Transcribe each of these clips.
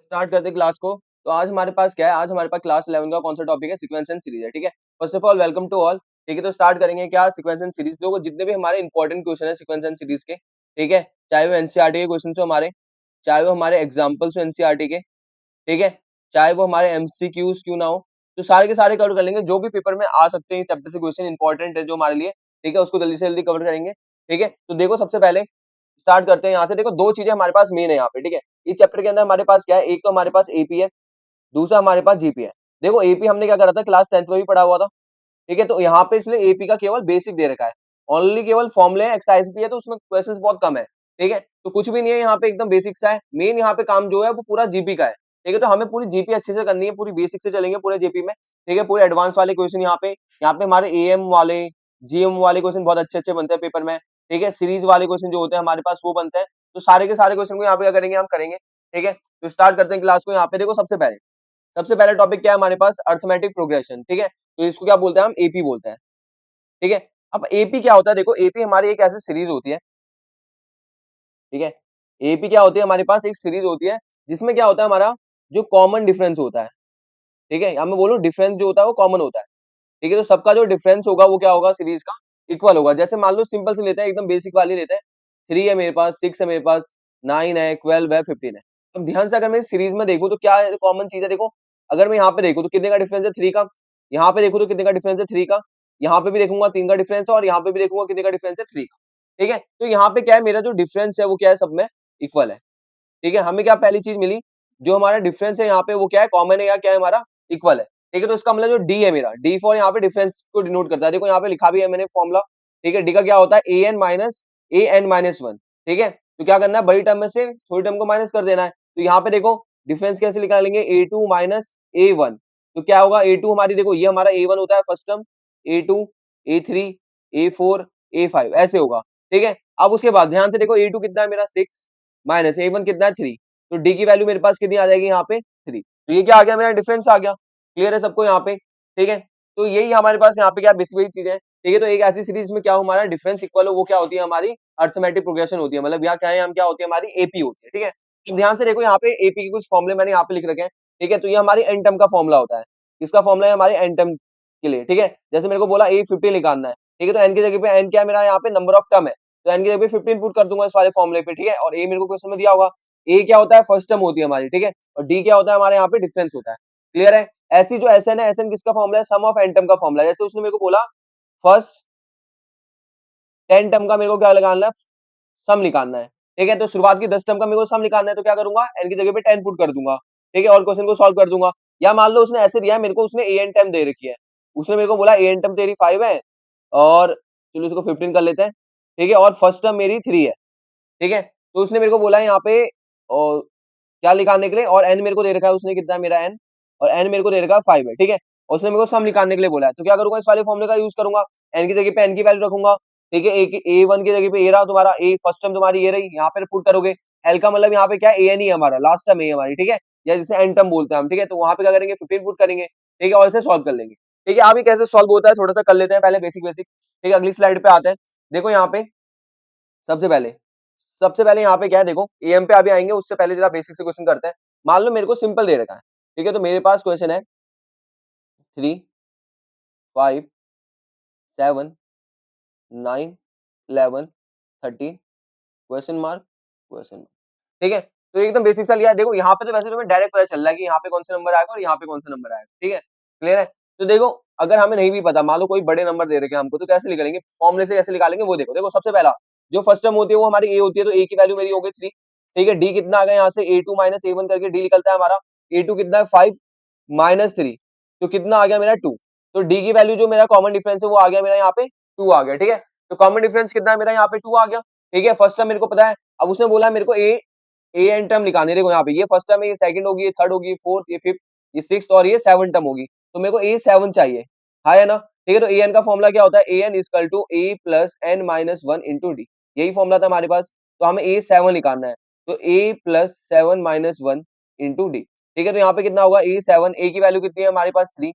Start करते class को। तो आज हमारे पास क्या है, आज हमारे पास क्लास 11 का कौन सा टॉपिक है, सीक्वेंस एंड सीरीज है। ठीक है, first of all welcome to all. ठीक है, तो स्टार्ट करेंगे क्या, सीक्वेंस एंड सीरीज। देखो जितने भी हमारे इंपॉर्टेंट क्वेश्चन है सीक्वेंस एंड सीरीज के, ठीक है, चाहे वो एनसीईआरटी के क्वेश्चन हो हमारे, चाहे वो हमारे एग्जाम्पल्स हो एनसीईआरटी के, ठीक है, चाहे वो हमारे एमसीक्यूज क्यों ना हो, तो सारे के सारे कवर कर लेंगे। जो भी पेपर में आ सकते हैं चैप्टर से क्वेश्चन इंपॉर्टेंट है जो हमारे लिए, ठीक है, उसको जल्दी से जल्दी कवर करेंगे। ठीक है, तो देखो सबसे पहले स्टार्ट करते हैं यहाँ से। देखो दो चीजें हमारे पास मेन है यहाँ पे। ठीक है, इस चैप्टर के अंदर हमारे पास क्या है, एक तो हमारे पास एपी है, दूसरा हमारे पास जीपी है। देखो एपी हमने क्या करा था, क्लास 10th में भी पढ़ा हुआ था। ठीक है, तो यहाँ पे इसलिए एपी का केवल बेसिक दे रखा है, ओनली केवल फॉर्मूले हैं, एक्सरसाइज भी है, तो उसमें क्वेश्चंस बहुत कम है। ठीक है, तो कुछ भी नहीं है यहाँ पे, एकदम बेसिक सा है। मेन यहाँ पे काम जो है वो पूरा जीपी का है। ठीक है, तो हमें पूरी जीपी अच्छे से करनी है, पूरी बेसिक से चलेंगे पूरे जीपी में। ठीक है, पूरे एडवांस वाले क्वेश्चन यहाँ पे हमारे एएम वाले, जीएम वाले क्वेश्चन बहुत अच्छे अच्छे बनते हैं पेपर में। ठीक है, सीरीज वाले क्वेश्चन जो होते हैं हमारे पास वो बनते हैं। तो सारे के सारे क्वेश्चन को यहाँ पे क्या करेंगे, हम करेंगे। ठीक है, तो स्टार्ट करते हैं क्लास को। यहाँ पे देखो सबसे पहले टॉपिक क्या है हमारे पास, अर्थमेटिक प्रोग्रेशन। ठीक है, तो इसको क्या बोलते हैं, हम एपी बोलते हैं। ठीक है, अब एपी क्या होता है, देखो एपी हमारी एक ऐसी सीरीज होती है। ठीक है, एपी क्या होती है, हमारे पास एक सीरीज होती है जिसमें क्या होता है, हमारा जो कॉमन डिफरेंस होता है। ठीक है, अब मैं बोलूं डिफरेंस जो होता है वो कॉमन होता है। ठीक है, तो सबका जो डिफरेंस होगा वो क्या होगा, सीरीज का इक्वल होगा। जैसे मान लो सिंपल से लेते हैं, एकदम बेसिक वाली लेते हैं। 3 है मेरे पास, 6 है मेरे पास, 9 है, 12 है, 15 है। अब ध्यान से अगर मैं सीरीज में देखूं तो क्या कॉमन चीज है, देखो अगर मैं यहाँ पे देखूं तो कितने का डिफरेंस है, 3 का। यहाँ पे देखूं तो कितने का डिफरेंस है, 3 का। यहाँ पे भी देखूंगा 3 का डिफरेंस है, और यहाँ पे भी देखूंगा कितने का डिफरेंस है, 3 का। ठीक है, तो यहाँ पे क्या है, मेरा जो डिफरेंस है वो क्या है, सब में इक्वल है। ठीक है, हमें क्या पहली चीज मिली, जो हमारा डिफरेंस है यहाँ पे वो क्या है, कॉमन है या क्या है, हमारा इक्वल है। ठीक है, तो इसका मतलब जो डी है मेरा, डी फॉर यहाँ पे डिफरेंस को डिनोट करता है। देखो यहाँ पे लिखा भी है मैंने फॉर्मुला। ठीक है, डी का क्या होता है, ए एन माइनस 1। ठीक है, तो क्या करना है, बड़ी टर्म में से छोटी टर्म को माइनस कर देना है। तो यहाँ पे देखो डिफरेंस कैसे निकालेंगे, A2 - A1। तो क्या होगा, A2 हमारी, देखो ये हमारा A1 होता है first term, A2 A3 A4 A5 ऐसे होगा। ठीक है, अब उसके बाद ध्यान से देखो A2 कितना है मेरा 6, माइनस A1 कितना है 3। तो डी की वैल्यू मेरे पास कितनी आ जाएगी यहाँ पे 3। तो ये क्या आ गया, मेरा डिफरेंस आ गया। क्लियर है सबको यहाँ पे। ठीक है, तो यही हमारे पास यहाँ पे क्या बेसिक बेसिक चीजें हैं। ठीक है, तो एक ऐसी सीरीज में क्या हो, हमारा डिफरेंस इक्वल हो, वो क्या होती है, हमारी अर्थमेटिक प्रोग्रेशन होती है। मतलब यहाँ क्या है, हम क्या होती है, हमारी एपी होती है। ठीक है, तो ध्यान से देखो यहाँ पे एपी के कुछ फॉर्मुले मैंने यहाँ पे लिख रखे हैं। ठीक है, तो ये हमारी एन टर्म का फॉर्मुला होता है। इसका फॉर्मुला है हमारे एन टर्म के लिए। ठीक है, जैसे मेरे को बोला A15 निकालना है। ठीक है, तो एन की जगह पे एन क्या है मेरा, यहाँ पे नंबर ऑफ टर्म है, तो एन की जगह पे 15 पुट कर दूंगा इस वाले फॉर्मुले पे। ठीक है, और ए मेरे को क्वेश्चन में दिया होगा, ए क्या होता है, फर्स्ट टर्म होती है हमारी। ठीक है, और डी क्या होता है, हमारे यहाँ पे डिफरेंस होता है। क्लियर है। ऐसी जो एस एन है, एस एन किसका फॉर्मुला है, सम ऑफ एन टर्म का फॉर्मुला है। जैसे उसने मेरे को बोला फर्स्ट 10 टर्म का मेरे को क्या निकालना है, सम निकालना है। ठीक है, तो शुरुआत की 10 टर्म का मेरे को सम निकालना है, तो क्या करूंगा, एन की जगह पे 10 पुट कर दूंगा। ठीक है, और क्वेश्चन को सॉल्व कर दूंगा। या मान लो उसने ऐसे दिया है मेरे को, उसने ए एन टर्म दे रखी है, उसने मेरे को बोला ए एन टर्म तेरी 5 है, और चलो इसको 15 कर लेते हैं। ठीक है, और फर्स्ट टर्म मेरी 3 है। ठीक है, तो उसने मेरे को बोला है यहाँ पे और क्या निकालने के लिए, और एन मेरे को दे रखा है उसने, कितना है मेरा एन, और एन मेरे को दे रखा है 5 है। ठीक है, और उसने मेरे को सम निकालने के लिए बोला है, तो क्या करूंगा, इस वाले फॉर्मूले का यूज करूंगा। एन की जगह पे एन की वैल्यू रखूंगा। ठीक है, ए वन की जगह पे ए रहा तुम्हारा, ए फर्स्ट टर्म तुम्हारी ये रही, यहाँ पे पुट करोगे। एल का मतलब यहाँ पे क्या है, ए एन ही है हमारा, लास्ट टर्म ए हमारी। ठीक है, या जिसे एन टर्म बोलते हैं हम। ठीक है, तो वहां पे क्या करेंगे, 15 पुट करेंगे। ठीक है, और इसे सॉल्व कर लेंगे। ठीक है, आप ये कैसे सॉल्व होता है थोड़ा सा कर लेते हैं पहले, बेसिक बेसिक। ठीक है, अगली स्लाइड पे आते हैं। देखो यहाँ पे सबसे पहले सबसे पहले यहाँ पे क्या है, देखो एम पे अभी आएंगे, उससे पहले जरा बेसिक से क्वेश्चन करते हैं। मान लो मेरे को सिंपल दे रखा है। ठीक है, तो मेरे पास क्वेश्चन है 3 5 7 9 11 13 क्वेश्चन मार्क। ठीक है, तो एकदम बेसिक सा लिया है। देखो यहाँ पे तो वैसे तुम्हें डायरेक्ट पता चल रहा है कि यहाँ पे कौन सा नंबर आएगा और यहाँ पे कौन सा नंबर आएगा। ठीक है, क्लियर है। तो देखो अगर हमें नहीं भी पता, मान लो कोई बड़े नंबर दे रखे हैं हमको, तो कैसे निकालेंगे, फॉर्मूले से कैसे निकालेंगे वो देखो। देखो सबसे पहला जो फर्स्ट टर्म होती है वो हमारी ए होती है, तो ए की वैल्यू मेरी हो गई 3। ठीक है, डी कितना आ गया, यहाँ से A2 - A1 करके डी निकलता है हमारा। A2 कितना है 5 माइनस 3, तो कितना आ गया मेरा 2। तो डी की वैल्यू जो मेरा कॉमन डिफरेंस है वो आ गया मेरा यहाँ पे 2 आ गया। ठीक है, तो कॉमन डिफरेंस कितना है मेरा, यहाँ पे 2 आ गया। ठीक है, फर्स्ट टर्म मेरे को पता है। अब उसने बोला मेरे को ए एन टर्म निकालने, देखो यहाँ पे ये फर्स्ट टर्म है, ये सेकंड होगी, ये थर्ड होगी, ये फोर्थ, ये फिफ्थ, ये सिक्स्थ, और ये 7 टर्म होगी। तो मेरे को A7 चाहिए, है ना। ठीक है, तो ए एन का फॉर्मूला क्या होता है, ए n equal to A plus N minus 1 into d. यही फॉर्मूला था हमारे पास। तो हमें A7 निकालना है, तो A+7 - 1 इंटू डी। ठीक है, तो यहाँ पे कितना होगा, A7, ए की वैल्यू कितनी है हमारे पास 3,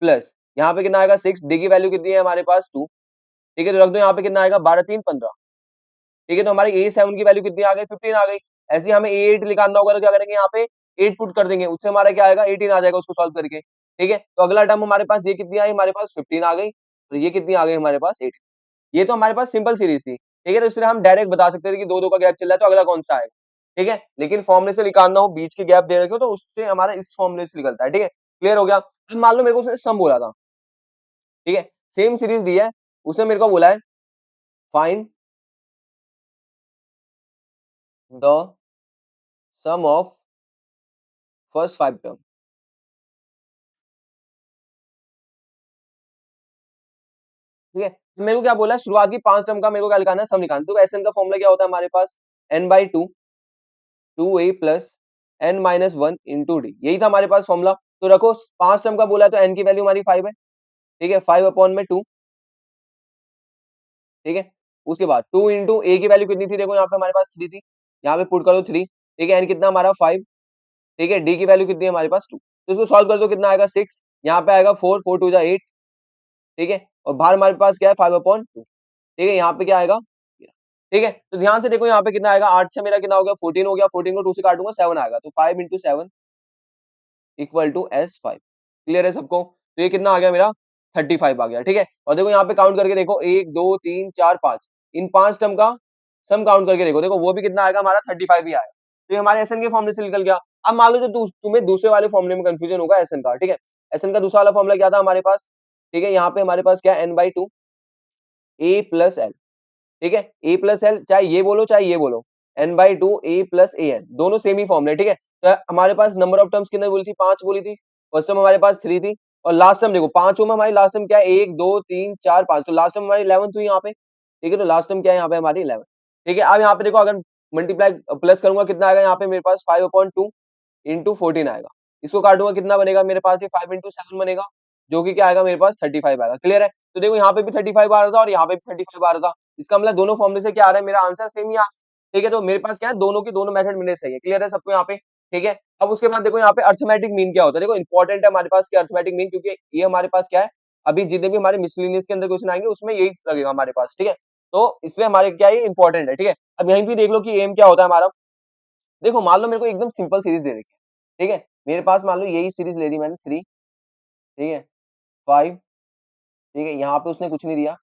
प्लस यहाँ पे कितना आएगा 6, डी की वैल्यू कितनी है हमारे पास 2। ठीक है, तो रख दो यहाँ पे कितना आएगा 12 3 15। ठीक है, तो हमारी A7 की वैल्यू कितनी आ गई, 15 आ गई। ऐसे ही हमें A8 निकालना होगा, तो क्या करेंगे यहाँ पे 8 पुट कर देंगे, उससे हमारा क्या आएगा 18 आ जाएगा उसको सॉल्व करके, ठीक है। तो अगला टर्म हमारे पास ये कितनी आई, हमारे पास 15 आ गई, और ये कितनी आ गई हमारे पास 18। ये तो हमारे पास सिंपल सीरीज थी, ठीक है। तो इसलिए हम डायरेक्ट बता सकते थे कि दो दो का गैप चल रहा है तो अगला कौन सा आएगा, ठीक है। लेकिन फॉर्मूले से निकालना हो, बीच के गैप दे रखे हो, तो उससे हमारा इस फॉर्मूले से निकलता है, ठीक है। क्लियर हो गया। अब मान लो मेरे को उसने सम बोला था, ठीक है, सेम सीरीज दी है, उसने मेरे को बोला है find the sum of first 5 term, ठीक है। मेरे को क्या बोला है, शुरुआत की 5 टर्म का मेरे को क्या निकालना है, सम निकालना है। तो एसएन का फॉर्मूला क्या होता है हमारे पास, n/2 2a plus n minus 1 into d, यही था हमारे पास फॉर्मूला। तो रखो 5 टर्म का बोला है तो n की वैल्यू हमारी 5 है, ठीक है, 5 अपॉन में 2, ठीक है। उसके बाद 2 इंटू ए की वैल्यू कितनी थी, देखो यहाँ पे हमारे पास 3 थी, यहाँ पे पुट कर दो 3, ठीक है। n कितना हमारा 5, ठीक है। डी की वैल्यू कितनी है हमारे पास 2, तो इसको सॉल्व कर दो, कितना आएगा 6, यहाँ पे आएगा 4, 4 2 जा 8, ठीक है। और बाहर हमारे पास क्या है 5 अपॉन 2, ठीक है। यहाँ पे क्या आएगा, ठीक है। तो ध्यान से देखो यहाँ पे कितना आएगा, 8 से मेरा कितना हो गया 14 हो गया, 14 को 2 से काटूंगा 7 आएगा, तो 5 into 7 equal to S5। Clear है सबको। तो ये कितना आ गया मेरा 35 आ गया, ठीक है। और देखो यहाँ पे काउंट करके देखो 1 2 3 4 5, इन 5 टर्म का सम काउंट करके देखो, देखो वो भी कितना आएगा हमारा 35 ही आएगा। तो ये हमारे एसएन के फॉर्मूले से निकल गया। अब मान लो जो तुम्हें दूसरे वाले फॉर्मूले में कंफ्यूजन होगा एसएन का, ठीक है। एसएन का दूसरा वाला फॉर्मूला क्या था हमारे पास, ठीक है। यहाँ पे हमारे पास क्या है n/2 a प्लस एल, ठीक है। ए प्लस एल, चाहे ये बोलो चाहे ये बोलो, n/2 a plus a n, दोनों सेम ही फॉर्मूले, ठीक है। तो हमारे पास नंबर ऑफ टर्म्स कितने बोली थी, 5 बोली थी। फर्स्ट टर्म हमारे पास 3 थी, और लास्ट टर्म देखो पांचों में हमारी लास्ट टर्म क्या है 1 2 3 4 5, तो लास्ट टर्म हमारी 11 हुई यहाँ पे, ठीक है। तो लास्ट टर्म क्या है यहाँ पे हमारी 11, ठीक है। अब यहाँ पे देखो अगर मल्टीप्लाई प्लस करूंगा कितना आएगा यहाँ पे मेरे पास 5/2 इंटू 14 आएगा, इसको काटूंगा कितना बनेगा मेरे पास, ये 5 इंटू 7 बनेगा, जो कि क्या आएगा मेरे पास 35 आएगा। क्लियर है। तो देखो यहाँ पे भी 35 आ रहा था और यहाँ पे भी 35 आ रहा था, इसका मतलब दोनों फॉर्मूले से क्या आ रहा है, मेरा आंसर सेम ही आ रहा है, ठीक है। तो मेरे पास क्या है, दोनों के दोनों मेथड मेरे सही है। क्लियर है सबको यहाँ पे, ठीक है। अब उसके बाद देखो यहाँ पे अर्थमेटिक मीन क्या होता है, देखो इंपॉर्टेंट है हमारे पास क्या अर्थमेटिक मीन, क्योंकि ये हमारे पास क्या है, अभी जितने भी हमारे मिसलिनियस के अंदर क्वेश्चन आएंगे उसमें यही लगेगा हमारे पास, ठीक है। तो इसलिए हमारे क्या ये इंपॉर्टेंट है, ठीक है। अब यहीं भी देख लो कि एम क्या होता है हमारा। देखो मान लो मेरे को एकदम सिंपल सीरीज दे रखी है, ठीक है। मेरे पास मान लो यही सीरीज ले ली मैंने 3, ठीक है, 5, ठीक है। यहाँ पे उसने कुछ नहीं दिया,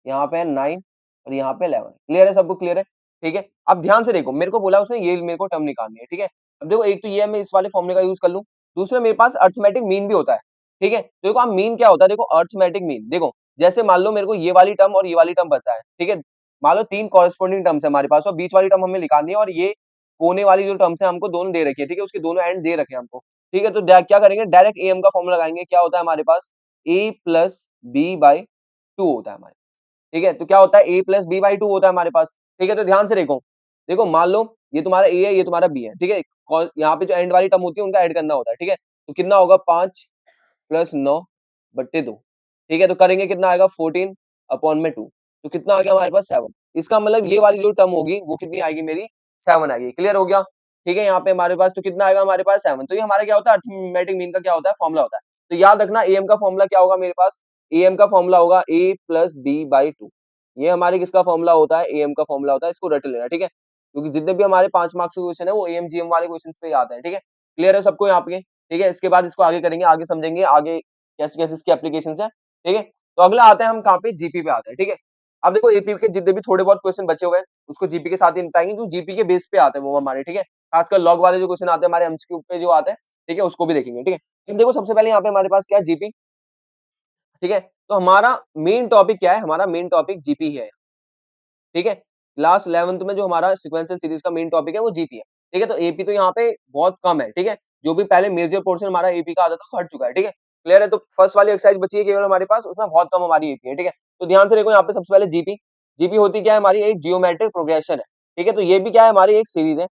यहाँ पे है 9 और यहाँ पे 11। क्लियर है सबको, क्लियर है, ठीक है। अब ध्यान से देखो, मेरे को बोला उसने ये मेरे को टर्म निकालनी है, ठीक है। अब देखो एक तो ये है मैं इस वाले फॉर्मूले का यूज कर लूं, दूसरा मेरे पास अर्थमेटिक मीन भी होता है, ठीक है। तो देखो अब मीन क्या होता है, देखो अर्थमेटिक मीन, देखो जैसे मान लो मेरे को ये वाली टर्म और ये वाली टर्म पता है, ठीक है। मान लो 3 कॉरेस्पॉन्डिंग टर्म्स है हमारे पास और बीच वाली टर्म हमें निकालनी है, और ये कोने वाली जो टर्म्स है हमको दोनों दे रखी है, ठीक है, उसके दोनों एंड दे रखे हैं हमको, ठीक है। तो क्या करेंगे, डायरेक्ट एम का फॉर्मूला लगाएंगे, क्या होता है हमारे पास a प्लस बी बाई 2 होता है हमारे, ठीक है। तो क्या होता है a प्लस बी बाई 2 होता है हमारे पास, ठीक है। तो ध्यान से देखो, देखो मान लो ये तुम्हारा a है ये तुम्हारा b है, ठीक है। यहाँ पे जो एंड वाली टर्म होती है उनका ऐड करना होता है, ठीक है। तो कितना होगा 5 प्लस 9/2, ठीक है। तो करेंगे कितना आएगा 14 अपॉन में 2, तो कितना आ गया हमारे पास 7। इसका मतलब ये वाली जो टर्म होगी वो कितनी आएगी मेरी 7 आएगी। क्लियर हो गया, ठीक है। यहाँ पे हमारे पास तो कितना आएगा हमारे पास 7। तो ये हमारा क्या होता है अर्थमेटिक मीन का क्या होता है फॉर्मूला होता है। तो याद रखना एम का फॉर्मूला क्या होगा मेरे पास, एम का फॉर्मूला होगा a प्लस बी बाई 2। ये हमारे किसका फॉर्मूला होता है, एम का फॉर्मूला होता है, इसको रट लेना, ठीक है। क्योंकि जितने भी हमारे 5 मार्क्स के क्वेश्चन है वो एम जीएम वाले क्वेश्चन पे आते हैं, ठीक है। क्लियर है सबको यहाँ पे, ठीक है। इसके बाद इसको आगे करेंगे, आगे समझेंगे आगे कैसे कैसे इसकी एप्लीकेशन है, ठीक है। तो अगला आते हैं हम कहाँ पे, जीपी पे आते हैं, ठीक है। अब देखो एपी के जितने भी थोड़े बहुत क्वेश्चन बचे हुए हैं उसको जीपी के साथ ही निपटाएंगे, क्योंकि जीपी के बेस पे आते हैं वो हमारे, ठीक है। खासकर लॉग वाले जो क्वेश्चन आते हैं हमारे एमसीक्यू पे जो आते हैं, ठीक है, उसको भी देखेंगे, ठीक है। अब देखो सबसे पहले यहाँ पे हमारे पास क्या है जीपी, ठीक है। तो हमारा मेन टॉपिक क्या है, हमारा मेन टॉपिक जीपी है, ठीक है। क्लास 11th में जो हमारा सीक्वेंशियल सीरीज का मेन टॉपिक है वो जीपी है, ठीक है। तो एपी तो यहाँ पे बहुत कम है, ठीक है। जो भी पहले मेजर पोर्शन हमारा एपी का आता था हट चुका है, ठीक है। क्लियर है। तो फर्स्ट वाली एक्सरसाइज बची है केवल हमारे पास, उसमें बहुत कम हमारी एपी है, ठीक है। तो ध्यान से देखो यहाँ पे सबसे पहले जीपी, जीपी होती क्या है हमारी एक जियोमेट्रिक प्रोग्रेशन है, ठीक है। तो ये भी क्या है हमारी एक सीरीज है,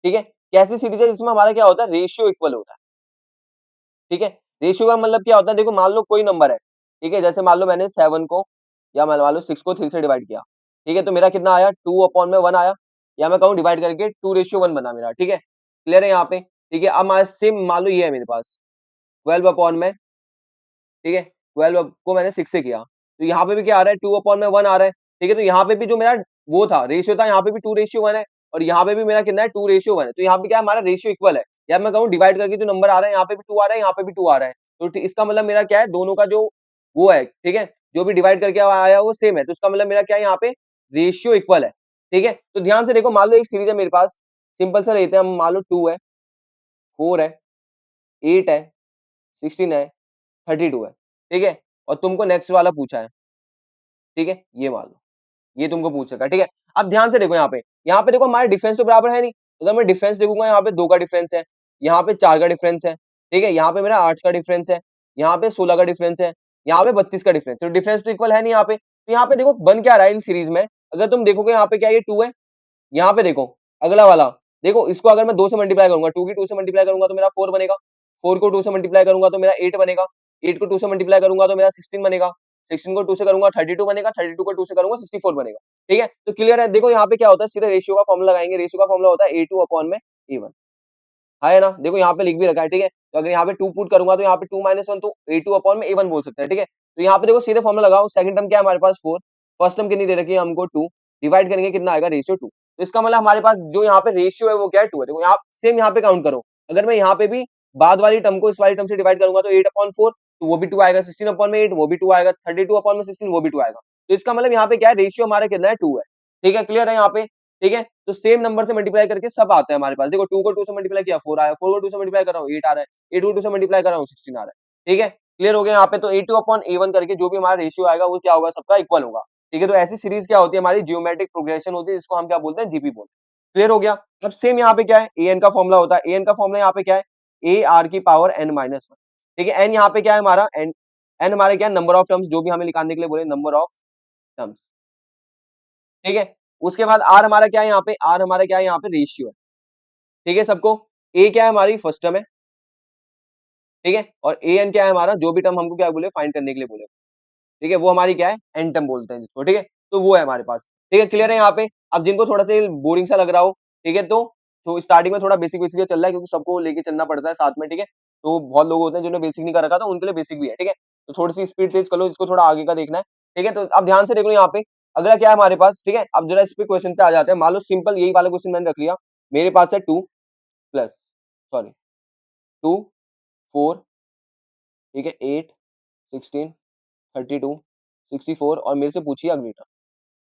ठीक है। कैसी सीरीज है जिसमें हमारा क्या होता है रेशियो इक्वल होता है, ठीक है। रेशियो का मतलब क्या होता है, देखो मान लो कोई नंबर है, ठीक है। जैसे मान लो मैंने 7 को या मान लो 6 को 3 से डिवाइड किया, ठीक है। तो मेरा कितना आया 2 अपॉन में 1 आया, या मैं कहूँ डिवाइड करके 2:1 बना मेरा, ठीक है। क्लियर है यहाँ पे, ठीक है। अब हमारे सेम मान लो ये है मेरे पास 12 अपॉन में, ठीक है, 12 को मैंने 6 से किया, तो यहाँ पे भी क्या आ रहा है 2 अपॉन में 1 आ रहा है, ठीक है। तो यहाँ पे भी जो मेरा वो था रेशियो था, यहाँ पे भी 2:1 है, और यहाँ पे भी मेरा कितना है 2:1 है। तो यहाँ पे क्या है हमारा रेशियो इक्वल है, या मैं कहूँ डिवाइड करके जो नंबर आ रहा है यहाँ पे भी 2 आ रहा है, यहाँ पे भी 2 आ रहा है, तो इसका मतलब मेरा क्या है, दोनों का जो वो है, ठीक है, जो भी डिवाइड करके आया वो सेम है, तो इसका मतलब मेरा क्या है, यहाँ पे रेशियो इक्वल है, ठीक है। तो ध्यान से देखो, मान लो एक सीरीज है मेरे पास, सिंपल सा लेते हैं हम, मान लो 2 है, 4 है, 8 है, 16 है, 32 है, ठीक है, और तुमको नेक्स्ट वाला पूछा है, ठीक है, ये मान लो, ये तुमको पूछ रखा है, ठीक है। अब ध्यान से देखो, यहाँ पे देखो हमारे डिफरेंस तो बराबर है नहीं, अगर मैं डिफरेंस देखूंगा, यहाँ पे 2 का डिफरेंस है, यहाँ पे 4 का डिफरेंस है, ठीक है, यहाँ पे मेरा 8 का डिफरेंस है, यहाँ पे 16 का डिफरेंस है, यहाँ पे 32 का डिफरेंस है, तो डिफरेंस तो इक्वल है नहीं यहाँ पे, तो यहाँ पे देखो बन क्या रहा है इन सीरीज में, अगर तुम देखोगे यहाँ पे क्या ये 2 है, यहाँ पे देखो अगला वाला, देखो इसको अगर मैं 2 से मल्टीप्लाई करूंगा, 2 की 2 से मल्टीप्लाई करूंगा तो मेरा 4 बनेगा, 4 को 2 से मल्टीप्लाई करूंगा तो मेरा 8 बनेगा, 8 को 2 से मल्टीप्लाई करूंगा तो मेरा 16 बनेगा, 16 को 2 से करूंगा 32 बनेगा, 32 को 2 से करूंगा 64 बनेगा, ठीक है। तो क्लियर है, देखो यहाँ पे क्या होता है, सीधे रेशियो का फॉर्मूला लगाएंगे, रेशियो का फॉर्मूला होता है A2 अपॉन में A1, है ना, देखो यहाँ पे लिख भी रखा है, ठीक है। तो अगर यहाँ पे 2 पुट करूंगा तो यहाँ पे 2 माइनस 1, तो A2 अपॉन में A1 बोल सकते हैं, ठीक है। तो यहाँ पे देखो सीधे फॉर्मूला लगाओ, सेकंड टर्म क्या है हमारे पास 4, फर्स्ट टर्म कितनी दे रखी है हमको 2, डिवाइड करेंगे कितना आएगा, रेशियो 2, तो इसका मतलब हमारे पास जो यहाँ पे रेशियो है वो क्या है, 2 है। देखो यहाँ सेम यहाँ पे काउंट करो, अगर मैं यहाँ पे भी बाद वाली टर्म को इस वाली टर्म से डिवाइड करूंगा तो 8 अपॉन 4, तो वो भी 2 आएगा, 16 अपॉन में 8 वो भी 2 आएगा, 32 अपॉन में 16 वो भी 2 आएगा, तो इसका मतलब यहाँ पे क्या है, रेशियो हमारा कितना है, 2 है, ठीक है, क्लियर है यहाँ पे, ठीक है। तो सेम नंबर से मल्टीप्लाई करके सब आता है हमारे पास, देखो 2 को 2 से मल्टीप्लाई किया 4 आया, 4 को 2 से मल्टीप्लाई कर रहा हूँ 8 आ रहा है, 8 को 2 से मल्टीप्लाई कर रहा हूँ 16 आ रहा है, ठीक है, क्लियर हो गया यहाँ पे। तो A2 अपॉन A1 करके जो भी हमारा रेशियो आएगा वो क्या होगा, सबका इक्वल होगा, ठीक है। तो ऐसी सीरीज क्या होती है, हमारी जियोमेट्रिक प्रोग्रेशन होती है, जिसको हम क्या बोलते हैं, जीपी बोलते हैं, क्लियर हो गया। अब सेम यहाँ पे क्या है, an का फॉर्मूला होता है, an का फॉर्मूला यहाँ पे क्या है, a r की पावर n माइनस 1, ठीक है। n यहाँ पे क्या है हमारा, n हमारे क्या है, नंबर ऑफ टर्म्स, जो भी हमें निकालने के लिए बोले, नंबर ऑफ टर्म्स, ठीक है। उसके बाद r हमारा क्या है, यहाँ पे r हमारा क्या है, यहाँ पे रेशियो है, ठीक है सबको। a क्या है, हमारी फर्स्ट टर्म है, ठीक है, और an क्या है हमारा, जो भी टर्म हमको क्या बोले, फाइंड करने के लिए बोले, ठीक है, वो हमारी क्या है, एन टर्म बोलते हैं जिसको, ठीक है। तो वो है हमारे पास, ठीक है, क्लियर है यहाँ पे। अब जिनको थोड़ा सा बोरिंग सा लग रहा हो, ठीक है, तो स्टार्टिंग में थोड़ा बेसिक बेसिक चल रहा है, क्योंकि सबको लेके चलना पड़ता है साथ में, ठीक है। तो बहुत लोग होते हैं जिन्होंने बेसिक नहीं कर रखा था, उनके लिए बेसिक भी है, ठीक है। तो थोड़ी सी स्पीड तेज कर लो, जिसको थोड़ा आगे का देखना है, ठीक है। तो अब ध्यान से देख लो यहाँ पे, अगला क्या है हमारे पास, ठीक है। अब जरा इस पे क्वेश्चन पे आ जाते हैं, मान लो सिंपल यही वाला क्वेश्चन मैंने रख लिया, मेरे पास है 2 प्लस, सॉरी 2 4, ठीक है, 8 16 32 64, और मेरे से पूछिए अगली टर्म,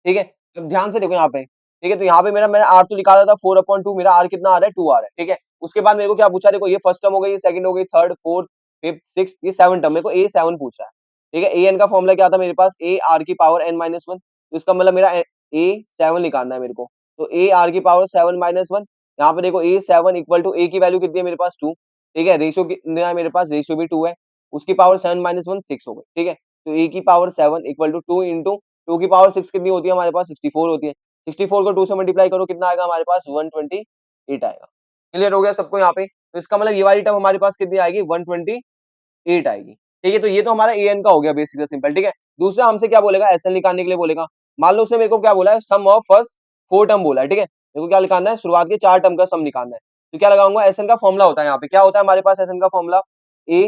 ठीक है। अब ध्यान से देखो यहाँ पे, ठीक है, तो यहाँ पे मैंने आर तो निकाला था 4/2, मेरा आर कितना आ रहा है, 2 आ रहा है, ठीक है। उसके बाद मेरे को क्या पूछा, देखो ये फर्स्ट टर्म हो गई, ये सेकंड हो गई, थर्ड फोर्थ फिफ्थ सिक्स, ये 7 टर्म, मेरे को A7 पूछा है, ठीक है। ए एन का फॉर्मूला क्या था मेरे पास, ए आर की पावर n-1, तो इसका मतलब मेरा A7 निकालना है मेरे को, तो ए आर की पावर 7-1, यहाँ पे देखो A7 इक्वल टू ए की वैल्यू कितनी है मेरे पास 2, ठीक है, रेशियो कितना है मेरे पास, रेशियो भी 2 है, उसकी पावर 7-1 6 हो गई, ठीक है। तो ए की पावर 7 इक्वल टू 2 इंटू 2 की पावर 6 कितनी होती है हमारे पास, 64 होती है, 64 को 2 से मल्टीप्लाई करो कितना आएगा हमारे पास, 128 आएगा, क्लियर हो गया सबको यहाँ पे। तो इसका मतलब ये वाली टर्म हमारे पास कितनी आएगी, 128 आएगी, ठीक है। तो ये तो हमारा an का हो गया बेसिक सिंपल, ठीक है। दूसरा हमसे क्या बोलेगा, SL निकालने के लिए बोलेगा, मान लो उसने मेरे को क्या बोला है, सम ऑफ फर्स्ट 4 टर्म बोला है, ठीक है। मेरे को क्या निकालना है, शुरुआत के 4 टर्म का सम निकालना है, तो क्या लगाऊंगा, SN का फॉर्मूला होता है यहाँ पे, क्या होता है हमारे पास SN का फॉर्मूला, a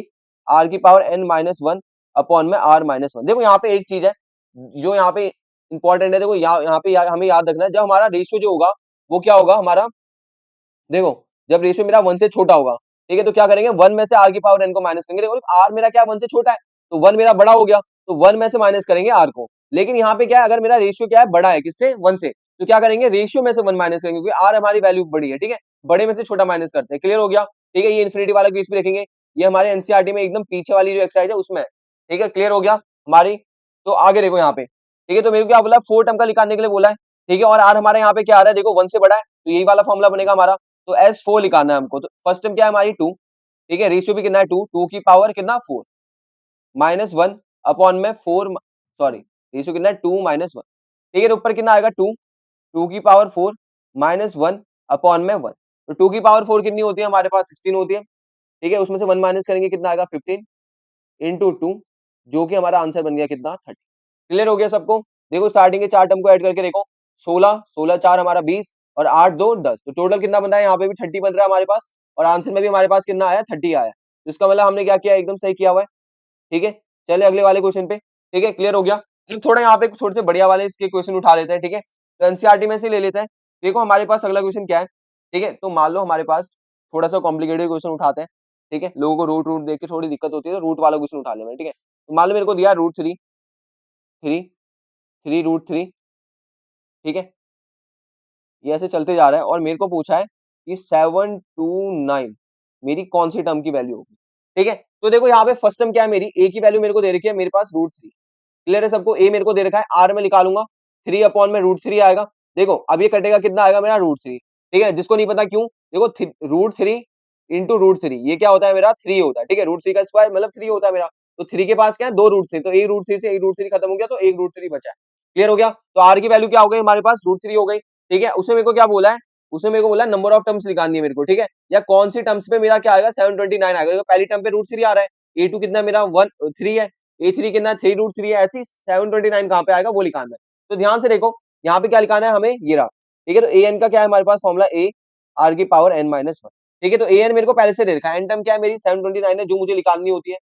r की पावर n-1 अपॉन में r-1। देखो यहाँ पे एक चीज है जो यहाँ पे इंपॉर्टेंट है, देखो यहाँ पे हमें याद रखना है, जब हमारा रेशियो जो होगा वो क्या होगा हमारा, देखो जब रेशियो मेरा 1 से छोटा होगा, ठीक है, तो क्या करेंगे, 1 में से r की पावर n को माइनस करेंगे, देखो r मेरा क्या 1 से छोटा है, तो 1 मेरा बड़ा हो गया, तो 1 में से माइनस करेंगे r को। लेकिन यहाँ पे क्या है, अगर मेरा रेशियो क्या है, बड़ा है किससे, 1 से, तो क्या करेंगे, रेशियो में से 1 माइनस करेंगे, क्योंकि r हमारी वैल्यू बड़ी है, ठीक है, बड़े में से छोटा माइनस करते हैं, क्लियर हो गया, ठीक है। ये इन्फिनिटी वाला केस भी देखेंगे, ये हमारे एनसीईआरटी में एकदम पीछे वाली जो एक्सरसाइज है उसमें है, ठीक है, क्लियर हो गया हमारी। तो आगे देखो यहाँ पे, ठीक है, तो मेरे को क्या बोला, 4 टर्म का निकालने के लिए बोला है, ठीक है, और r हमारे यहाँ पे क्या आ रहा है, देखो 1 से बड़ा है, तो यही वाला फॉर्मूला बनेगा हमारा, तो S4 निकालना है हमको। तो फर्स्ट टर्म क्या है हमारी 2, ठीक है, रेशियो भी कितना है 2, 2 की पावर कितना 4 -1 अपॉन में 4, सॉरी रेशियो कितना है 2 -1, ठीक है, तो ऊपर कितना आएगा 2, 2 की पावर 4 -1 अपॉन में 1, तो 2 की पावर 4 कितनी होती है हमारे पास, 16 होती है, ठीक है, उसमें से 1 माइनस करेंगे कितना आएगा 15 इंटू 2, जो कि हमारा आंसर बन गया कितना 30, क्लियर हो गया सबको। देखो स्टार्टिंग के 4 टर्म को ऐड करके देखो, 16 16 4 हमारा 20 और 8 2 10, तो टोटल कितना बन रहा है, यहाँ पे भी 30 बन रहा है हमारे पास, और आंसर में भी हमारे पास कितना आया 30 आया, तो इसका मतलब हमने क्या किया, एकदम सही किया हुआ है, ठीक है। चलिए अगले वाले क्वेश्चन पे, ठीक है, क्लियर हो गया। अब थोड़ा यहाँ पे थोड़े से बढ़िया वाले इसके क्वेश्चन उठा लेते हैं, ठीक है, तो एनसीईआरटी में से ले लेते हैं। देखो हमारे पास अगला क्वेश्चन क्या है, ठीक है, तो मान लो हमारे पास थोड़ा सा कॉम्प्लिकेटेड क्वेश्चन उठाते हैं, ठीक है, लोगों को रूट रूट देख के थोड़ी दिक्कत होती है, तो रूट वाला क्वेश्चन उठा ले, ठीक है। तो मान लो मेरे को दिया root three, three, three root three, ठीक है, ये ऐसे चलते जा रहा है और मेरे को पूछा है कि 729 मेरी कौन सी टर्म की वैल्यू होगी, ठीक है। तो देखो यहाँ पे फर्स्ट टर्म क्या है, मेरी ए की वैल्यू मेरे को दे रखी है मेरे पास रूट थ्री, क्लियर है सबको, ए मेरे को दे रखा है, आर में निकालूंगा, थ्री अपॉन में रूट थ्री आएगा, देखो अब ये कटेगा, कितना आएगा मेरा रूट थ्री, ठीक है, जिसको नहीं पता क्यों, देखो root three into root three, ये क्या होता है मेरा थ्री होता है, ठीक है, रूट थ्री का स्क्वायर मतलब थ्री होता है मेरा, तो थ्री के पास क्या है, दो रूट थ्री, तो एक रूट थ्री से एक रूट थ्री खत्म हो गया, तो एक रूट थ्री बचा है, क्लियर हो गया। तो आर की वैल्यू क्या हो गई हमारे पास, रूट थ्री हो गई, ठीक है। उसने मेरे को क्या बोला है, उसने मेरे को बोला नंबर ऑफ टर्म्स निकालनी है मेरे को, ठीक है, या कौन सी टर्म्स पे मेरा क्या आएगा 729 आएगा, तो पहली टर्म पे रूट थ्री आ रहा है, ए टू कितना मेरा वन थ्री है, ए थ्री कितना थ्री रूट थ्री है, ऐसी 729 कहाँ पे आएगा वो लिखाना है। तो ध्यान से देखो यहाँ पे क्या लिखाना है हमें, ये रहा, ठीक है। तो ए एन का क्या है हमारे पास फॉर्मुला, ए आर की पावर एन माइनस वन, ठीक है। तो ए एन मेरे को पहले से दे रखा है, एन टर्म क्या है मेरी 729 है जो मुझे निकालनी होती है,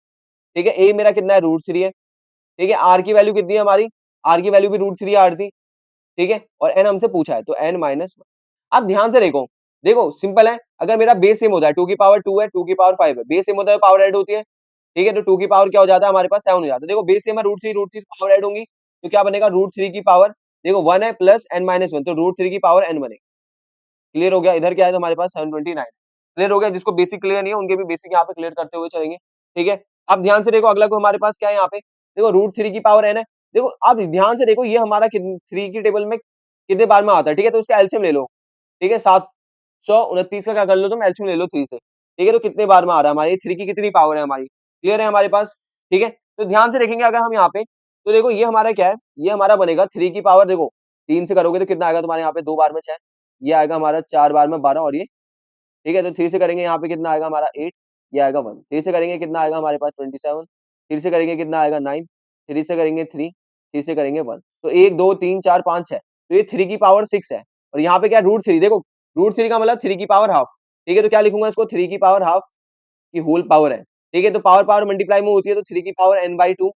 ठीक है। ए मेरा कितना है रूट थ्री है, ठीक है, आर की वैल्यू कितनी है हमारी, आर की वैल्यू भी रूट थ्री आर थी, ठीक है, और एन हमसे पूछा है तो एन माइनस वन। अब ध्यान से देखो, देखो सिंपल है, अगर मेरा बेस सेम होता है, टू की पावर टू है, टू की पावर फाइव है, बेस सेम होता है पावर ऐड होती है, ठीक है, तो टू की पावर क्या हो जाता है हमारे पास सेवन हो जाता है, देखो बेस सेम है रूट थ्री पावर ऐड होंगी, तो क्या बनेगा रूट थ्री की पावर, देखो वन है प्लस एन माइनस वन, तो रूट थ्री की पावर एन बनेगा, क्लियर हो गया। इधर क्या है तो हमारे पास 729 क्लियर हो गया, जिसको बेसिक क्लियर नहीं है उनके भी बेसिक यहाँ पे क्लियर करते हुए चलेंगे, ठीक है। अब ध्यान से देखो अगला को हमारे पास क्या है यहाँ पे, देखो रूट थ्री की पावर एन है, देखो अब ध्यान से देखो ये हमारा थ्री की टेबल में कितने बार में आता है, ठीक है, तो इसका एलसीएम ले लो, ठीक है, 729 का क्या कर लो तुम एलसीएम ले लो थ्री से, ठीक है, तो कितने बार में आ रहा है हमारी थ्री की कितनी पावर है हमारी, क्लियर है हमारे पास, ठीक है। तो ध्यान से देखेंगे अगर हम यहाँ पे, तो देखो ये हमारा क्या है, ये हमारा बनेगा थ्री की पावर, देखो तीन से करोगे तो कितना आएगा तुम्हारे यहाँ पे दो बार में छह, ये आएगा हमारा चार बार में बारह, और ये ठीक है, तो थ्री से करेंगे यहाँ पे कितना आएगा हमारा एट, ये आएगा वन, थ्री से करेंगे कितना आएगा हमारे पास 27, थ्री से करेंगे कितना आएगा नाइन, थ्री से करेंगे थ्री, थ्री से करेंगे वन, तो एक दो तीन चार पाँच छह, तो ये थ्री की पावर सिक्स है, और यहाँ पे क्या रूट थ्री, देखो रूट थ्री का मतलब थ्री की पावर हाफ, ठीक है, तो क्या लिखूंगा इसको थ्री की पावर हाफ की होल पावर है, ठीक है, तो पावर पावर मल्टीप्लाई में होती है, तो थ्री की पावर एन बाई टू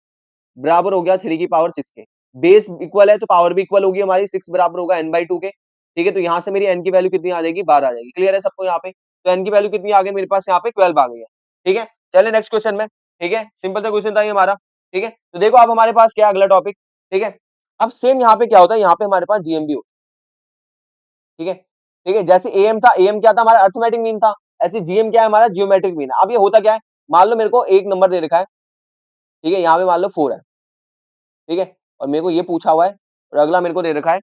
बराबर हो गया थ्री की पावर सिक्स के, बेस इक्वल है तो पावर भी इक्वल होगी हमारी, सिक्स बराबर होगा एन बाई टू के, ठीक है, तो यहाँ से मेरी एन की वैल्यू कितनी आ जाएगी, बारह आ जाएगी, क्लियर है सबको यहाँ पे, तो एन की वैल्यू कितनी आ गई मेरे पास यहाँ पे 12 आ गई है, ठीक है। चलिए नेक्स्ट क्वेश्चन में, ठीक है, सिंपल सा क्वेश्चन था ये हमारा, ठीक है। तो देखो अब हमारे पास क्या है अगला टॉपिक, ठीक है। अब सेम यहाँ पे क्या होता है, यहाँ पे हमारे पास जीएम भी होता है, ठीक है, ठीक है, जैसे एएम था, एएम क्या था हमारा अर्थमेटिक मीन था, ऐसे जीएम क्या है हमारा जियोमेट्रिक मीन। अब ये होता क्या है, मान लो मेरे को एक नंबर दे रखा है, ठीक है, यहाँ पे मान लो फोर है, ठीक है, और मेरे को ये पूछा हुआ है, और अगला मेरे को दे रखा है,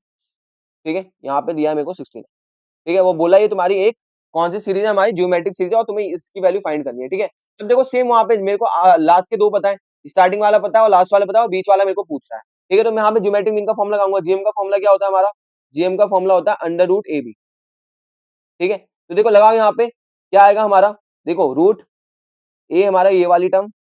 ठीक है, यहाँ पे दिया है मेरे को 16, ठीक है, वो बोला ये तुम्हारी एक कौन सी सीरीज है, हमारी ज्योमेट्रिक सीरीज है, और तुम्हें इसकी वैल्यू फाइंड करनी है, ठीक है। अब देखो सेम वहां पे मेरे को लास्ट के दो पता है, स्टार्टिंग वाला पता है और लास्ट वाला पता है, और बीच वाला मेरे को पूछ रहा है, ठीक है, तो मैं यहाँ पे ज्योमेट्रिक मीन का फॉर्मुला लगाऊंगा, जीएम का फॉर्मुला क्या होता है हमारा, जीएम का फॉर्मुला होता है अंडर रूट ए बी, ठीक है, तो देखो लगाओ यहाँ पे क्या आएगा हमारा, देखो रूट ए हमारा ये वाली टर्म,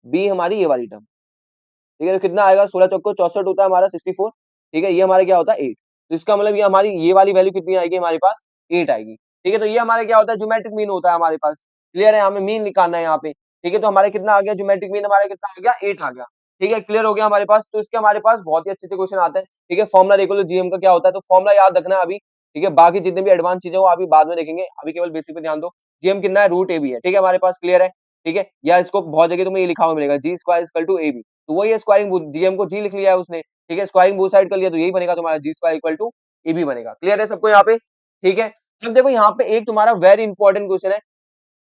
बी हमारी ये वाली टर्म, ठीक है, तो कितना आएगा, सोलह चौको चौसठ होता है हमारा 64, ठीक है, ये हमारे क्या होता है एट, तो इसका मतलब ये हमारी ये वाली वैल्यू कितनी आएगी हमारे पास एट आएगी, ठीक है, तो ये हमारे क्या होता है ज्योमेट्रिक मीन होता है हमारे पास, क्लियर है, हमें मीन निकालना है यहाँ पे, ठीक है, तो हमारे कितना आ गया ज्योमेट्रिक मीन, हमारे कितना आ गया एट आ गया, ठीक है, क्लियर हो गया हमारे पास। तो इसके हमारे पास बहुत ही अच्छे से क्वेश्चन आते हैं, ठीक है, फॉर्मुला देखो लो जीएम का क्या होता है, तो फॉर्मुला याद रखना है अभी, ठीक है, बाकी जितने भी एडवांस चीजें वो अभी बाद में देखेंगे, अभी केवल बेसिक पे ध्यान दो, जीएम कितना है रूट ए बी है, ठीक है, हमारे पास क्लियर है, ठीक है, या इसको बहुत जगह तुम्हें ये लिखा हुआ मिलेगा g square equal to a B, तो वही स्क्वायरिंग जीएम को जी लिख लिया है उसने, ठीक है, स्क्वायरिंग बोथ साइड कर लिया तो यही बनेगा तुम्हारा g square equal to a b बनेगा, क्लियर है सबको यहाँ पे, ठीक है। अब देखो यहाँ पे एक तुम्हारा वेरी इंपॉर्टेंट क्वेश्चन है,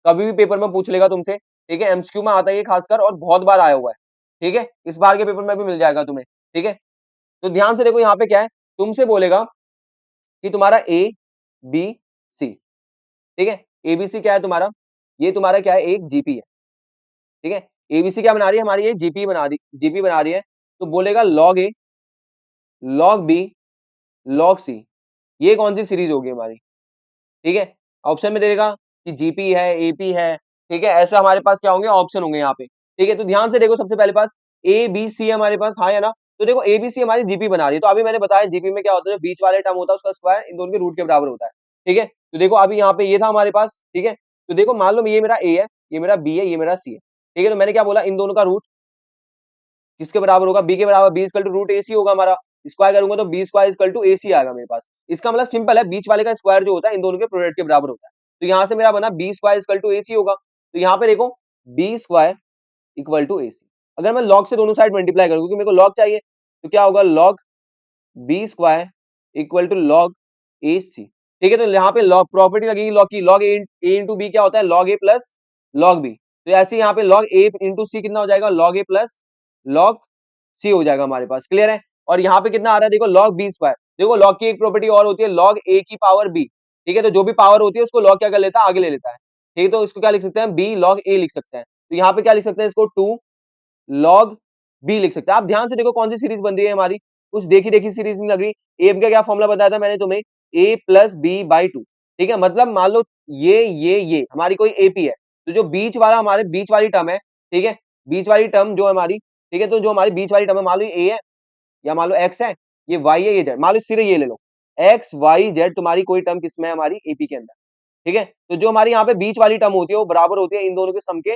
कभी भी पेपर में पूछ लेगा तुमसे, ठीक है, एमसीक्यू में आता है ये खासकर, और बहुत बार आया हुआ है, ठीक है, इस बार के पेपर में भी मिल जाएगा तुम्हें, ठीक है। तो ध्यान से देखो यहाँ पे क्या है, तुमसे बोलेगा कि तुम्हारा ए बी सी, ठीक है, एबीसी क्या है तुम्हारा, ये तुम्हारा क्या है एक जीपी है, ठीक है, एबीसी क्या बना रही है हमारी, ये जीपी बना रही है, तो बोलेगा लॉग ए लॉग बी लॉग सी, ये कौन सी सीरीज होगी हमारी, ठीक है, ऑप्शन में देगा कि जीपी है एपी है, ठीक है, ऐसा हमारे पास क्या होंगे ऑप्शन होंगे यहाँ पे, ठीक है, तो ध्यान से देखो सबसे पहले पास ए बी सी हमारे पास, हाँ है ना, तो देखो एबीसी हमारी जीपी बना रही है, तो अभी मैंने बताया जीपी में क्या होता है, जो बीच वाले टर्म होता है उसका स्क्वायर इन दोनों के रूट के बराबर होता है, ठीक है, तो देखो अभी यहाँ पे ये था हमारे पास, ठीक है, तो देखो मान लो ये मेरा ए है, ये मेरा बी है, ये मेरा सी है, ठीक है, तो मैंने क्या बोला इन दोनों का रूट किसके बराबर होगा, बी के बराबर, बी इक्वल टू रूट ए सी होगा हमारा, स्क्वायर करूंगा तो बी स्क्वायर इक्वल टू ए सी आएगा मेरे पास, इसका मतलब सिंपल है बीच वाले का स्क्वायर जो होता है इन दोनों के प्रोडक्ट के बराबर होता है, तो यहाँ से मेरा बना बी स्क्वायर इक्वल टू ए सी होगा। तो यहाँ पे देखो बी स्क्वायर इक्वल टू ए सी, अगर मैं लॉग से दोनों साइड मल्टीप्लाई करूँ क्योंकि मेरे को लॉग चाहिए, तो क्या होगा log b square equal to log a c. ठीक है, तो यहाँ पे लॉग प्रॉपर्टी लगेगी लॉग की, लॉग ए इंटू बी क्या होता है log a plus log b. तो ऐसे यहाँ पे लॉग ए इंटू सी कितना हो जाएगा log a plus log c हो जाएगा हमारे पास, क्लियर है। और यहाँ पे कितना आ रहा है देखो लॉग बी स्क्वायर, देखो लॉग की एक प्रॉपर्टी और होती है लॉग ए की पावर बी। ठीक है, तो जो भी पावर होती है उसको लॉग क्या कर लेता है आगे ले लेता है। ठीक है, तो इसको क्या लिख सकते हैं बी लॉग ए लिख सकते हैं। तो यहाँ पे क्या लिख सकते हैं इसको टू लॉग बी लिख सकते हैं। आप ध्यान से देखो कौन सी सीरीज बन रही है हमारी, कुछ देखी देखी सीरीज नहीं लग रही। ए का क्या फॉर्मूला बताया था मैंने तुम्हें, ए प्लस बी बाई टू। ठीक है, मतलब मान लो ये हमारी कोई एपी है, तो जो बीच वाला हमारे बीच वाली टर्म है, ठीक है, बीच वाली टर्म जो हमारी, ठीक है, तो जो हमारी बीच वाली टर्म है मान लो ए है या मान लो एक्स है, ये वाई है ये जेड, मान लो सिरे ये ले लो एक्स वाई जेड, तुम्हारी कोई टर्म किसमें है हमारी एपी के अंदर। ठीक है, तो जो हमारी यहाँ पे बीच वाली टर्म होती है वो बराबर होती है इन दोनों के सम के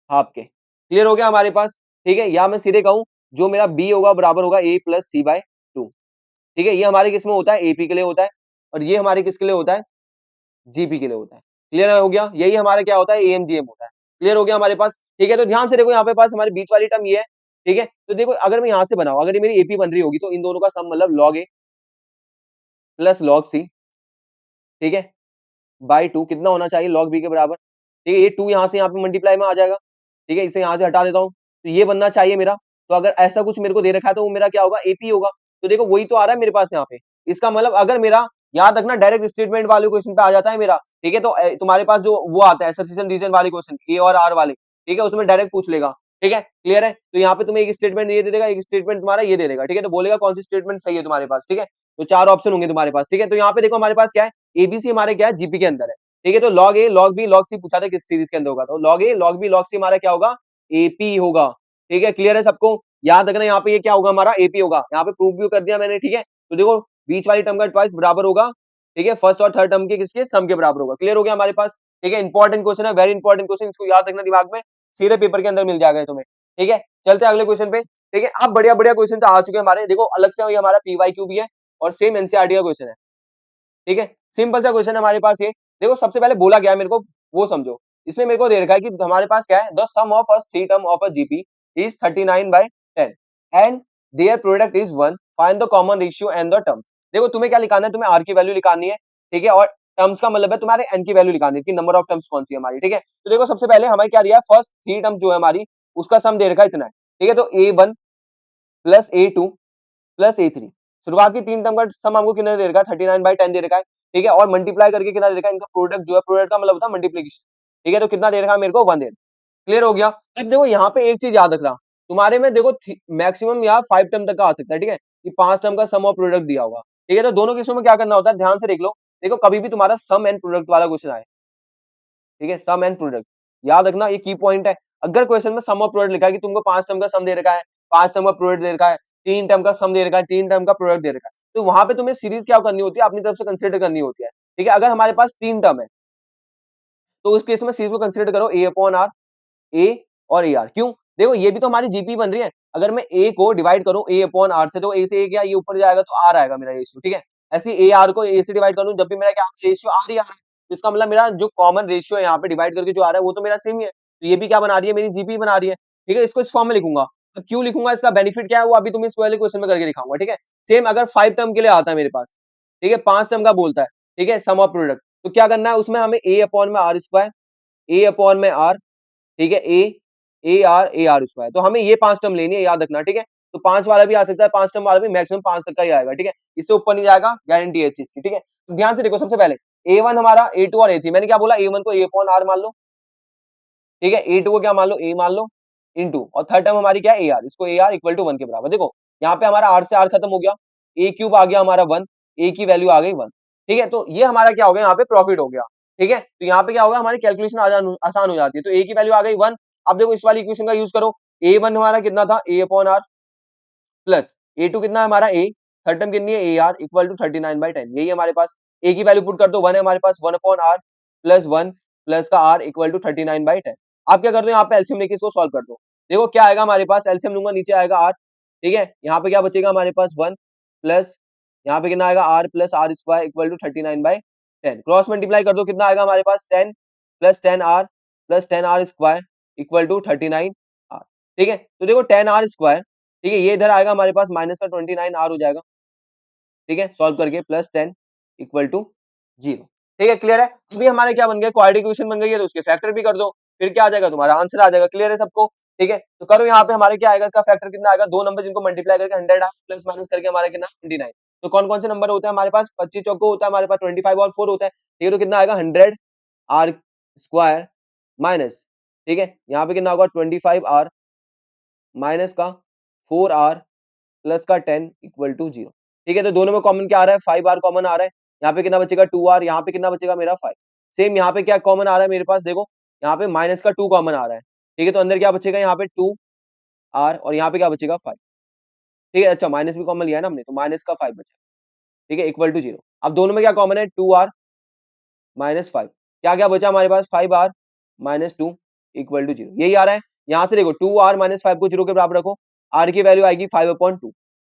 हाफ के। क्लियर हो गया हमारे पास। ठीक है, या मैं सीधे कहूं जो मेरा बी होगा बराबर होगा ए प्लस सी बाय टू। ठीक है, ये हमारे किस में होता है एपी के लिए होता है, और ये हमारे किसके लिए होता है जीपी के लिए होता है। क्लियर हो गया, यही हमारा क्या होता है एएमजीएम होता है। क्लियर हो गया हमारे पास। ठीक है, तो ध्यान से देखो यहाँ पे पास हमारी बीच वाली टर्म ये है। ठीक है, तो देखो अगर मैं यहाँ से बनाऊं, अगर ये मेरी एपी बन रही होगी तो इन दोनों का सम मतलब log a plus log c, ठीक है, बाई टू कितना होना चाहिए लॉग बी के बराबर। ठीक है, ये टू यहाँ से यहाँ पे मल्टीप्लाई में आ जाएगा। ठीक है, इसे यहाँ से हटा देता हूँ, तो ये बनना चाहिए मेरा। तो अगर ऐसा कुछ मेरे को दे रखा है तो वो मेरा क्या होगा एपी होगा। तो देखो वही तो आ रहा है मेरे पास यहाँ पे। इसका मतलब अगर मेरा, याद रखना डायरेक्ट स्टेटमेंट वाले क्वेश्चन पे आ जाता है मेरा। ठीक है, तो तुम्हारे पास जो वो आता है असोसिएशन रीजन वाले क्वेश्चन ए और आर वाले, ठीक है, उसमें डायरेक्ट पूछ लेगा। ठीक है, क्लियर है। तो यहाँ पे तुम्हें एक स्टेटमेंट ये दे देगा, एक स्टेटमेंट तुम्हारा ये दे देगा। ठीक है, तो बोलेगा कौन सी स्टेटमेंट सही है तुम्हारे पास। ठीक है, तो चार ऑप्शन होंगे तुम्हारे पास। ठीक है, तो यहाँ पे देखो हमारे पास क्या है एबीसी हमारे क्या है जीपी के अंदर है। ठीक है, तो लॉग ए लॉग बी लॉग सी पूछा था किस सीरीज के अंदर होगा, तो लॉग ए लॉग बी लॉग सी हमारा क्या होगा एपी होगा। ठीक है, क्लियर है सबको। याद रखना यहाँ पे ये क्या होगा हमारा एपी होगा, यहाँ पे प्रूव भी कर दिया मैंने। ठीक है, तो देखो बीच वाली टर्म का ट्वाइस बराबर होगा। ठीक है, फर्स्ट और थर्ड टर्म के किसके सम के बराबर होगा। क्लियर हो गया हमारे पास। ठीक है, इंपॉर्टेंट क्वेश्चन है, वेरी इंपॉर्टेंट क्वेश्चन, इसको याद रखना दिमाग में, सीधे पेपर के अंदर मिल जाएगा तुम्हें। ठीक है, चलते हैं अगले क्वेश्चन पे। ठीक है, अब बढ़िया बढ़िया क्वेश्चन आ चुके हैं हमारे, देखो अलग से हमारा पीवाईक्यू भी है और सेम एनसीईआरटी का क्वेश्चन है। ठीक है, सिंपल सा क्वेश्चन है हमारे पास ये। देखो सबसे पहले बोला गया है मेरे को वो समझो। इसमें मेरे को दे रखा है कि हमारे पास क्या है the sum of a three term of a GP is 39/10 and their product is 1, find the common ratio and the terms. देखो तुम्हें क्या लिखाना है, तुम्हें आर की वैल्यू लिखानी है। ठीक है, और टर्म्स का मतलब है तुम्हारे एन की वैल्यू लिखानी है कि नंबर ऑफ टर्म्स कौन सी है हमारी। ठीक है, तो देखो सबसे पहले हमें क्या दिया है फर्स्ट थ्री टर्म जो है हमारी उसका सम दे रखा है इतना है। ठीक है, तो A1 plus A2 plus A3, शुरुआत की तीन टर्म का सम हमको कितना दे रखा है 39/10 दे रखा है। ठीक है, और मल्टीप्लाई करके कितना दे रखा है इनका प्रोडक्ट जो है, प्रोडक्ट का मतलब होता है मल्टीप्लीकेशन। ठीक है, तो कितना दे रखा है मेरे को 1 दे। क्लियर हो गया। अब देखो यहाँ पे एक चीज याद रखना, तुम्हारे में देखो मैक्सिमम यहाँ 5 टर्म तक का आ सकता है। ठीक है, कि 5 टर्म का सम और प्रोडक्ट दिया होगा। ठीक है, तो दोनों केसों में क्या करना होता है ध्यान से देख लो। देखो कभी भी तुम्हारा सम एंड प्रोडक्ट वाला क्वेश्चन आए, ठीक है, सम एंड प्रोडक्ट, याद रखना ये की पॉइंट है। अगर क्वेश्चन में सम और प्रोडक्ट लिखा है कि तुमको 5 टर्म का सम दे रखा है, 5 टर्म का प्रोडक्ट दे रखा है, 3 टर्म का सम दे रखा है, 3 टर्म का प्रोडक्ट दे रखा है, तो वहां पे तुम्हें सीरीज क्या करनी होती है अपनी तरफ से कंसिडर करनी होती है। ठीक है, अगर हमारे पास 3 टर्म है तो उस केस में सीरीज को कंसिडर करो ए अपॉन आर, ए और ए आर। क्यों, देखो ये भी तो हमारी जीपी बन रही है। अगर मैं ए को डिवाइड करूं ए अपॉन आर से, तो ए से ए क्या ये ऊपर जाएगा तो आर आएगा मेरा रेशियो। ठीक है, ऐसे ए आर को ए से डिवाइड करूं जब भी मेरा क्या रेशियो आर ही आ रहा है, तो इसका मतलब मेरा जो कॉमन रेशियो है यहाँ पे डिवाइड करके जो आ रहा है वो तो मेरा सेम ही है। तो ये भी क्या बना रही है मेरी जीपी बना रही है। ठीक है, इसको इस फॉर्म में लिखूंगा। अब क्यों लिखूंगा, इसका बेनिफिट क्या है वो अभी तुम्हें इस वाले क्वेश्चन में करके दिखाऊंगा। ठीक है, सेम अगर 5 टर्म के लिए आता है मेरे पास, ठीक है, 5 टर्म का बोलता है, ठीक है, सम ऑफ प्रोडक्ट, तो क्या करना है उसमें हमें ए अपॉन में आर स्क्वायर, ए अपॉन में आर, ठीक है, ए आर स्क्वायर, तो हमें ये 5 टर्म लेनी है, याद रखना। ठीक है, तो 5 वाला भी आ सकता है, 5 टर्म वाला भी, मैक्सिमम 5 तक का ही आएगा। ठीक है, इससे ऊपर नहीं जाएगा, गारंटी है इस चीज की। ठीक है, तो ध्यान से देखो सबसे पहले A1 हमारा A2 और A3, मैंने क्या बोला A1 को A अपॉन आर मान लो, ठीक है, A2 को क्या मान लो A मान लो, इनटू, और थर्ड टर्म हमारी क्या है AR, इसको AR इक्वल टू 1 के बराबर। देखो यहाँ पे हमारा R से R खत्म हो गया, A क्यूब आ गया हमारा 1, A की वैल्यू आ गई 1। ठीक है, तो ये हमारा क्या हो गया यहाँ पे प्रॉफिट हो गया। ठीक है, तो यहाँ पे क्या होगा हमारी कैलकुलेशन आसान हो जाती है। तो A की वैल्यू आ गई 1। अब देखो इस वाली इक्वेशन का यूज करो, A1 हमारा कितना था A upon are, plus A2 कितना है हमारा A, थर्ड टर्म कितनी है AR इक्वल टू 39/10, यही हमारे पास। A की वैल्यू पुट कर दो 1 है हमारे पास, 1 अपॉन आर प्लस 1 प्लस का R इक्वल टू 39/10। आप क्या कर दो यहाँ पे एलसीएम लेके इसको सॉल्व कर दो। देखो क्या आएगा हमारे पास, एलसीएम लूंगा नीचे आएगा R। ठीक है, यहाँ पे क्या बचेगा हमारे पास 1 प्लस यहाँ पे कितना आएगा R plus r square equal to 39/10। 10 cross multiply कर दो, कितना आएगा हमारे पास 10 plus 10r plus 10r square equal to 39r। ठीक है, तो देखो 10r स्क्वायर, ठीक है, ये इधर आएगा हमारे पास माइनस का 29r हो जाएगा। ठीक है, सॉल्व करके प्लस 10 इक्वल टू 0। ठीक है, क्लियर है। अभी हमारे क्या बन गया, क्वाड्रेटिक इक्वेशन बन गई है, तो उसके फैक्टर भी कर दो, फिर क्या आ जाएगा, तुम्हारा आंसर आ जाएगा। क्लियर है सबको। ठीक है, तो करो यहाँ पे हमारे क्या आएगा, इसका फैक्टर कितना आएगा, दो नंबर जिनको मल्टीप्लाई करके 100 प्लस माइनस करके हमारा कितना 29। तो कौन कौन से नंबर होते हैं हमारे पास, 25 चौको होता है हमारे पास, 25 और 4 होता है। ठीक है, तो कितना आएगा 100r स्क्वायर माइनस, ठीक है, यहाँ पे कितना होगा 25r माइनस का 4r प्लस का 10 इक्वल टू 0। ठीक है, तो दोनों में कॉमन क्या आ रहा है, 5r कॉमन आ रहा है। यहाँ पे कितना बचेगा 2r, यहाँ पे कितना बचेगा मेरा 5। सेम यहाँ पे क्या कॉमन आ रहा है मेरे पास, देखो यहाँ पे माइनस का 2 कॉमन आ रहा है। ठीक है, तो अंदर क्या बचेगा यहाँ पे 2r और यहाँ पे क्या बचेगा 5। ठीक है, अच्छा माइनस भी कॉमन लिया है ना हमने, तो माइनस का 5 बचा। ठीक है, इक्वल टू 0। अब दोनों में क्या कॉमन है, 2r माइनस 5, क्या क्या बचा हमारे पास 5r माइनस 2 इक्वल टू 0, यही आ रहा है। यहाँ से देखो 2r माइनस 5 को 0 के बराबर रखो, r की वैल्यू आएगी 5/2।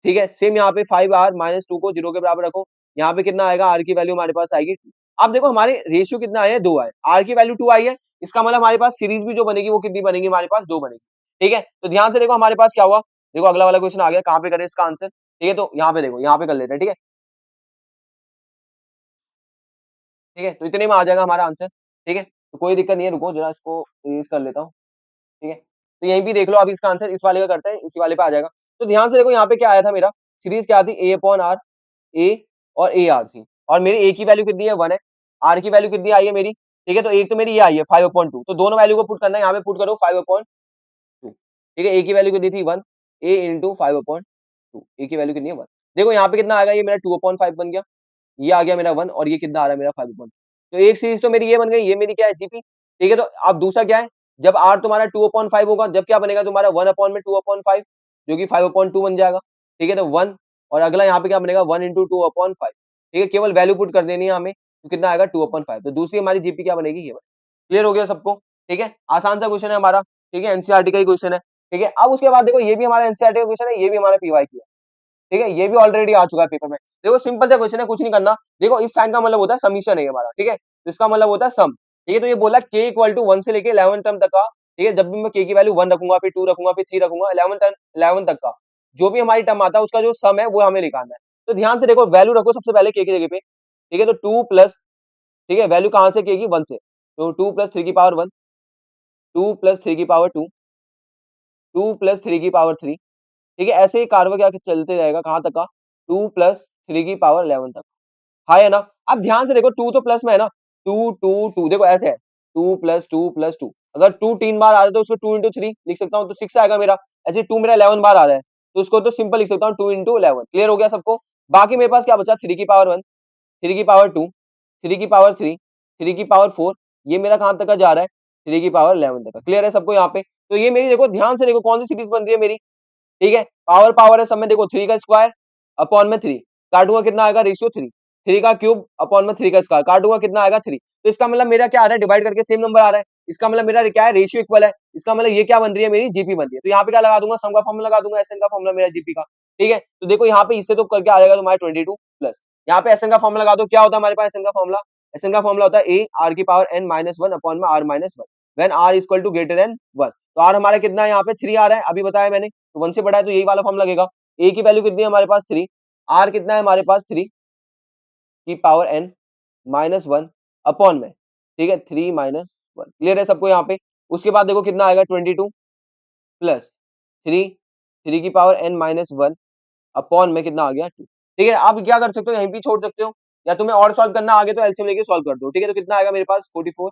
ठीक है, सेम यहाँ पे 5r माइनस 2 को 0 के बराबर रखो, यहाँ पे कितना आएगा, r की वैल्यू हमारे पास आएगी 2। अब देखो हमारे रेशियो कितना आया है, 2 आए, r की वैल्यू 2 आई है, इसका मतलब हमारे पास सीरीज भी जो बनेगी वो कितनी बनेगी, हमारे पास 2 बनेगी। ठीक है, तो ध्यान से देखो हमारे पास क्या हुआ, देखो अगला वाला क्वेश्चन आ गया, कहाँ पे करें इसका आंसर। ठीक है, तो यहाँ पे देखो, यहाँ पे कर लेते हैं। ठीक है, ठीक है, तो इतने में आ जाएगा हमारा आंसर। ठीक है, तो कोई दिक्कत नहीं है, रुको जरा इसको इरेज कर लेता हूँ। ठीक है, तो यहीं भी देख लो, अभी इसका आंसर इस वाले का करते हैं, इसी वाले पे आ जाएगा। तो ध्यान से देखो यहाँ पे क्या आया था मेरा, सीरीज क्या थी, a/r, a और a r थी, और मेरी a की वैल्यू कितनी है 1 है, r की वैल्यू कितनी आई है मेरी। ठीक है, तो एक तो मेरी ये आई है 5/2, तो दोनों वैल्यू को पुट करना है, यहाँ पे पुट करो 5/2। ठीक है, a की वैल्यू कितनी थी 1, a इंटू 5/2, a की वैल्यू कितनी है 1। देखो यहाँ पे कितना आएगा, ये मेरा 2/5 बन गया, ये आ गया मेरा 1, और ये कितना आ रहा है मेरा 5/2। तो एक सीरीज तो मेरी ये बन गई, ये मेरी क्या है जीपी। ठीक है, तो अब दूसरा क्या है, जब r तुम्हारा 2/5 होगा, जब क्या बनेगा तुम्हारा 1/2/5, जो कि 5/2 बन जाएगा। ठीक है, तो 1, और अगला यहाँ पे क्या बनेगा 1 इंटू 2/5। ठीक है, केवल वैल्यू पुट कर देनी है हमें, तो कितना आएगा 2/5, तो दूसरी हमारी जीपी क्या बनेगी, ये। क्लियर हो गया सबको। ठीक है, आसान सा क्वेश्चन है हमारा। ठीक है, एनसीईआरटी का ही क्वेश्चन है। ठीक है, अब उसके बाद देखो ये भी हमारा एनसीईआरटी का क्वेश्चन है, ये भी हमारा पीवाई की है। ठीक है, ये भी ऑलरेडी आ चुका है पेपर में। देखो सिंपल सा क्वेश्चन है, कुछ नहीं करना। देखो इस साइन का मतलब होता है समीशन है हमारा। ठीक है, तो इसका मतलब होता है सम। ठीक है, तो ये बोला k इक्वल टू 1 से लेके 11 टर्म तक का। ठीक है, जब भी मैं k की वैल्यू 1 रखूंगा, फिर 2 रखूंगा, फिर 3 रखूंगा, 11 तक का जो भी हमारी टर्म आता है उसका जो सम है वो हमें निकालना है। तो ध्यान से देखो, वैल्यू रखो सबसे पहले k की जगह पे। ठीक है, तो 2 प्लस, ठीक है, वैल्यू कहां से k की 1 से, तो 2 प्लस 3 की पावर 1, 2 प्लस 3 की पावर 2, 2 प्लस 3 की पावर 3। ठीक है, ऐसे ही कार्य क्या चलते रहेगा, कहां तक का, 2 प्लस 3 की पावर 11 तक। हाँ है ना। अब ध्यान से देखो, 2 तो प्लस में है ना, 2 2 2, देखो ऐसे है, 2 प्लस 2 प्लस 2, अगर 2 3 बार आ रहा है तो उसको 2 इंटू 3 लिख सकता हूँ, तो 6 आएगा मेरा। ऐसे 2 मेरा 11 बार आ रहा है, तो उसको तो सिंपल लिख सकता हूँ 2 इंटू 11। क्लियर हो गया सबको। बाकी मेरे पास क्या बचा, 3 की पावर 1, 3 की पावर 2, 3 की पावर 3, 3 की पावर 4, ये मेरा कहां तक का जा रहा है, 3 की पावर 11 तक का। क्लियर है सबको यहाँ पे। तो ये मेरी देखो ध्यान से देखो कौन सी सीरीज बन रही है मेरी। ठीक है, पावर पावर है सब में, देखो 3 का स्क्वायर अपॉन में 3, काटूंगा कितना आएगा, रेशियो 3, 3 का क्यूब अपॉन में 3 का स्क्वायर, काटूंगा कितना आएगा 3। तो इसका मतलब मेरा क्या आ रहा है, डिवाइड करके सेम नंबर आ रहा है, इसका मतलब मेरा क्या है, रेशियो इक्वल है। इसका मतलब ये क्या बन रही है, मेरी जीपी बन रही है। तो यहाँ पे क्या लगा दूंगा, सम का फॉर्मूला लगा दूंगा, एसएन का फॉर्मूला मेरा जीपी का। ठीक है, तो देखो यहाँ पे इससे तो करके आ जाएगा तुम्हारा 22 प्लस, यहाँ पे एसएन का फॉर्मूला लगा दो, क्या होता है हमारे पास एसएन का फॉर्मूला, एसएन का फॉर्मूला होता है ए आर की पावर एन माइनस 1 अपॉन में are minus 1 when r equal to greater than 1। तो आर हमारा कितना है, यहाँ पे 3 आ रहा है, अभी बताया मैंने, तो 1 से बड़ा है तो यही वाला फॉर्म लगेगा। ए की वैल्यू कितनी है हमारे पास 3, आर कितना है हमारे पास 3 की पावर एन माइनस 1 अपॉन में, ठीक है, 3 माइनस 1। क्लियर है सबको यहाँ पे। उसके बाद देखो कितना आएगा 22 प्लस 3, 3 की पावर एन माइनस 1 अपॉन में कितना आ गया 2। ठीक है, आप क्या कर सकते हो, यहीं भी छोड़ सकते हो, या तुम्हें और सॉल्व करना आगे तो एलसीएम लेके सॉल्व कर दो। ठीक है, तो कितना आएगा मेरे पास 44।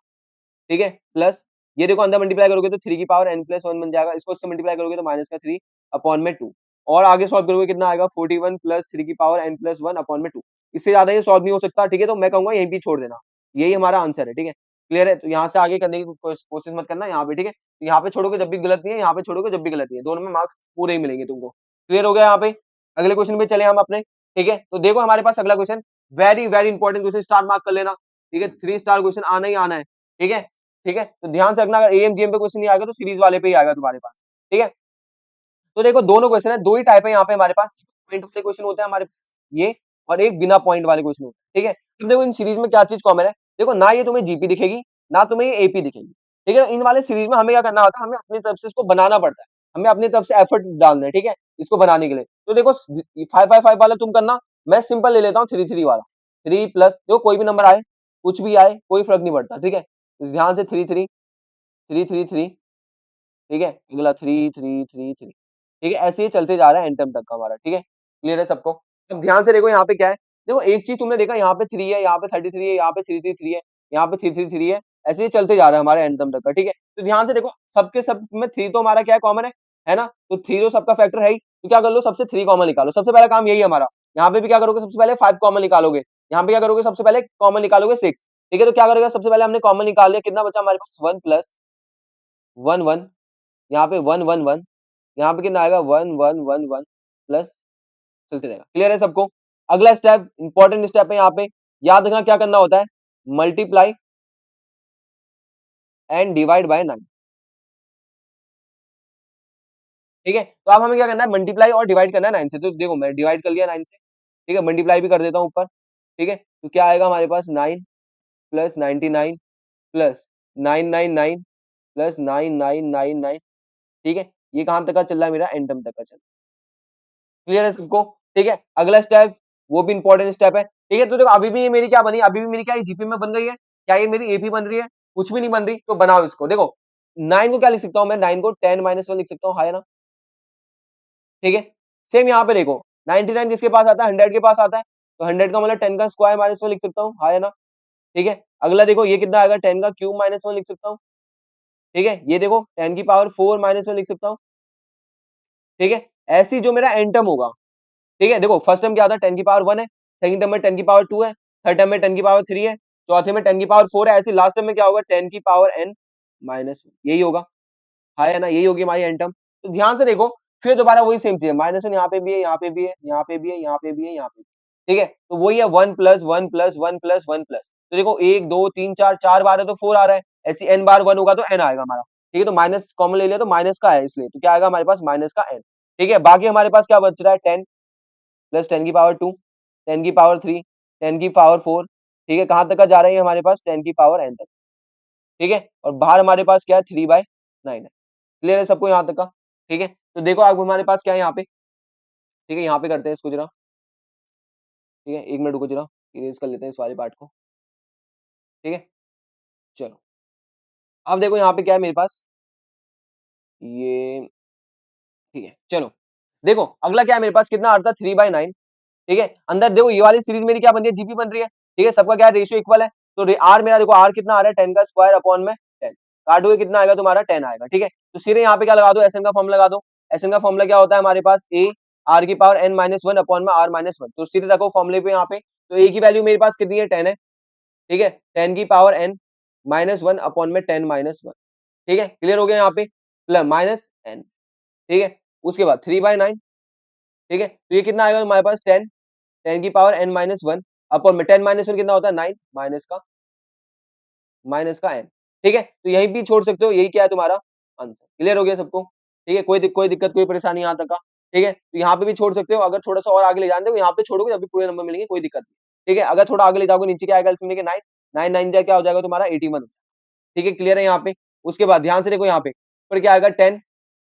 ठीक है, प्लस ये देखो अंदर मल्टीप्लाई करोगे तो 3 की पावर n प्लस 1 बन जाएगा, इसको इससे मल्टीप्लाई करोगे तो माइनस का 3 अपॉन में 2, और आगे सॉल्व करोगे कितना आएगा 41 प्लस 3 की पावर n प्लस 1 अपॉन में 2। इससे ज्यादा ये सॉल्व नहीं हो सकता। ठीक है, तो मैं कहूंगा यहीं पे छोड़ देना, यही हमारा आंसर है। ठीक है, क्लियर है। तो यहाँ से आगे करने की कोशिश मत करना यहाँ पे। ठीक है, तो यहाँ पे छोड़ोगे जब भी गलत नहीं है, यहाँ पे छोड़ोगे जब भी गलत नहीं है, दोनों में मार्क्स पूरे ही मिलेंगे तुमको। क्लियर हो गया यहाँ पे। अगले क्वेश्चन पे चले हम अपने। ठीक है, तो देखो हमारे पास अगला question very very important question, star mark कर लेना। ठीक है, 3 स्टार क्वेश्चन आना ही आना है। ठीक है, ठीक है, तो ध्यान से रखना, अगर एएम जीएम पे क्वेश्चन नहीं आएगा तो सीरीज वाले पे ही आएगा तुम्हारे पास। ठीक है, तो देखो दोनों क्वेश्चन है, दो ही टाइप है यहाँ पे हमारे पास, पॉइंट वाले क्वेश्चन होते हैं हमारे पास ये, और एक बिना पॉइंट वाले क्वेश्चन होते हैं। ठीक है, अब देखो इन सीरीज में क्या चीज कॉमन है, देखो ना ये तुम्हें जीपी दिखेगी ना तुम्हें ये एपी दिखेगी, ठीक है। इन वाले सीरीज में हमें क्या करना होता है, हमें अपनी तरफ से इसको बनाना पड़ता है, हमें अपनी तरफ से एफर्ट डालना है, ठीक है, इसको बनाने के लिए। तो देखो 5 5 5 वाला तुम करना, मैं सिंपल ले लेता हूँ 3 3 वाला। 3 प्लस देखो कोई भी नंबर आए, कुछ भी आए, कोई फर्क नहीं पड़ता, ठीक है। तो ध्यान से 3 3 3 3 3, ठीक है, अगला 3 3 3 3, ठीक है, ऐसे ही चलते जा रहा है एन टर्म तक का हमारा, ठीक है। क्लियर है सबको? अब ध्यान से देखो यहाँ पे क्या है, देखो एक चीज तुमने देखा यहाँ पे 3 है, यहाँ पे 33 है, यहाँ पे 3 3 3 है, यहाँ पे 3 3 3 है, ऐसे ही चलते जा रहा है हमारे एन टर्म तक का, ठीक है। तो ध्यान से देखो सबके सब में 3 तो हमारा क्या है, कॉमन है ना? तो 3 तो सबका फैक्टर है ही, तो क्या कर लो सबसे 3 कॉमन निकालो, सबसे पहला काम यही है हमारा। यहाँ पे भी क्या करोगे, सबसे पहले 5 कॉमन निकालोगे, यहाँ पे क्या करोगे, सबसे पहले कॉमन निकालोगे 6, ठीक है। तो क्या करोगे, सबसे पहले हमने कॉमन निकाल लिया, कितना बचा हमारे पास 1 प्लस 1 1, यहाँ पे 1 1 1, यहाँ पे कितना आएगा 1 1 1 1 प्लस, चलते रहेगा। क्लियर है सबको? अगला स्टेप इंपॉर्टेंट स्टेप है, यहाँ पे याद रखना क्या करना होता है, मल्टीप्लाई एंड डिवाइड बाय 9, ठीक है। तो अब हमें क्या करना है, मल्टीप्लाई और डिवाइड करना है 9 से। तो देखो मैं डिवाइड कर लिया 9 से, ठीक है, मल्टीप्लाई भी कर देता हूँ ऊपर, ठीक है। तो क्या आएगा हमारे पास 9 प्लस 99 प्लस 999 प्लस 9999, ठीक है। ये कहां तक का चल रहा है मेरा, एंटम तक का चल रहा है। क्लियर है सबको? ठीक है। अगला स्टेप वो भी इंपॉर्टेंट स्टेप है, ठीक है। तो देखो अभी भी ये मेरी क्या बनी, अभी भी मेरी क्या जीपी में बन गई है, क्या ये मेरी एपी बन रही है, कुछ भी नहीं बन रही। तो बनाओ इसको, देखो 9 को क्या लिख सकता हूं मैं, 9 को 10 माइनस 1 लिख सकता हूँ, है ना, ठीक है। सेम यहाँ पे देखो 99 किसके पास आता है, 100 के पास आता है, तो 100 का मतलब 10 का स्क्वायर माइनस 1 लिख सकता हूँ, है ना, ठीक है। अगला देखो ये कितना आएगा, 10 का क्यूब माइनस 1 लिख सकता हूँ, ठीक है। ये देखो 10 की पावर 4 माइनस 1 लिख सकता हूँ, ठीक है। ऐसी जो मेरा एंटम होगा, ठीक है। देखो फर्स्ट टर्म क्या आता है, 10 की पावर 1 है, सेकंड टर्म में 10 की पावर 2 है, थर्ड टर्म में 10 की पावर 3 है, चौथे में 10 की पावर 4 है, ऐसे लास्ट टर्म में क्या होगा, 10 की पावर n माइनस, यही होगा, है ना, यही होगी हमारी एन टर्म। तो ध्यान से देखो, फिर दोबारा वही सेम चीज है, माइनस 1 यहाँ पे भी है, यहाँ पे भी है, यहाँ पे भी है, यहाँ पे भी है, यहाँ पे भी है, ठीक है। तो वही है 1 प्लस 1 प्लस 1 प्लस 1 प्लस, तो देखो 1 2 3 4, 4 बार है तो 4 आ रहा है, ऐसी n बार 1 होगा तो n आएगा हमारा, ठीक है। तो माइनस कॉमन ले लिया तो माइनस का है, इसलिए तो क्या आएगा हमारे पास, माइनस का n, ठीक है। बाकी हमारे पास क्या बच रहा है, 10 प्लस 10 की पावर 2, 10 की पावर 3, 10 की पावर 4, ठीक है। कहां तक का जा रही है हमारे पास, 10 की पावर n तक, ठीक है। और बाहर हमारे पास क्या है, 3/9 है। क्लियर है सबको यहाँ तक का? ठीक है। तो देखो अब हमारे पास क्या है यहाँ पे, ठीक है, यहाँ पे करते हैं इसको जरा, ठीक है, 1 मिनट रुको जरा, इरेज कर लेते हैं इस वाले पार्ट को, ठीक है। चलो अब देखो यहाँ पे क्या है मेरे पास, ये, ठीक है। चलो देखो अगला क्या है मेरे पास, कितना आ रहा था, 3/9, ठीक है। अंदर देखो ये वाली सीरीज मेरी क्या बन रही है, जीपी बन रही है, ठीक है। सबका क्या है, रेशियो इक्वल है। तो आर मेरा देखो, आर कितना आ रहा है, 10 का स्क्वायर अपॉन में 10, काटोगे कितना आएगा तुम्हारा, 10 आएगा, ठीक है। तो सीधे यहाँ पे क्या लगा दो, एसएन का फॉर्मूला लगा दो। एसएन का फॉर्मूला क्या होता है हमारे पास, ए आर की पावर n माइनस 1 अपॉन में आर माइनस 1। तो सीधे रखो फॉर्मूले पे यहाँ पे, तो ए की वैल्यू मेरे पास कितनी है, 10 है, ठीक है। 10 की पावर n माइनस 1 अपॉन में 10 माइनस 1, ठीक है। क्लियर हो गया यहाँ पे, प्लस माइनस n, ठीक है। उसके बाद 3/9, ठीक है। तो ये कितना आएगा हमारे पास, 10, 10 की पावर n माइनस 1 अपॉन में 10 माइनस 1 कितना होता है, 9 माइनस का n, ठीक है। तो यहीं भी छोड़ सकते हो, यही क्या है तुम्हारा आंसर। क्लियर हो गया सबको? ठीक है, कोई दिक्कत कोई परेशानी यहाँ तक का, ठीक है। तो यहाँ पे भी छोड़ सकते हो, अगर थोड़ा सा और आगे ले जाते हो यहाँ पे छोड़ोगे जब भी पूरे नंबर मिलेंगे, कोई दिक्कत नहीं, ठीक है। अगर थोड़ा आगे ले जाओगे, नीचे क्या आएगा, इसमें 9 9 9 क्या हो जाएगा तुम्हारा 81, ठीक है। क्लियर है यहाँ पे? उसके बाद ध्यान से देखो यहाँ पे, फिर क्या आएगा 10,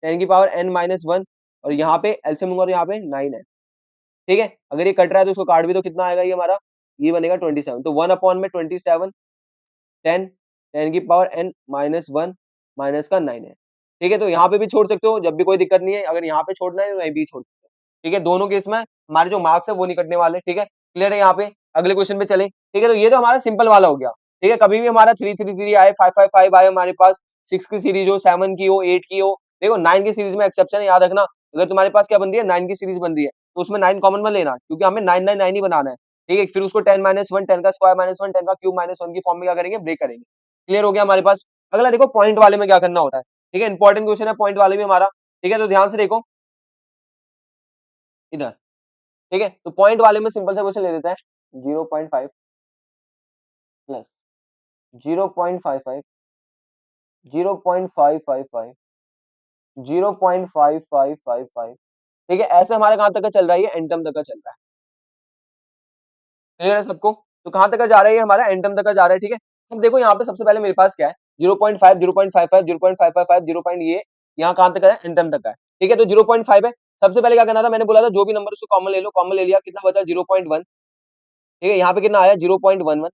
10 की पावर n माइनस 1, और यहाँ पे एलसीएम लूंगा तो यहाँ पे 9 है, ठीक है। अगर ये कट रहा है तो उसको काट भी दो, कितना आएगा ये हमारा, ये बनेगा 27। तो 1 अपॉन में 27, 10, 10 की पावर n माइनस 1 माइनस का 9 है, ठीक है। तो यहाँ पे भी छोड़ सकते हो जब भी, कोई दिक्कत नहीं है। अगर यहाँ पे छोड़ना है तो वहीं भी छोड़ सकते हो, ठीक है। दोनों केस में हमारे जो मार्क्स है वो नहीं कटने वाले, ठीक है। क्लियर है यहाँ पे? अगले क्वेश्चन पे चले, ठीक है। तो ये तो हमारा सिंपल वाला हो गया, ठीक है। कभी भी हमारा 3 3 3 आए, 5 5 5 आए हमारे पास, 6 की सीरीज हो, 7 की हो, 8 की हो, देखो 9 की सीरीज में एक्सेप्शन है, याद रखना। अगर तुम्हारे पास क्या बन रही है, 9 की सीरीज बन रही है, तो उसमें 9 कॉमन में लेना, क्योंकि हमें 9 9 9 ही बनाना है, ठीक है। फिर उसको 10 माइनस 1, 10 का स्क्वायर माइनस 1, 10 का क्यूब माइनस 1 की फॉर्म में क्या करेंगे, ब्रेक करेंगे। क्लियर हो गया हमारे पास? अगला देखो पॉइंट वाले में क्या करना होता है, ठीक है। इंपॉर्टेंट क्वेश्चन है पॉइंट वाले भी हमारा, ठीक है। तो ध्यान से देखो इधर, ठीक है। तो पॉइंट वाले में सिंपल सा क्वेश्चन ले लेते हैं, 0.5 प्लस 0.55, 0.555, 0.5555, ठीक है। ऐसे हमारे कहां तक का चल रहा है, ये एंटम तक का चल रहा है। क्लियर है सबको? तो कहां तक का जा रहा है ये हमारा एन टर्म तक का जा रहा है, ठीक है। अब देखो यहाँ पे सबसे पहले मेरे पास क्या है 0.5 0.55 0.555 0 पॉइंट ये यहाँ कहां तक का है एन टर्म तक का है, ठीक है। तो 0.5 है, सबसे पहले क्या करना था, मैंने बोला था जो भी नंबर उसको कॉमन ले लो, कॉमन ले लिया, कितना बचा 0.1, ठीक है। यहाँ पे कितना आया 0.11,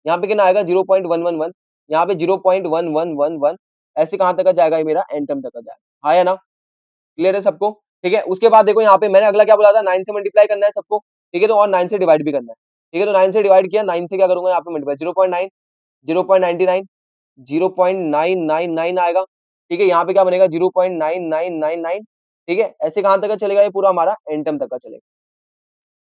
यहाँ पे कितना आएगा 0.111, यहाँ पे 0.1111, ऐसे कहां तक का जाएगा ये मेरा एन टर्म तक का जाएगा, आया ना, क्लियर है सबको, ठीक है। उसके बाद देखो यहाँ पे मैंने अगला क्या बोला था 9 से मल्टीप्लाई करना है सबको, ठीक है। तो और 9 से डिवाइड भी करना है, ठीक है। तो 9 से डिवाइड किया, 9 से क्या करूंगा यहाँ पे मल्टीप्लाई 0.9 0.99 0.999 आएगा, ठीक है। यहाँ पे क्या बनेगा 0.9999, ठीक है। ऐसे कहां तक का चलेगा ये पूरा हमारा एन टर्म तक का चलेगा,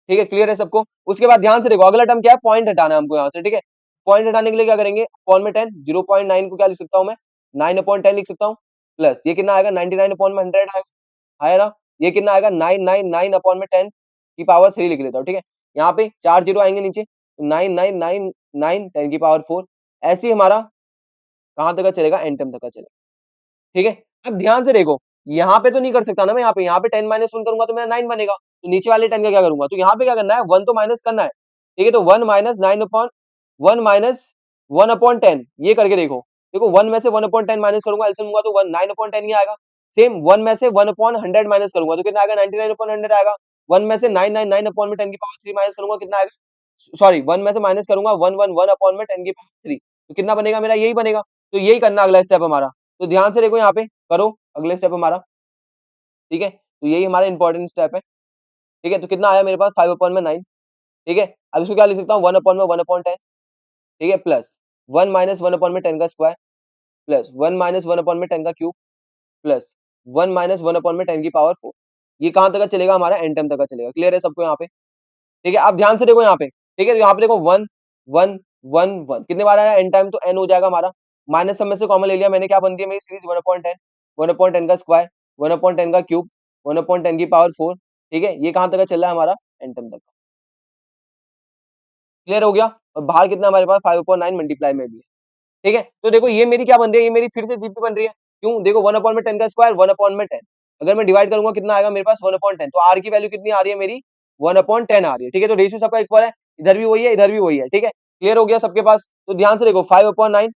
ठीक है। क्लियर है सबको। उसके बाद ध्यान से देखो अगला टर्म क्या है, पॉइंट हटाना है हमको यहाँ से, ठीक है। पॉइंट हटाने के लिए क्या करेंगे, अपॉन में 10, 0.9 को क्या लिख सकता हूँ मैं 9/10 लिख सकता हूँ, प्लस ये कितना आएगा 99/100 आएगा, आया ना। ये कितना आएगा 999/10 की पावर 3 लिख लेता हूँ, ठीक है। यहाँ पे 4 जीरो आएंगे नीचे, 9999 10 की पावर 4, ऐसे ही हमारा कहां तक का चलेगा एन टर्म तक का चलेगा, ठीक है। अब ध्यान से देखो यहाँ पे तो नहीं कर सकता ना मैं, यहाँ पे 10 माइनस 1 करूंगा तो मेरा 9 बनेगा, तो नीचे वाले 10 का क्या करूंगा, तो यहाँ पे क्या करना है 1 तो माइनस करना है, ठीक है। तो 1 माइनस 9 अपॉन 1 माइनस 1/10 ये करके देखो, देखो 1 में से 1/10 माइनस करूंगा, एलसीएम लूंगा तो 1 9/10 ही आएगा। सेम 1 में से 1/100 माइनस करूंगा तो कितना आएगा 99/100 आएगा। 1 में से 999 अपॉन में 10 की पावर 3 माइनस करूंगा कितना आएगा, सॉरी 1 में से माइनस करूंगा 111 अपॉन में 10 की पावर 3, तो कितना बनेगा मेरा यही बनेगा। तो यही करना अगला स्टेप हमारा, तो ध्यान से देखो यहाँ पे करो अगले स्टेप हमारा, ठीक है। तो यही हमारा इंपॉर्टेंट स्टेप है, ठीक है। तो कितना आया मेरे पास 5/9, ठीक है। अब इसको क्या लिख सकता हूँ 1/1/10, ठीक है, प्लस 1 माइनस 1/10 का स्क्वायर, प्लस 1 माइनस 1/10 का क्यूब, प्लस 1 माइनस 1/10 की पावर 4, ये कहां तक का चलेगा हमारा एन टर्म तक का चलेगा। क्लियर है सबको यहाँ पे, ठीक है। आप ध्यान से देखो यहाँ पे, ठीक है। यहाँ पे देखो 1 1 1 1 कितने बार आया एन टाइम, तो एन हो जाएगा हमारा, माइनस सब में से कॉमन ले लिया मैंने, क्या बनती है मेरी सीरीज 1/10, 1/10 का स्क्वायर, 1/10 का क्यूब, 1/10 की पावर 4, ठीक है। ये कहां तक का चल रहा है हमारा एन टर्म तक का, क्लियर हो गया। और बाहर कितना हमारे पास 5/9 मल्टीप्लाई में भी है, ठीक है। तो देखो ये मेरी क्या बन रही है, ये मेरी फिर से जीपी बन रही है, क्यों, देखो 1/10 का स्क्वायर 1/10, अगर मैं डिवाइड करूंगा कितना आएगा मेरे पास 1/10, तो आर की वैल्यू कितनी आ रही है मेरी 1/10 आ रही है, ठीक है। तो रेशियो सबका इक्वल है, इधर भी वही है इधर भी वही है, ठीक है। क्लियर हो गया सबके पास। तो ध्यान से देखो 5/9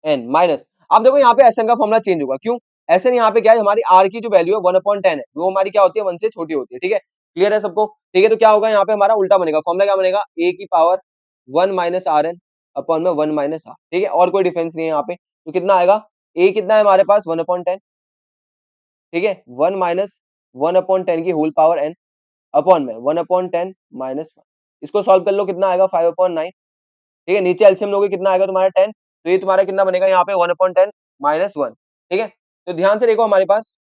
एन माइनस, अब देखो यहाँ पे एस एन का फॉर्मुला चेंज होगा, क्यों, एस एन यहाँ पे क्या है, हमारी आर की जो वैल्यू है 1/10 है, वो हमारी क्या होती है 1 से छोटी होती है, ठीक है। क्लियर है सबको, ठीक है। तो क्या होगा यहाँ पे हमारा उल्टा बनेगा, फॉर्मुला क्या बनेगा ए की power 1 minus r n upon में 1 माइनस आर, ठीक है। और कोई डिफरेंस नहीं है यहाँ पे, तो कितना आएगा ए कितना है हमारे पास 1/10, ठीक है, 1 माइनस 1/10 की होल पावर एन अपॉन में 1/10 माइनस 1, इसको सॉल्व कर लो कितना आएगा 5/9, ठीक है। नीचे एलसीएम लोगे कितना आएगा तुम्हारा 10, तो ये तुम्हारा कितना बनेगा यहाँ पे 1/10 माइनस 1, ठीक है। तो ध्यान से देखो हमारे पास,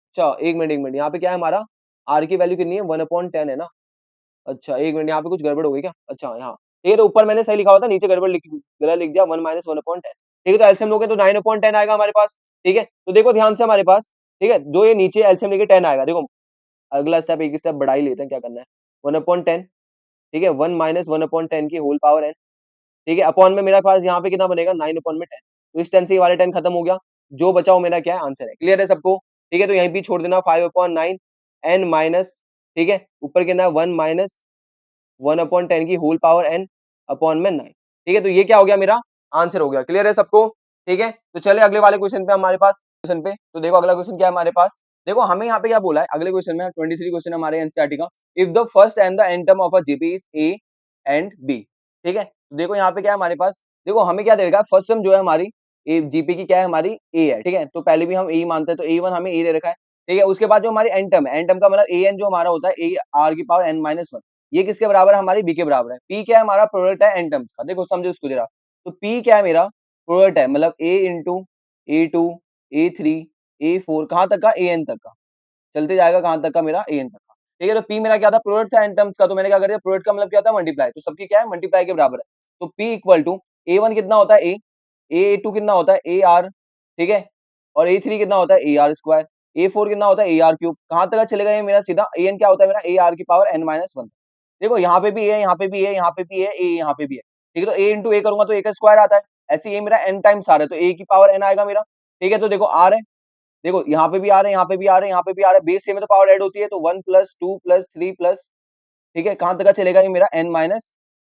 अच्छा एक मिनट यहाँ पे क्या है हमारा आर की वैल्यू कितनी है 1/10 है ना, अच्छा एक मिनट यहाँ पे कुछ गड़बड़ हो गई क्या, अच्छा यहाँ, ठीक है। तो ऊपर मैंने सही लिखा हुआ था, नीचे गड़बड़ गलत लिख दिया 1 माइनस 1/10, ठीक है। तो एलसीएम लोगे तो 9/10 आएगा हमारे पास, ठीक है। तो देखो ध्यान से हमारे पास, ठीक है, जो ये नीचे एलसीएम लेके 10 आएगा, देखो अगला स्टेप एक स्टेप बढ़ा ही लेते हैं, क्या करना है 1/10, ठीक है, 1 माइनस 1/10 की होल पावर एन, ठीक है, अपॉन में मेरे पास यहाँ पे कितना बनेगा 9/10, तो इस 10 से ये वाले 10 खत्म हो गया, जो बचा वो मेरा क्या है आंसर है। क्लियर है सबको, ठीक है। तो यहीं पे छोड़ देना 5/9 एन माइनस, ठीक है, ऊपर कितना है 1 माइनस 1/10 की होल पावर एन अपॉन में 9, ठीक है। तो ये क्या हो गया मेरा आंसर हो गया। क्लियर है सबको, ठीक है। तो चले अगले वाले क्वेश्चन पे हमारे पास, क्वेश्चन पे तो देखो अगला क्वेश्चन क्या है हमारे पास, देखो हमें यहाँ पे क्या बोला है अगले क्वेश्चन में 23 क्वेश्चन हमारे एनसीईआरटी का, if the first and the nth term of a GP is a and B, ठीक है। तो देखो यहाँ पे क्या है हमारे पास, देखो हमें क्या दे रखा है, फर्स्ट टर्म जो है हमारी ए जीपी की क्या है हमारी ए है, ठीक है। तो पहले भी हम ए मानते हैं, तो ए1 हमें ए दे रखा है, ठीक है। उसके बाद जो हमारी एन टर्म है, एन टर्म का मतलब ए एन जो हमारा होता है ए आर की पावर एन माइनस 1, ये किसके बराबर है हमारी बी के बराबर है। पी क्या है हमारा प्रोडक्ट है एन टर्म्स का, देखो समझो इसको जरा, तो पी क्या है मेरा प्रोडक्ट है, मतलब ए इंटू ए2 ए3 ए4 कहां तक का ए एन तक का, चलते जाएगा कहां तक का मेरा ए एन तक का, ठीक है। तो पी मेरा क्या था प्रोडक्ट था एन टर्म्स का, तो मैंने क्या कर दिया प्रोडक्ट का मतलब क्या था मल्टीप्लाई, तो सबकी क्या है मल्टीप्लाई के बराबर है। तो पी इक्वल टू ए1 कितना होता है ए2 कितना होता है ए आर, ठीक है, और ए3 कितना होता है ए आर स्क्वायर, ए4 कितना होता है ए आर क्यूब, कहां तक का चलेगा ये मेरा सीधा ए एन क्या होता है मेरा ए आर की पावर एन माइनस 1, देखो यहाँ पे भी है यहाँ पे भी है यहाँ पे भी है ए यहाँ पे भी है, ठीक है। तो ए इंटू ए करूंगा तो ए का स्क्वायर आता है, ऐसे ये मेरा एन टाइम्स आ रहा है, तो ए की पावर एन आएगा मेरा, ठीक है। तो देखो आर है, देखो यहाँ पे भी आ रहे हैं यहाँ पे भी आ रहे हैं यहाँ पे भी आ रहे हैं, बेस से में तो पावर ऐड होती है, तो 1 प्लस 2 प्लस 3 प्लस, ठीक है, कहां तक का चलेगा ये मेरा एन माइनस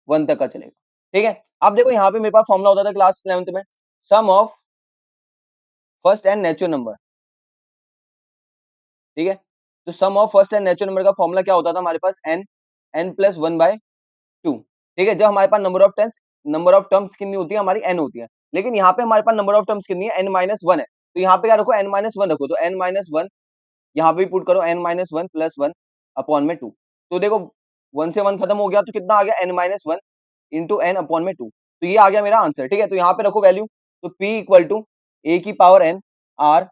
1 तक का चलेगा, ठीक है। अब देखो यहाँ पे मेरे पास फॉर्मुला होता था क्लास 11th में, sum of first n natural number, ठीक है। तो sum of first n natural number का फॉर्मुला क्या होता था हमारे पास, n प्लस 1/2, ठीक है। जब हमारे पास नंबर ऑफ टर्म्स कितनी होती है हमारी, n होती है, लेकिन यहाँ पे हमारे पास नंबर ऑफ टर्म्स कितनी है, n-1 है। तो यहाँ पे क्या रखो, n-1 रखो, तो n-1 यहाँ पे पुट करो, n-1 प्लस 1 अपॉन में 2। तो देखो 1 से 1 खत्म हो गया, तो कितना आ गया, n-1 इंटू n अपॉन में 2। तो ये आ गया मेरा आंसर, ठीक है। तो यहाँ पे रखो वैल्यू, तो p इक्वल टू a की पावर n r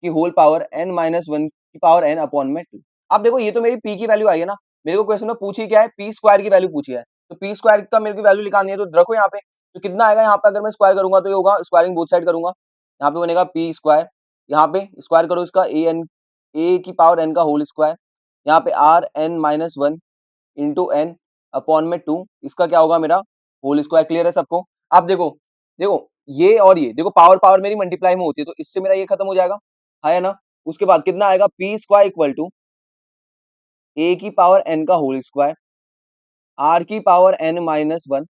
की होल पावर n-1 की पावर n अपॉन में 2। अब देखो ये तो मेरी p की वैल्यू आई है ना, मेरे को क्वेश्चन में पूछी क्या है, p स्क्वायर की वैल्यू पूछी है, तो p स्क्वायर का मेरे को वैल्यू निकालनी है, तो रखो यहाँ पे। तो कितना आएगा यहाँ पे, अगर मैं स्क्वायर करूंगा तो ये होगा, स्क्वायरिंग बोथ साइड करूंगा, यहाँ पे बनेगा p स्क्वायर, यहाँ पे स्क्वायर करो इसका a की पावर n का होल स्क्वायर, यहाँ पे r(n-1) इंटू n अपॉन में 2, इसका क्या होगा मेरा होल स्क्वायर। क्लियर है सबको। अब देखो देखो ये और ये देखो, पावर पावर मेरी मल्टीप्लाई में होती है, तो इससे मेरा ये खत्म हो जाएगा, है ना। उसके बाद कितना आएगा, p square equal to a की पावर n का होल स्क्वायर r की पावर n-1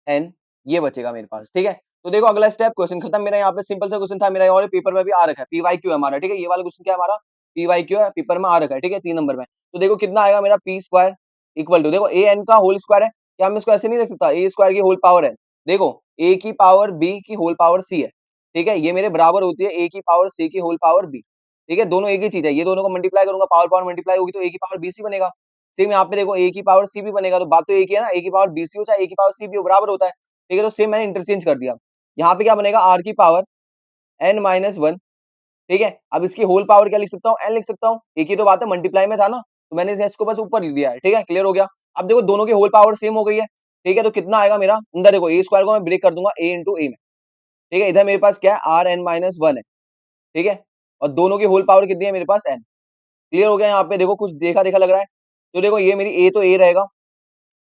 n, ये बचेगा मेरे पास, ठीक है। तो देखो अगला स्टेप, क्वेश्चन खत्म मेरा, यहाँ पे सिंपल सा क्वेश्चन था मेरा, और पेपर में भी आ रखा है, PYQ है हमारा, ठीक है। ये वाला क्वेश्चन क्या है हमारा, PYQ है, पेपर में आ रखा है, ठीक है, 3 नंबर में। तो देखो कितना आएगा मेरा, p स्क्वायर इक्वल टू, देखो a n का होल स्क्वायर है, क्या हम इसको ऐसे नहीं लिख सकता, a स्क्वायर की होल पावर n, देखो a की पावर b की होल पावर c है, ठीक है। ये मेरे बराबर होती है a की पावर c की होल पावर b, ठीक है। दोनों एक ही चीज है, ये दोनों को मल्टीप्लाई करूंगा, पावर पावर मल्टीप्लाई होगी तो a की पावर bc बनेगा। सेम यहाँ पे देखो a की पावर c भी बनेगा, तो बात तो एक ही है ना, a की पावर bc हो चाहे a की पावर c भी हो, बराबर होता है, ठीक है। तो सेम मैंने इंटरचेंज कर दिया, यहाँ पे क्या बनेगा, r की पावर n-1, ठीक है। अब इसकी होल पावर क्या लिख सकता हूँ, n लिख सकता हूँ, एक ही तो बात है, मल्टीप्लाई में था ना, तो मैंने इस को बस ऊपर लिख दिया है, ठीक है, क्लियर हो गया। अब देखो दोनों की होल पावर सेम हो गई है, ठीक है। तो कितना आएगा मेरा, अंदर देखो a स्क्वायर को मैं ब्रेक कर दूंगा a इंटू a में, ठीक है। इधर मेरे पास क्या है, r(n-1) है, ठीक है, और दोनों की होल पावर कितनी है मेरे पास, n। क्लियर हो गया। यहाँ पे देखो कुछ देखा देखा लग रहा है, तो देखो ये मेरी a तो a रहेगा,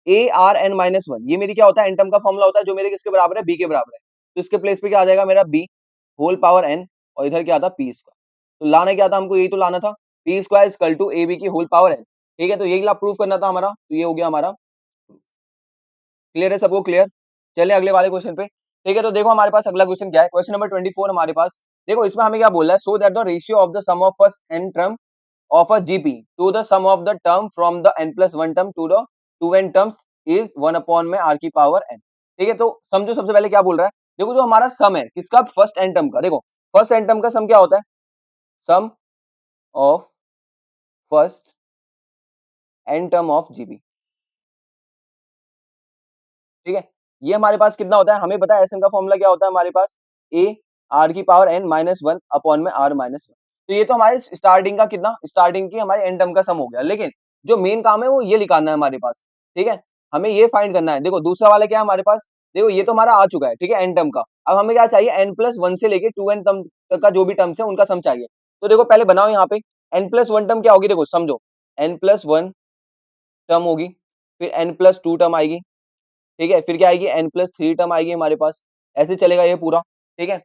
a(r(n-1), ये मेरी क्या होता है, एन टर्म का फॉर्मुला होता है, जो मेरे किसके बराबर है, b के बराबर है। तो इसके प्लेस पे क्या आ जाएगा मेरा, b होल पावर n, और इधर क्या था, p स्क्वायर। तो लाना क्या था हमको, यही तो लाना था, p square equal to ab की होल पावर n, ठीक है। तो यही ला प्रूफ करना था हमारा, तो ये हो गया हमारा। क्लियर है सबको, क्लियर। चलिए अगले वाले क्वेश्चन पे, ठीक है। तो देखो हमारे पास अगला क्वेश्चन क्या है, क्वेश्चन नंबर 24 हमारे पास। देखो इसमें हमें क्या बोल रहा है, so that the ratio of the sum of first n term of a GP to the sum of the term from the n+1 term to the 2n terms is 1 upon में r की power n, ठीक है। तो समझो सबसे पहले क्या बोल रहा है, देखो जो हमारा सम है किसका, फर्स्ट n टर्म का, देखो फर्स्ट n टर्म का सम क्या होता है, sum of first n term of GP, ठीक है। ये हमारे पास कितना होता है, हमें पता है Sn का फॉर्मूला क्या होता है हमारे पास, a r की पावर n-1 अपॉन में r-1। तो ये तो हमारे स्टार्टिंग का कितना, स्टार्टिंग की हमारे एन टर्म का सम हो गया, लेकिन जो मेन काम है वो ये निकालना है हमारे पास, ठीक है। हमें ये फाइंड करना है, देखो दूसरा वाला क्या है हमारे पास, देखो ये तो हमारा आ चुका है, ठीक है, एन टर्म का। अब हमें क्या चाहिए, n+1 से लेके 2n टर्म तक का जो भी टर्म्स है उनका सम चाहिए। तो देखो पहले बनाओ यहाँ पे, n+1 टर्म क्या होगी, देखो समझो, n+1 टर्म होगी, फिर n+2 टर्म आएगी, ठीक है, फिर क्या आएगी, n+3 टर्म आएगी हमारे पास, ऐसे चलेगा ये पूरा, ठीक है।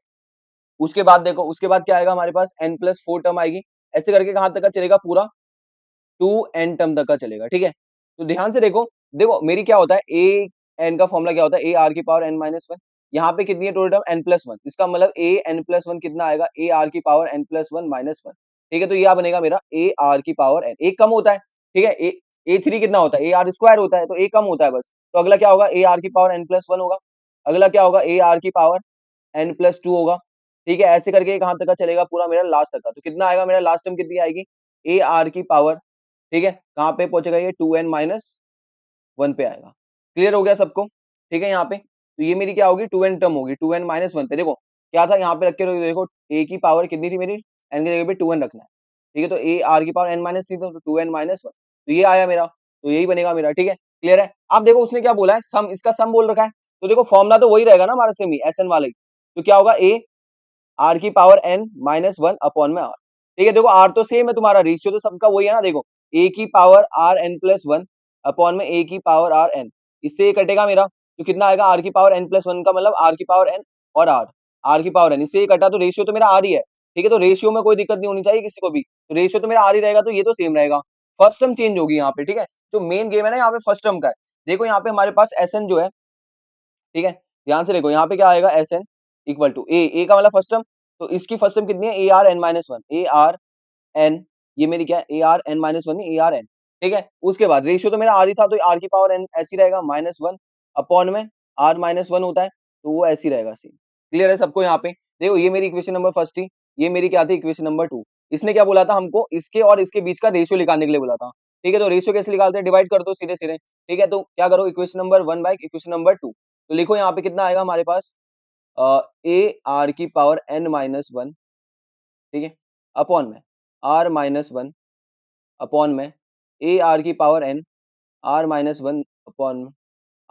उसके बाद देखो, उसके बाद क्या आएगा हमारे पास, n+4 टर्म आएगी, ऐसे करके कहां तक का चलेगा, पूरा 2n टर्म तक का चलेगा, ठीक है। तो ध्यान से देखो, देखो मेरी क्या होता है, a n का फॉर्मूला क्या होता है, a r की पावर n-1, यहाँ पे कितनी है टोटल टर्म, n+1, इसका मतलब a n+1 कितना आएगा, a r की पावर n+1 -1, ठीक है। तो यह बनेगा मेरा a r की पावर n, एक कम होता है, ठीक है, a3 कितना होता है, a r स्क्वायर होता है, तो a कम होता है बस। तो अगला क्या होगा, a r की पावर n+1 होगा, अगला क्या होगा, a r की पावर n+2 होगा, ठीक है। ऐसे करके कहां तक का चलेगा, पूरा मेरा लास्ट तक का। तो कितना आएगा मेरा लास्ट टर्म, कितनी आएगी, a r की पावर, ठीक है, कहां पे पहुंचेगा ये, 2n-1 पे आएगा। क्लियर हो गया सबको, ठीक है। यहाँ पे तो ये मेरी क्या होगी, 2n टर्म होगी, 2n-1 पे। देखो क्या था यहाँ पे रख के, देखो a की पावर कितनी थी मेरी, n की जगह पे 2n रखना है, ठीक है। तो a r की पावर n-3 तो 2n-1, तो ये आया मेरा, तो यही बनेगा मेरा, ठीक है, क्लियर है। अब देखो उसने क्या बोला है, सम, इसका सम बोल रखा है, तो देखो फॉर्मुला तो वही रहेगा ना हमारा सेम ही, SN वाला ही। तो क्या होगा, a r की पावर n-1 अपॉन में r, ठीक है। देखो r तो सेम है तुम्हारा, रेशियो तो सबका वही है ना, देखो a की पावर r(n+1) अपॉन में a की पावर rn, इससे ये कटेगा मेरा, तो कितना आएगा, r की पावर n+1 का मतलब r की पावर n और r की पावर n, इससे ये कटा, तो रेशियो तो मेरा r ही है, ठीक है। तो रेशियो में कोई दिक्कत नहीं होनी चाहिए किसी को भी, तो रेशियो तो मेरा r ही रहेगा, तो ये तो सेम रहेगा, फर्स्ट टर्म चेंज होगी यहाँ पे, ठीक है। जो मेन गेम है ना यहाँ पे फर्स्ट टर्म का है, देखो यहाँ पे हमारे पास एस एन जो है, ठीक है, ध्यान से देखो यहाँ पे क्या आएगा, एस एन इक्वल टू ए का मतलब फर्स्ट टर्म, तो इसकी फर्स्ट टर्म कितनी है, a r n minus one, a r n, ये मेरी क्या है, a r n minus one, a r n, ठीक है। उसके बाद रेशियो तो मेरा आर ही था, तो आर की पावर एन ऐसी रहेगा, माइनस वन अपॉन में आर माइनस वन होता है, तो वो ऐसी रहेगा सेम। क्लियर है सबको यहाँ पे? देखो ये मेरी इक्वेशन नंबर फर्स्ट थी, ये मेरी क्या थी, इक्वेशन नंबर टू। इसने क्या बोला था हमको, इसके और इसके बीच का रेशियो निकालने के लिए बोला था, ठीक है। तो रेशियो कैसे निकालते हैं, डिवाइड कर दो सीधे सीधे, ठीक है। तो क्या करो, equation number one by equation number two, तो लिखो यहाँ पे कितना आएगा हमारे पास, ए आर की पावर एन माइनस वन, ठीक है, अपॉन में आर माइनस वन, अपॉन में ए आर की power N, r minus one upon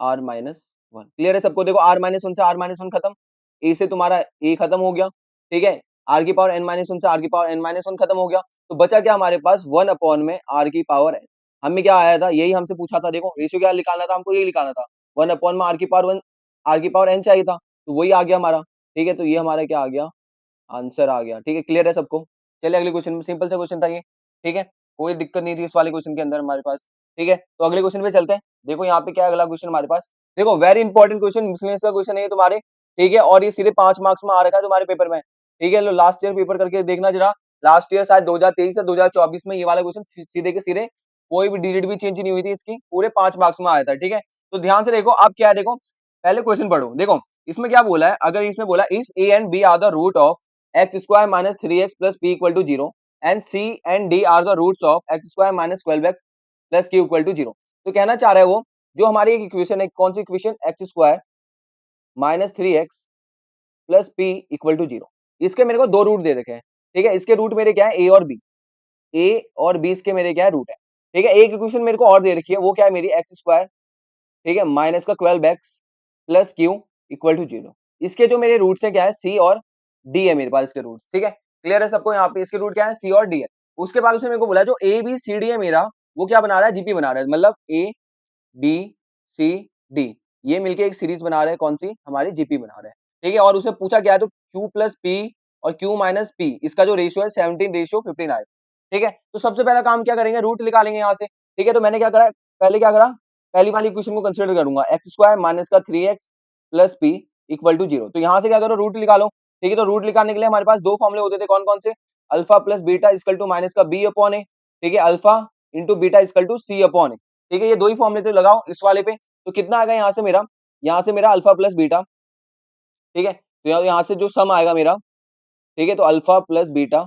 r minus one. Clear है सबको? देखो आर माइनस वन से आर माइनस वन खत्म, ए से तुम्हारा ए खत्म हो गया, ठीक है। आर की पावर एन माइनस वन से आर की पावर एन माइनस वन खत्म हो गया, तो बचा क्या हमारे पास, वन अपॉन में आर की पावर एन। हमें क्या आया था, यही हमसे पूछा था, देखो रेशियो क्या निकालना था हमको, यही निकालना था, वन अपॉन में आर की पावर वन, आर की पावर एन चाहिए था, तो वही आ गया हमारा, ठीक है। तो ये हमारा क्या आ गया, आंसर आ गया, ठीक है। क्लियर है सबको? चलिए अगले क्वेश्चन में, सिंपल सा क्वेश्चन था ये, ठीक है, कोई दिक्कत नहीं थी इस वाले क्वेश्चन के अंदर हमारे पास, ठीक है। तो अगले क्वेश्चन पे चलते हैं। देखो यहाँ पे क्या है अगला क्वेश्चन हमारे पास, देखो वेरी इंपॉर्टेंट क्वेश्चन, मिसलेनियस का क्वेश्चन है ये तुम्हारे, ठीक है, और ये सीधे 5 मार्क्स में आ रखा है तुम्हारे पेपर में, ठीक है। लो लास्ट ईयर पेपर करके देखना जरा, लास्ट ईयर शायद 2023 या 2024 में ये वाला क्वेश्चन सीधे के सीधे, कोई भी डिजिट भी चेंज नहीं हुई थी इसकी, पूरे 5 मार्क्स में आया था, ठीक है। तो ध्यान से देखो, आप क्या है, देखो पहले क्वेश्चन पढ़ो, देखो इसमें क्या बोला है, अगर इसमें बोला if a and b are the root of x square minus three x plus P equal to zero and c and d are the roots of x square minus 12x plus Q equal to zero. तो कहना चाह रहा है वो, जो हमारी एक equation है, कौन सी equation, x square minus three x plus P equal to zero, इसके मेरे को दो रूट दे रखे हैं, ठीक है। इसके रूट मेरे क्या है, ए और बी, ए और बी इसके मेरे क्या है, रूट है, ठीक है। एक इक्वेशन मेरे को और दे रखी है, वो क्या है मेरी, एक्स स्क्वायर, ठीक है, माइनस का 12x plus Q equal to zero. इसके जो मेरे रूट्स है क्या है, सी और डी है मेरे पास इसके रूट, ठीक है। क्लियर है सबको? यहाँ पे इसके रूट क्या है, सी और डी है। उसके बाद उसने मेरे को बोला जो ए बी सी डी है मेरा, वो क्या बना रहा है, जीपी बना रहा है, मतलब ए बी सी डी ये मिलके एक सीरीज बना रहे हैं, कौन सी, हमारी जीपी बना रहे हैं, ठीक है। और उससे पूछा क्या है, तो क्यू प्लस पी और क्यू माइनस पी, इसका जो रेशियो है 17:15 आए, ठीक है। तो सबसे पहला काम क्या करेंगे, रूट निकालेंगे यहाँ से, ठीक है। तो मैंने क्या करा, पहले क्या करा, पहली वाली इक्वेशन को कंसीडर करूंगा, एक्स स्क्वायर माइनस का 3x plus P equal to zero. तो यहाँ से क्या करो, रूट निकालो, ठीक है। तो रूट निकालने के लिए हमारे पास दो फॉर्मुले होते थे, कौन कौन से, alpha plus beta equal to minus का बी अपॉन ए, ठीक है, alpha into beta equal to c upon a, ठीक है। ये दो ही फॉर्मुले तो लगाओ इस वाले पे, तो कितना आएगा यहाँ से मेरा अल्फा प्लस बीटा, ठीक है। तो यहाँ से जो सम आएगा मेरा, ठीक है, तो alpha plus beta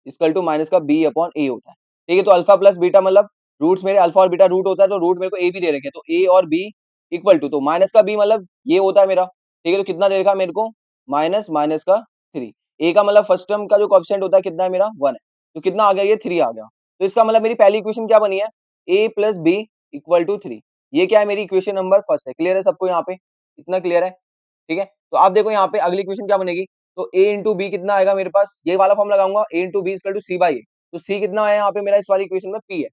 equal to minus का बी अपॉन ए होता है, ठीक है। तो अल्फा प्लस बीटा मतलब रूट्स मेरे अल्फा और बीटा रूट होता है, तो रूट मेरे को ए भी दे रखे हैं, तो ए और बी इक्वल टू, तो माइनस का बी मतलब ये होता है मेरा, ठीक है। तो कितना दे रखा है मेरे को, माइनस माइनस का थ्री, ए का मतलब फर्स्ट टर्म का जो कोएफिशिएंट होता है कितना है मेरा, वन है, तो कितना आ गया, ये थ्री आ गया। तो इसका मतलब मेरी पहली इक्वेशन क्या बनी है, ए plus B equal to three, ये क्या है मेरी इक्वेशन नंबर फर्स्ट है। क्लियर है सबको यहाँ पे? इतना क्लियर है, ठीक है। तो आप देखो यहाँ पे अगली इक्वेशन क्या बनेगी, तो a इंटू बी कितना आएगा मेरे पास, ये वाला फॉर्म लगाऊंगा, a into b equal to c by a, तो c कितना है यहाँ पे मेरा, इस वाली इक्वेशन में p है,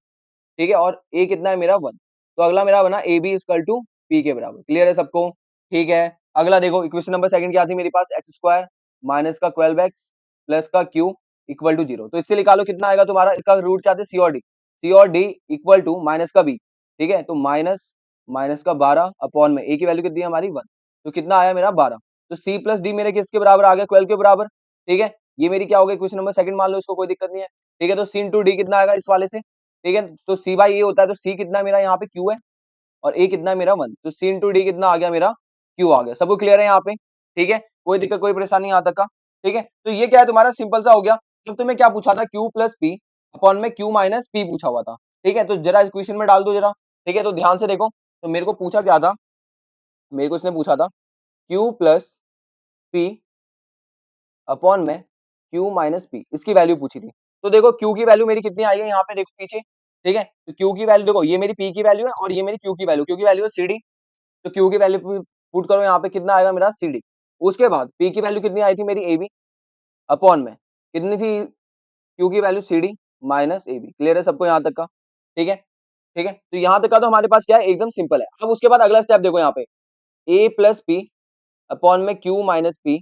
ठीक है, और a कितना है मेरा वन, तो अगला मेरा बना A B equal to P के बराबर। क्लियर है सबको? ठीक है। अगला देखो इक्वेशन नंबर सेकंड क्या थी मेरे पास, एक्स स्क्वायर माइनस का 12x प्लस का क्यू इक्वल टू जीरो। तो इससे निकालो कितना आएगा तुम्हारा, इसका रूट क्या थे, सी और डी इक्वल टू माइनस का बी, ठीक है। तो माइनस माइनस का 12 अपॉन में ए की वैल्यू कितनी है हमारी, वन, तो कितना आया मेरा 12। तो सी प्लस डी मेरे किसके बराबर आ गया, 12 के बराबर, ठीक है। ये मेरी क्या हो गई, क्वेश्चन नंबर सेकंड मान लो इसको, कोई दिक्कत नहीं है, ठीक है। तो सी इंटू डी कितना आएगा इस वाले से, ठीक है। तो सी बाई ए होता है, तो सी कितना मेरा यहाँ पे क्यू है, और ए कितना मेरा वन, तो सी इंटू डी कितना आ गया मेरा, क्यू आ गया। सबको क्लियर है यहाँ पे? ठीक है, कोई दिक्कत कोई परेशानी यहाँ तक का? ठीक है, तो ये क्या है तुम्हारा सिंपल सा हो गया। अब तुम्हें क्या पूछा था, क्यू प्लस पी अपॉन में क्यू माइनस पी पूछा हुआ था, ठीक है। तो जरा इक्वेशन में डाल दो जरा, ठीक है। तो ध्यान से देखो, तो मेरे को पूछा क्या था, मेरे को इसने पूछा था क्यू प्लस पी अपॉन में क्यू माइनस पी, इसकी वैल्यू पूछी थी। तो देखो क्यू की वैल्यू मेरी कितनी आई है यहाँ पे, देखो पीछे, ठीक है। तो क्यू की वैल्यू देखो, ये मेरी पी की वैल्यू है और ये मेरी क्यू की वैल्यू है सी डी। तो क्यू की वैल्यू पुट करो यहाँ पे, कितना आएगा मेरा सी डी। उसके बाद पी की वैल्यू कितनी आई थी मेरी ए बी अपॉन में कितनी थी क्यू की वैल्यू सी डी माइनस ए बी। क्लियर है सबको यहाँ तक का? ठीक है, ठीक है। तो यहाँ तक का तो हमारे पास क्या है, एकदम सिंपल है। अब उसके बाद अगला स्टेप देखो यहाँ पे, ए प्लस पी अपॉन में q minus p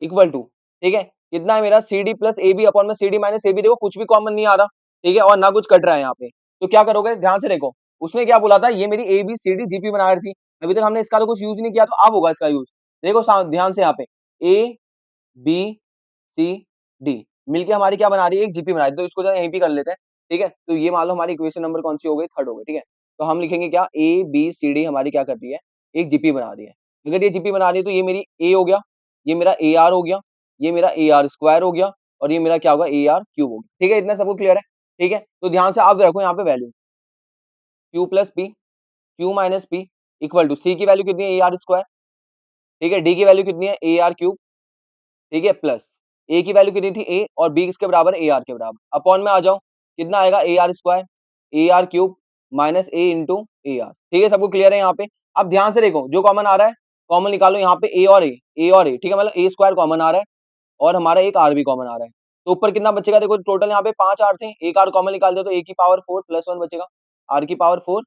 equal to, ठीक है, कितना है मेरा c d plus a b upon में सी डी माइनस ए बी। देखो कुछ भी कॉमन नहीं आ रहा, ठीक है, और ना कुछ कट रहा है यहाँ पे। तो क्या करोगे, ध्यान से देखो, उसने क्या बोला था, ये मेरी A B C D GP बना रही थी, अभी तक हमने इसका तो कुछ यूज नहीं किया, तो अब होगा इसका यूज। देखो ध्यान से यहाँ पे ए बी सी डी मिलके हमारी क्या बना रही है, एक जीपी बना रही है, तो इसको जो है यहीं पे कर लेते हैं, ठीक है। तो ये मान लो हमारी इक्वेशन नंबर कौन सी हो गई, थर्ड हो गई, ठीक है। तो हम लिखेंगे क्या, ए बी सी डी हमारी क्या कर रही है, एक जीपी बना रही है। अगर ये जीपी बना रही है तो ये मेरी ए हो गया, ये मेरा ए आर हो गया, ये मेरा ए आर स्क्वायर हो गया, और ये मेरा क्या होगा, ए आर क्यूब हो गया, ठीक है। इतना सबको क्लियर है, ठीक है। तो ध्यान से आप रखो यहाँ पे value q plus p, q minus p equal to c की वैल्यू कितनी है, ए आर स्क्वायर, ठीक है। डी की वैल्यू कितनी है, ए आर क्यूब, ठीक है, प्लस ए की वैल्यू कितनी थी, ए, और बी किसके बराबर, ए आर के बराबर, अपॉन में आ जाओ, कितना आएगा, ए R square, A R cube minus A into A R, ठीक है। सबको क्लियर है यहाँ पे। अब ध्यान से देखो, जो कॉमन आ रहा है कॉमन निकालो, यहाँ पे ए और ए और ए, ठीक है, मतलब ए स्क्वायर कॉमन आ रहा है, और हमारा एक आर भी कॉमन आ रहा है, तो ऊपर कितना बचेगा, देखो टोटल यहाँ पे 5 आर थे, एक आर कॉमन निकाल दो तो ए की पावर 4 प्लस 1 बचेगा, आर की पावर 4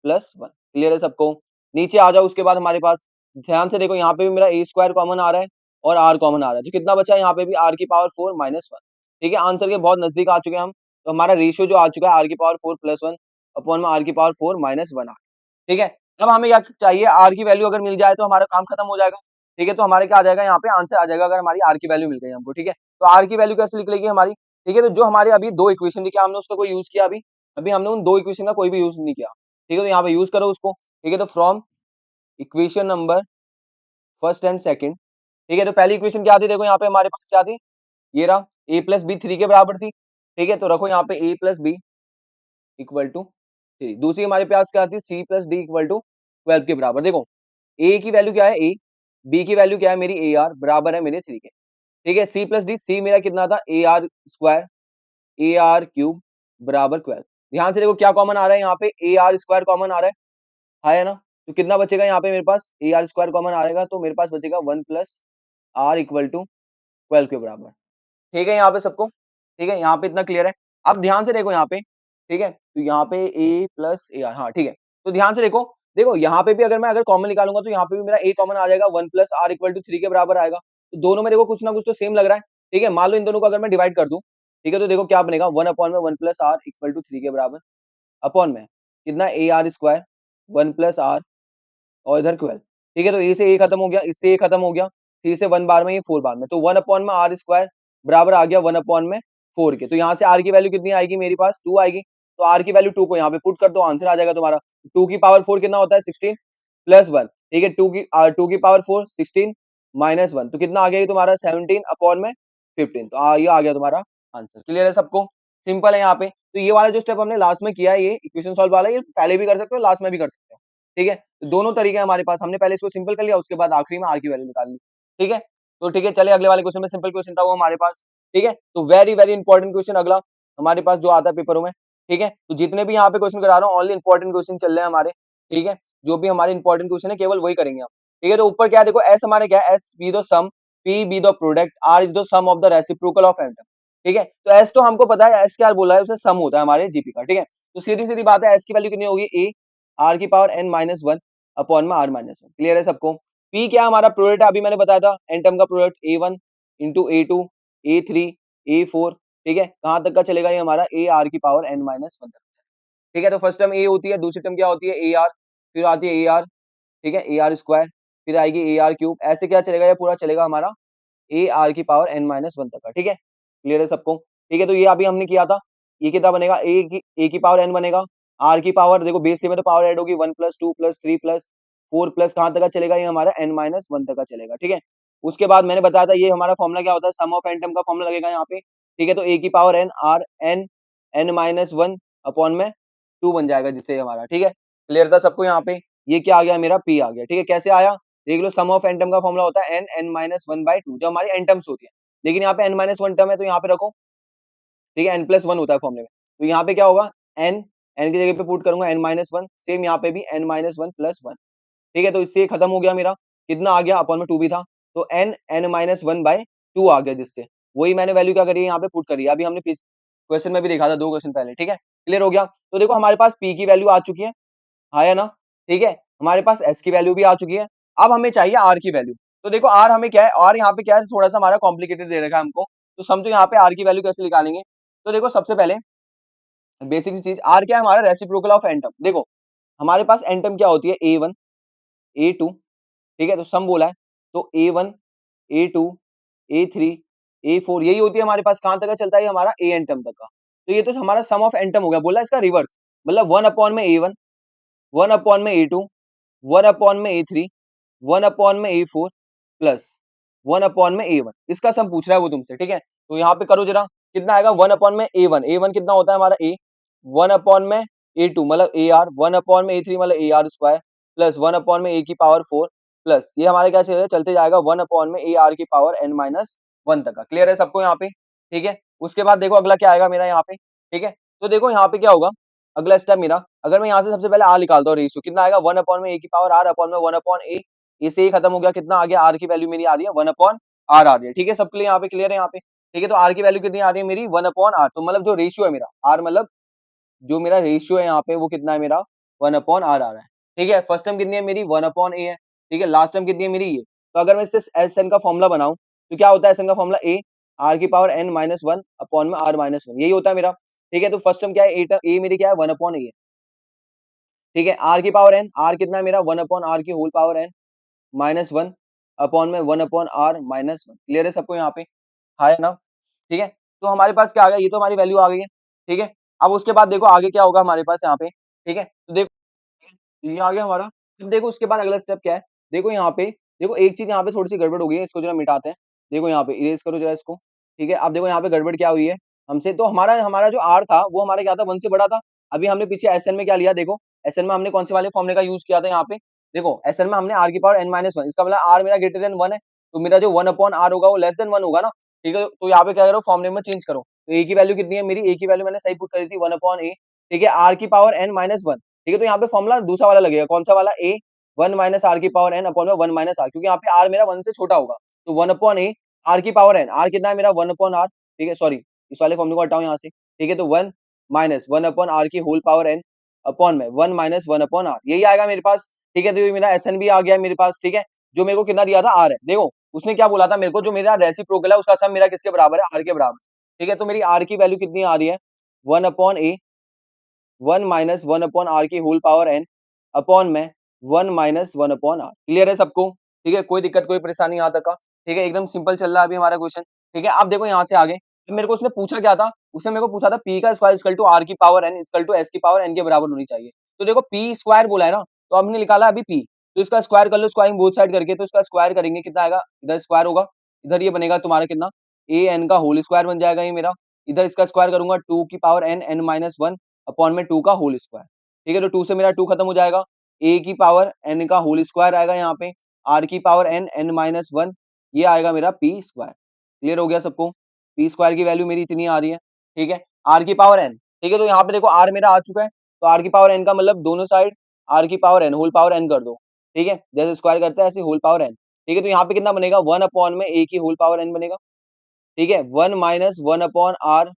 प्लस 1, क्लियर है सबको। नीचे आ जाओ, उसके बाद हमारे पास ध्यान से देखो, यहाँ पे भी मेरा ए स्क्वायर कॉमन आ रहा है और आर कॉमन आ रहा है, तो कितना बचा है यहाँ पे भी, आर की पावर 4 माइनस 1, ठीक है। आंसर के बहुत नजदीक आ चुके हैं हम, तो हमारा रेशियो जो आ चुका है आर की पावर 4 प्लस 1 अपॉन में आर की पावर 4 माइनस 1 आ, ठीक है। अब हमें क्या चाहिए, आर की वैल्यू अगर मिल जाए तो हमारा काम खत्म हो जाएगा, ठीक है। तो हमारे क्या आ जाएगा, यहाँ पे आंसर आ जाएगा अगर हमारी आर की वैल्यू मिल गई हमको, ठीक है। तो आर की वैल्यू कैसे निकलेगी हमारी, ठीक है। तो जो हमारे अभी दो इक्वेशन थी, क्या हमने उसका कोई यूज किया अभी, अभी हमने उन दो इक्वेशन का कोई भी यूज नहीं किया, ठीक है। तो यहाँ पे यूज करो उसको, ठीक है। तो from equation number first and second, ठीक है। तो पहली इक्वेशन क्या थी, देखो यहाँ पे हमारे पास क्या थी, ये रहा, ए प्लस बी 3 के बराबर थी, ठीक है। तो रखो यहाँ पे ए प्लस बी इक्वल टू 3। दूसरी हमारे पास क्या थी, C plus D equal to 12 के बराबर। देखो ए की वैल्यू क्या है, ए, बी की वैल्यू क्या है मेरी, ए आर, बराबर है मेरे 3 के, ठीक है। सी प्लस डी, सी मेरा कितना था, A R square, A R cube बराबर 12। ध्यान से देखो क्या कॉमन आ रहा है यहाँ पे, ए आर स्क्वायर कॉमन आ रहा है ना। तो कितना बचेगा यहाँ पे मेरे पास, ए आर स्क्वायर कॉमन आ रहेगा, तो मेरे पास बचेगा 1 प्लस आर इक्वल टू 12 के बराबर, ठीक है। यहाँ पे सबको, ठीक है, यहाँ पे इतना क्लियर है। अब ध्यान से देखो यहाँ पे, ठीक है। तो यहाँ पे ए प्लस ए आर, हाँ ठीक है। तो ध्यान से देखो, देखो यहाँ पे भी अगर मैं अगर कॉमन निकालूंगा तो यहाँ पे भी मेरा ए कॉमन आ जाएगा, 1 प्लस आर इक्वल टू 3 के बराबर आएगा। तो दोनों में देखो कुछ ना कुछ तो सेम लग रहा है, ठीक है। मान लो इन दोनों को अगर मैं डिवाइड कर दूं, ठीक है, तो देखो क्या बनेगा, 1 अपॉन में 1 प्लस आर इक्वल टू 3 के बराबर, अपॉन में कितना, A R square 1 plus R और इधर 12, ठीक है। तो ए से ए खत्म हो गया, इससे ए खत्म हो गया, 3 से 1 बार में, ये 4 बार में, तो 1 अपॉन में आर स्क्वायर बराबर आ गया 1 अपॉन में 4 के। तो यहाँ से आर की वैल्यू कितनी आएगी मेरे पास, 2 आएगी। तो आर की वैल्यू 2 को यहाँ पे पुट कर दो, आंसर आ जाएगा तुम्हारा 2 की पावर 4 कितना होता है, 16 प्लस 1, ठीक है। 2 की पावर 4 16 माइनस 1, तो कितना आ गया ये तुम्हारा, 17 अपॉन में 15। तो ये आ गया तुम्हारा आंसर, क्लियर है सबको, सिंपल है यहाँ पे। तो ये वाला जो स्टेप हमने लास्ट में किया है, ये इक्वेशन सॉल्व वाला, ये पहले भी कर सकते हो, लास्ट में भी कर सकते हो, ठीक है। तो दोनों तरीके हैं हमारे पास, हमने पहले इसको सिंपल कर लिया, उसके बाद आखिरी में आर की वैल्यू निकाल ली, ठीक है। तो ठीक है, चले अगले वाले क्वेश्चन में, सिंपल क्वेश्चन था वो हमारे पास, ठीक है। तो वेरी वेरी इंपॉर्टेंट क्वेश्चन अगला हमारे पास जो आता है पेपरों में, ठीक है। तो जितने भी यहाँ पे क्वेश्चन करा रहा हूँ, ओनली इंपॉर्टेंट क्वेश्चन चल रहे हैं हमारे, ठीक है। जो भी हमारे इंपॉर्टेंट क्वेश्चन है केवल वही करेंगे हम, ठीक है। तो ऊपर क्या है देखो, एस हमारे क्या है, S be the sum, P be the product, R is the sum of the reciprocal of atom, ठीक है। तो एस तो हमको पता है, एस क्या बोला है, उससे सम होता है हमारे जीपी का, ठीक है। तो सीधी सीधी बात है, एस की वैल्यू कितनी होगी, ए आर की पावर एन माइनस 1 अपॉन में आर माइनस 1, क्लियर है सबको। पी क्या हमारा प्रोडक्ट है, अभी मैंने बताया था एटम का product, A1 into A2 A3 A4, ठीक है। कहां तक का चलेगा ये हमारा, ए आर की पावर एन माइनस 1 तक, ठीक है। तो फर्स्ट टर्म ए होती है, दूसरी टर्म क्या होती है, ए आर, फिर आती है ए आर, ठीक है, ए आर स्क्वायर, फिर आएगी ए आर क्यूब, ऐसे क्या चलेगा, ये पूरा चलेगा हमारा ए आर की पावर एन माइनस 1 तक का, ठीक है। क्लियर है सबको, ठीक है। तो ये अभी हमने किया था, ये कितना बनेगा, ए की पावर एन बनेगा, आर की पावर देखो बेस से में तो पावर ऐड होगी, 1 प्लस 2 प्लस 3 प्लस 4 प्लस कहां तक का चलेगा, ये हमारा एन माइनस 1 तक का चलेगा, ठीक है। उसके बाद मैंने बताया था, ये हमारा फॉर्मुला क्या होता है, सम ऑफ एटम का फॉर्मुला लगेगा यहाँ पे, ठीक है। तो ए की power N R N N minus 1 upon में 2 बन जाएगा, जिससे हमारा, ठीक है। क्लियर था सबको यहाँ पे, ये क्या आ गया मेरा, पी आ गया, ठीक है। कैसे आया देख लो, सम ऑफ एटम का फॉर्मुला होता है एन एन माइनस 1/2, जो हमारी एटम्स होती है, लेकिन यहाँ पे एन माइनस 1 टर्म है, तो यहाँ पे रखो, ठीक है। एन प्लस 1 होता है फॉर्मुले में, तो यहाँ पे क्या होगा, एन एन की जगह पे पुट करूंगा एन माइनस 1, सेम यहाँ पे भी एन माइनस 1 प्लस 1, ठीक है। तो इससे ये खत्म हो गया मेरा, कितना आ गया, अपॉन में 2 भी था, तो एन एन माइनस 1/2 आ गया, जिससे वही मैंने वैल्यू क्या करी है, यहाँ पे पुट करी है, अभी हमने क्वेश्चन में भी देखा था 2 क्वेश्चन पहले, ठीक है। क्लियर हो गया। तो देखो हमारे पास पी की वैल्यू आ चुकी है, हाँ या ना, ठीक है। हमारे पास एस की वैल्यू भी आ चुकी है, अब हमें चाहिए आर की वैल्यू। तो देखो आर हमें क्या है, आर यहाँ पे क्या है, थोड़ा सा हमारा कॉम्प्लिकेटेड दे रखा है हमको, तो समझो यहाँ पे आर की वैल्यू कैसे निकालेंगे। तो देखो सबसे पहले बेसिक चीज, आर क्या है हमारा, रेसिप्रोकल ऑफ एटम। देखो हमारे पास एन टर्म क्या होती है, A1 A2, ठीक है, तो सम बोला है तो A1 A2 A3 A4 यही होती है हमारे पास, कहां तक का चलता है हमारा ए एन टर्म तक का। तो ये तो हमारा सम ऑफ एन टर्म हो गया, बोला इसका रिवर्स, मतलब 1/A1 1/A2 1/A3 1/A4 plus 1/A1, इसका सम पूछ रहा है वो तुमसे, ठीक है। तो यहाँ पे करो जरा, कितना आएगा 1/A1, A1 कितना होता है हमारा A, 1/A2 मतलब AR, 1/A3 मतलब AR स्क्वायर प्लस 1/A की पावर 4 प्लस ये हमारे क्या चलते जाएगा 1/AR की पावर n-1 तक का। क्लियर है सबको यहाँ पे, ठीक है। उसके बाद देखो अगला क्या आएगा मेरा यहाँ पे, ठीक है। तो देखो यहाँ पे क्या होगा, अगला स्टेप मेरा, अगर मैं यहाँ से सबसे पहले आर निकालता हूँ, रेशियो कितना आएगा 1/A की पावर r अपॉन में 1/A, इसे ही खत्म हो गया, कितना आ गया, आर की वैल्यू मेरी आ रही है 1/r आ रही है, ठीक है। सबके लिए यहाँ पे क्लियर है यहाँ पे, ठीक है। तो आर की वैल्यू कितनी आ रही है मेरी 1/r, तो मतलब जो रेशियो है मेरा आर, मतलब जो मेरा रेशियो है यहाँ पे वो कितना है मेरा 1/r आ रहा है, ठीक है। फर्स्ट टर्म कितनी है मेरी 1/a है, ठीक है। लास्ट टर्म कितनी है मेरी ये, तो अगर मैं इससे एस एन का फॉर्मुला बनाऊं तो क्या होता है एस एन का फॉर्मुला, ए आर की पावर n-1 अपॉन में r-1, यही होता है मेरा, ठीक है। तो फर्स्ट टर्म क्या है, ए मेरी क्या है 1/a है, ठीक है। आर की पावर n, आर कितना है मेरा 1/r की होल पावर n-1 अपॉन में 1/r-1, क्लियर है सबको यहाँ पे, हाँ है ना, ठीक है। तो हमारे पास क्या आ गया, ये तो हमारी वैल्यू आ गई है, ठीक है। अब उसके बाद देखो आगे क्या होगा हमारे पास यहाँ पे, ठीक है। तो देखो ये आ गया हमारा। अब देखो उसके बाद अगला स्टेप क्या है, देखो यहाँ पे, देखो एक चीज यहाँ पे थोड़ी सी गड़बड़ हो गई है, इसको जरा मिटाते हैं। देखो यहाँ पे इरेज करो जरा इसको, ठीक है। अब देखो यहाँ पे गड़बड़ क्या हुई है हमसे, तो हमारा हमारा जो आर था वो हमारा क्या था 1 से बड़ा था। अभी हमने पीछे एस एन में क्या लिया, देखो एस एन में हमने कौन से वाले फॉर्मूले का यूज किया था यहाँ पे, देखो एस एन में हमने आर की पावर n-1, इसका मतलब आर मेरा ग्रेटर देन 1 है, तो मेरा जो 1/r होगा वो लेस देन 1 होगा ना, ठीक है। तो यहाँ पे क्या करो फॉर्मूले में चेंज करो, तो ए की वैल्यू कितनी है मेरी, ए की वैल्यू मैंने सही पुट करी थी 1/a, ठीक है। आर की पावर n-1, ठीक है। तो यहाँ पे फॉर्मूला दूसरा वाला लगेगा, कौन सा वाला, ए 1 - r की पावर n अपॉन में 1 - r, क्योंकि यहाँ पे r मेरा 1 से छोटा होगा, तो 1/a r की पावर n, r कितना है मेरा 1/r, ठीक है। सॉरी इस वाले फॉर्मूले को हटाओ यहाँ से, ठीक है। तो 1 - 1/r की होल पावर n अपॉन में 1 - 1/r, यही आएगा मेरे पास, ठीक है। तो ये मेरा एस एन भी आ गया मेरे पास, ठीक है। जो मेरे को कितना दिया था आर है, देखो उसने क्या बोला था मेरे को, जो मेरा रेसिप्रोकल है उसका सम मेरा किसके बराबर है, आर के बराबर, ठीक है। तो मेरी आर की वैल्यू कितनी आ रही है 1/a 1 - 1/r की होल पावर n अपॉन में 1 - 1/r, क्लियर है सबको, ठीक है। कोई दिक्कत कोई परेशानी यहाँ तक का, ठीक है। एकदम सिंपल चल रहा है अभी हमारा क्वेश्चन, ठीक है। आप देखो यहाँ से आगे मेरे को उसने पूछा क्या था, उसने मेरे को पूछा था पी का स्क्वायर इक्वल टू आर की power n equal to S की पावर n के बराबर होनी चाहिए। तो देखो पी स्क्वायर बोला है ना, तो हमने निकाला अभी पी, तो इसका स्क्वायर कर लो, स्क्वायरिंग बोथ साइड करके, तो इसका स्क्वायर करेंगे कितना आएगा, इधर स्क्वायर होगा, इधर ये बनेगा तुम्हारा कितना ए एन का होल स्क्वायर बन जाएगा ये मेरा, इधर इसका स्क्वायर करूंगा 2 की पावर n n-1 अपॉन में 2 का होल स्क्वायर, ठीक है। तो 2 से मेरा 2 खत्म हो जाएगा, a की पावर n का होल स्क्वायर आएगा यहाँ पे, r की पावर n n-1, ये आएगा मेरा p स्क्वायर, क्लियर हो गया सबको। p स्क्वायर की वैल्यू मेरी इतनी आ रही है, ठीक है। r की पावर n, ठीक है। तो यहाँ पे देखो r मेरा आ चुका है, तो r की पावर n का मतलब दोनों साइड r की power n whole power n कर दो, ठीक है। जैसे स्क्वायर करते हैं ऐसे होल पावर n, ठीक है। तो यहाँ पे कितना बनेगा 1 अपॉन में a की होल पावर n बनेगा, ठीक है। 1 - 1/r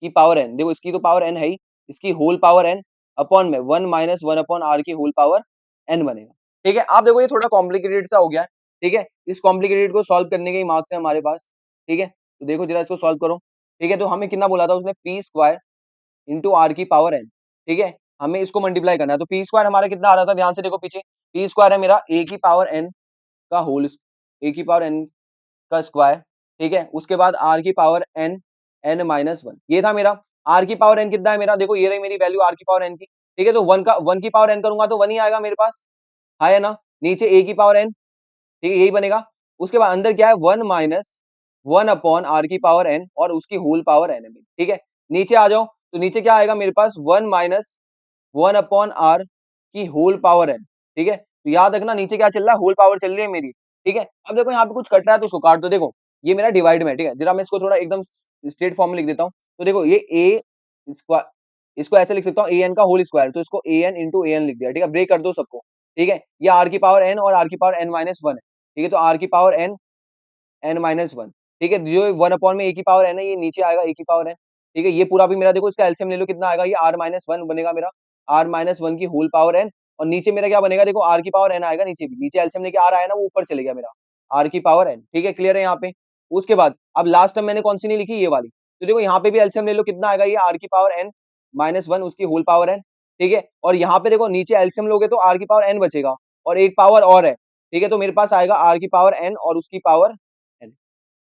की पावर n, देखो इसकी तो पावर n है ही, इसकी होल पावर n अपॉन में 1 - 1/r की होल पावर n बनेगा, ठीक है। आप देखो ये थोड़ा कॉम्प्लिकेटेड सा हो गया है, ठीक है। इस कॉम्प्लिकेटेड को सॉल्व करने के ही मार्क्स है हमारे पास, ठीक है। तो देखो जरा इसको सॉल्व करो, ठीक है। तो हमें कितना बोला था उसने, पी स्क्वायर इंटू आर की पावर n, ठीक है। हमें इसको मल्टीप्लाई करना है, तो पी स्क्वायर हमारा कितना आ रहा था, ध्यान से देखो पीछे, पी स्क्वायर है मेरा ए की पावर n का होल, ए की पावर n का स्क्वायर, ठीक है। उसके बाद r की पावर n n-1, ये था मेरा। r की पावर n कितना है मेरा, देखो ये रही मेरी वैल्यू r की पावर n की, ठीक है। तो 1 की पावर n करूंगा तो 1 ही आएगा मेरे पास, है ना। नीचे a की पावर n, ठीक है, यही बनेगा। उसके बाद अंदर क्या है 1 - 1 अपॉन r की पावर n और उसकी होल पावर n है, ठीक है। नीचे आ जाओ, तो नीचे क्या आएगा मेरे पास 1 - 1 अपॉन r की होल पावर n, ठीक है। तो याद रखना नीचे क्या चल रहा है, होल पावर चल रही है मेरी, ठीक है। अब देखो यहाँ पे कुछ कट रहा है तो उसको काट दो, देखो ये मेरा डिवाइड में है, ठीक है। जरा मैं इसको थोड़ा एकदम स्ट्रेट फॉर्म में लिख देता हूँ, तो देखो ये ए स्क्वायर, इसको ऐसे लिख सकता हूँ ए एन का होल स्क्वायर, तो इसको A N into A N लिख दिया, ठीक है। ब्रेक कर दो सबको, ठीक है। ये आर की पावर एन और आर की पावर n-1 है, ठीक है। तो आर की पावर n n-1, ठीक है। जो 1 अपॉन में ए की पावर n है, ये नीचे आएगा ए की पावर n, ठीक है। ये पूरा भी मेरा देखो इसका एलसीएम ले लो कितना आएगा, ये r-1 बनेगा मेरा, r-1 की होल पावर n, और नीचे मेरा क्या बनेगा, देखो r की पावर n आएगा नीचे भी, नीचे एलसीएम लेके r आया ना वो ऊपर चले गया मेरा, r की पावर n, ठीक है। क्लियर है यहाँ पे। उसके बाद अब लास्ट टाइम मैंने कौन सी नहीं लिखी, ये वाली, तो देखो यहाँ पे भी एलसीएम ले लो कितना आएगा, ये r की पावर n -1 उसकी होल पावर n, ठीक है, और यहाँ पे देखो नीचे एलसीएम लोगे तो r की पावर n बचेगा और एक पावर और है, ठीक है, तो मेरे पास आएगा r की पावर n और उसकी पावर n।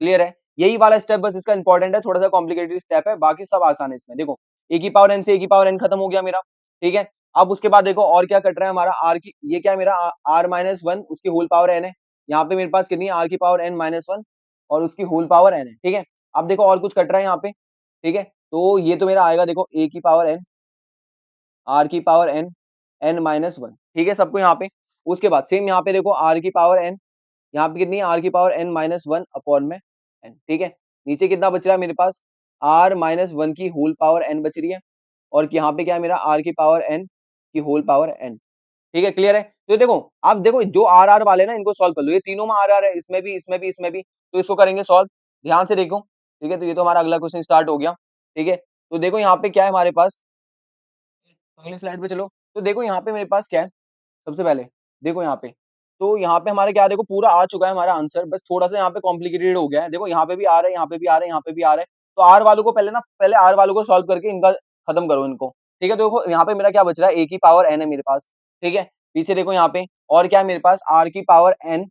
क्लियर है, यही वाला स्टेप बस इसका इंपॉर्टेंट है, थोड़ा सा कॉम्प्लिकेटेड स्टेप है, बाकी सब आसान है इसमें। देखो a की पावर n से a की पावर n खत्म हो गया मेरा, ठीक है। अब उसके बाद देखो और क्या कट रहा है हमारा, r की, ये क्या है मेरा r माइनस वन उसकी होल पावर n है, यहाँ पे मेरे पास कितनी है r की पावर n माइनस वन और उसकी होल पावर n है, ठीक है। अब देखो और कुछ कट रहा है यहाँ पे, ठीक है, तो ये तो मेरा आएगा देखो a की पावर n, r की power n, n minus one, ठीक है सबको यहाँ पे। उसके बाद सेम यहाँ पे देखो r की पावर n, यहाँ पे कितनी है r की power n minus one upon में n, ठीक है। नीचे कितना बच रहा है मेरे पास, r माइनस वन की होल पावर n बच रही है और यहाँ पे क्या है मेरा r की पावर n की होल पावर n, ठीक है। क्लियर है, तो देखो अब देखो जो आर आर वाले ना इनको सॉल्व कर लो, ये तीनों में आर आर है, इसमें भी इसमें भी इसमें भी, तो इसको करेंगे सॉल्व, ध्यान से देखो, ठीक है। तो ये तो हमारा अगला क्वेश्चन स्टार्ट हो गया, ठीक है। तो देखो यहाँ पे क्या है हमारे पास, अगली स्लाइड पे चलो। तो देखो यहाँ पे मेरे पास क्या है, सबसे पहले देखो यहाँ पे, तो यहाँ पे हमारे क्या है, देखो पूरा आ चुका है हमारा आंसर, बस थोड़ा सा यहाँ पे कॉम्प्लिकेटेड हो गया है। देखो यहाँ पे भी आ रहा है, यहाँ पे भी आ रहा है, यहाँ पे भी आ रहा है, तो आर वालों को पहले ना, पहले आर वालों को सॉल्व करके इनका खत्म करो इनको, ठीक है। तो देखो यहाँ पे मेरा क्या बच रहा है, ए की पावर एन है मेरे पास, ठीक है। पीछे देखो यहाँ पे और क्या है मेरे पास, आर की पावर एन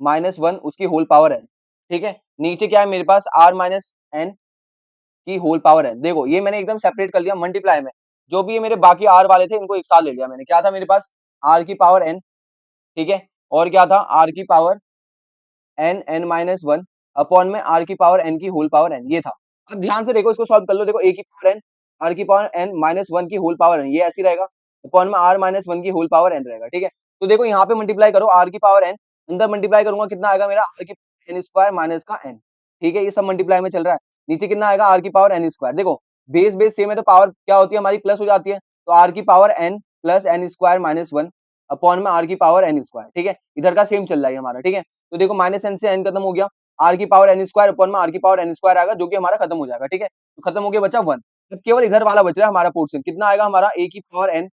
माइनस वन उसकी होल पावर एन, ठीक है। नीचे क्या है मेरे पास, आर माइनस एन की होल पावर एन। देखो ये मैंने एकदम सेपरेट कर लिया मल्टीप्लाई में, जो भी ये मेरे बाकी आर वाले थे इनको एक साथ ले लिया मैंने। क्या था मेरे पास, आर की पावर एन, ठीक है, और क्या था आर की power N, N minus one upon में आर की पावर एन की होल पावर एन, ये था। अब ध्यान से देखो इसको सॉल्व कर लो, देखो ए की पावर एन, आर की पावर एन माइनस वन की होल पावर एन, ये ऐसी रहेगा, अपॉन में आर माइनस वन की होल पावर एन रहेगा, ठीक है। तो देखो यहाँ पे मल्टीप्लाई करो आर की पावर एन, अंदर मल्टीप्लाई करूंगा कितना आएगा मेरा, आर की एन स्क्वायर माइनस का एन, ठीक है, ये सब मल्टीप्लाई में चल रहा है। नीचे कितना आएगा, आर की पावर एन स्क्वायर। देखो बेस बेस सेम है तो पावर क्या होती है हमारी, प्लस हो जाती है, तो आर की power N plus N square minus one upon में आर की पावर एन स्क्वायर, ठीक है। इधर का सेम चल रहा है हमारा, ठीक है। तो देखो माइनस एन से एन खत्म हो गया, आर की पावर एन स्क्वायर अपॉन में आर की पावर एन स्क्वायर आएगा, जो कि हमारा खत्म हो जाएगा, ठीक है। तो खत्म हो गया, बचा वन। अब केवल इधर वाला बच रहा है हमारा पोर्शन, कितना आएगा हमारा, ए की पावर एन,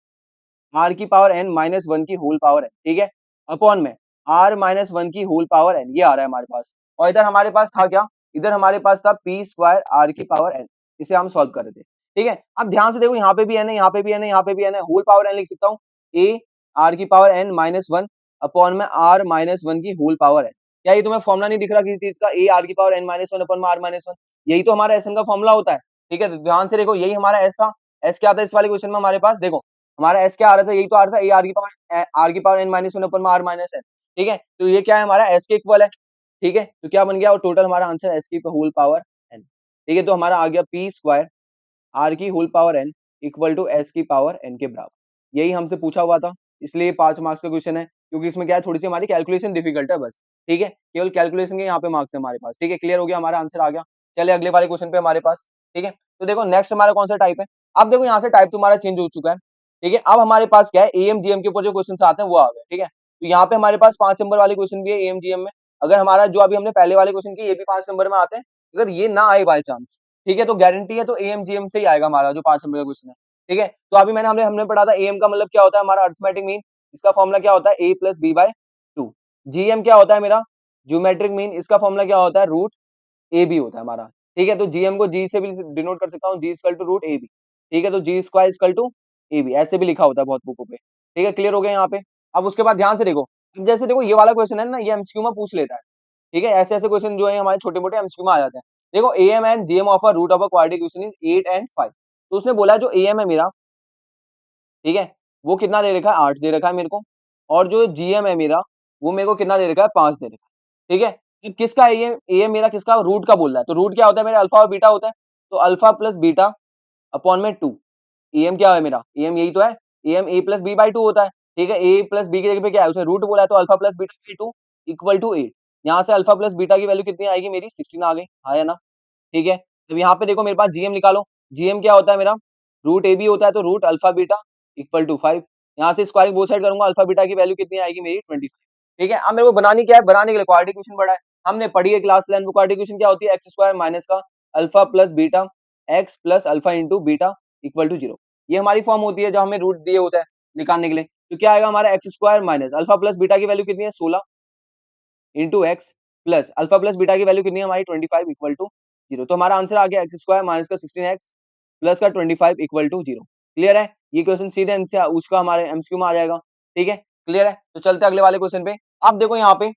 आर की पावर एन माइनस वन की होल पावर एन, ठीक है, अपॉन में आर माइनस वन की होल पावर एन, ये आ रहा है हमारे पास। और इधर हमारे पास था क्या, इधर हमारे पास था पी स्क्वायर आर की पावर एन, इसे हम सॉल्व कर रहे थे, ठीक है। अब ध्यान से देखो यहाँ पे भी एन है, यहाँ पे भी एन है, यहाँ पे भी एन है, होल पावर एन लिख सकता हूँ, ए आर की power N minus one upon में आर माइनस वन की होल पावर एन। क्या ये तुम्हें फॉर्मुला नहीं दिख रहा किसी चीज का, ए आर की power N minus one upon में आर माइनस वन, यही तो हमारा एस एन का फॉर्मुला होता है, ठीक है। तो ध्यान से देखो यही हमारा एस था, एस क्या था इस वाले क्वेश्चन में हमारे पास, देखो हमारा एस क्या आ रहा था, यही तो आ रहा था, ए आर की power N minus one upon में आर माइनस एन, ठीक है। तो ये क्या है हमारा एस के इक्वल है, ठीक है। तो क्या बन गया, और टोटल हमारा आंसर एस की होल पावर एन, ठीक है। तो हमारा आ गया पी स्क्वायर आर की whole power N equal to S की पावर एन के बराबर, यही हमसे पूछा हुआ था, इसलिए 5 मार्क्स का क्वेश्चन है, क्योंकि इसमें क्या है थोड़ी सी हमारी कैलकुलेशन डिफिकल्ट है बस, ठीक है, केवल कैलकुलेशन के यहाँ पे मार्क्स है हमारे पास, ठीक है। क्लियर हो गया, हमारा आंसर आ गया। चले अगले वाले क्वेश्चन पे हमारे पास, ठीक है। तो देखो नेक्स्ट हमारा कौन सा टाइप है, अब देखो यहाँ से टाइप तुम्हारा चेंज हो चुका है, ठीक है। अब हमारे पास क्या है, एएम जीएम के ऊपर जो क्वेश्चन आते हैं वो आ गए, ठीक है। तो यहाँ पे हमारे पास 5 नंबर वाले क्वेश्चन भी है एएम जीएम में, अगर हमारा जो अभी हमने पहले वाले क्वेश्चन किए ये भी 5 नंबर में आते हैं, अगर ये ना आए बाय चांस, ठीक है, तो गारंटी है तो एएम जीएम से ही आएगा हमारा जो 5 नंबर का क्वेश्चन है, ठीक है। तो अभी मैंने हमने हमने पढ़ा था एएम का मतलब क्या होता है, हमारा अरिथमेटिक मीन, इसका फॉर्मूला क्या होता है, ए plus b by two. GM क्या होता है मेरा, ज्योमेट्रिक मीन, इसका फॉर्मूला क्या होता है, रूट ए बी होता है हमारा, ठीक है। तो जीएम को जी से भी डिनोट कर सकता हूँ, g equal to root a b, ठीक है। तो g square equal to a b, ऐसे भी लिखा होता है बहुत बुकों पे, ठीक है। क्लियर हो गया यहाँ पे। अब उसके बाद ध्यान से देखो, अब जैसे देखो ये वाला क्वेश्चन है ना, ये एमसीक्यू में पूछ लेता है, ठीक है। ऐसे ऐसे क्वेश्चन जो है हमारे छोटे मोटे एमसीक्यू में आ जाते हैं। देखो AM and GM of a root of a quadratic equation is 8 and 5, तो उसने बोला जो एएम है मेरा, ठीक है, वो कितना दे रखा है, 8 दे रखा है मेरे को, और जो जीएम है मेरा वो मेरे को कितना दे रखा है, 5 दे रखा है, ठीक है। अब किसका ये मेरा किसका रूट का बोल रहा है, तो रूट क्या होता है मेरा, अल्फा और बीटा होता है, तो अल्फा प्लस बीटा अपॉन में 2, एम क्या है मेरा, एम यही तो है, M A plus B by two होता है, ठीक है। ए प्लस बी की जगह पे क्या है, उसने रूट बोला है, तो alpha plus beta by two equal to 8, यहाँ से अल्फा प्लस बीटा की वैल्यू कितनी आएगी मेरी, 16 आ गई, आया ना, ठीक है। अब यहाँ पे देखो मेरे पास जीएम निकालो, जीएम क्या होता है मेरा, रूट ए बी होता है, तो root alpha beta equal to 5, यहाँ से स्क्वायरिंग बोथ साइड करूंगा, अल्फा बीटा की वैल्यू कितनी आएगी मेरी 25, ठीक है। अब मेरे को बनानी क्या है, बनाने के लिए क्वाड्रेटिक इक्वेशन पढ़ा है हमने, पढ़ी है क्लास 11 में, क्वाड्रेटिक इक्वेशन क्या होती है, एक्स स्क्वायर माइनस का alpha plus beta X plus alpha into beta equal to 0, ये हमारी फॉर्म होती है जब हमें रूट दिए होता है निकालने के लिए। तो क्या आएगा हमारा, x square minus alpha plus beta की वैल्यू कितनी है 16 into x plus alpha plus beta की वैल्यू कितनी है हमारी 25 इक्वल टू 0, तो हमारा आंसर आ गया एक्स स्क्वायर माइनस का 16x प्लस का 25 इक्वल टू 0। क्लियर है। ये क्वेश्चन सीधे उसका हमारे एमसीक्यू में आ जाएगा। ठीक है, क्लियर है। तो चलते हैं अगले वाले क्वेश्चन पे। अब देखो यहाँ पे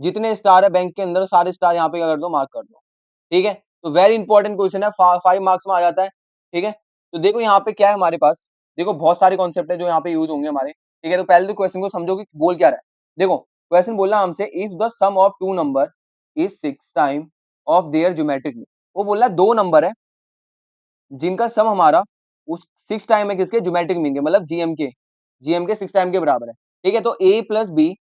जितने स्टार है बैंक के अंदर सारे स्टार यहाँ पे क्या कर दो, मार्क कर दो। ठीक है, तो वेरी इंपॉर्टेंट क्वेश्चन है, 5 मार्क्स में आ जाता है। ठीक है, तो देखो यहाँ पे क्या है हमारे पास, देखो बहुत सारे कॉन्सेप्ट है जो यहाँ पे यूज होंगे हमारे। ठीक है, तो पहले तो क्वेश्चन को समझो कि बोल क्या रहा है। देखो क्वेश्चन बोला हमसे, if the sum of two number is 6 time of their geometric mean. वो बोला दो नंबर है जिनका सम हमारा उस 6 टाइम है किसके, ज्योमेट्रिक मीन के, मतलब जीएम के 6 टाइम के बराबर है। ठीक है, तो ए प्लस बी,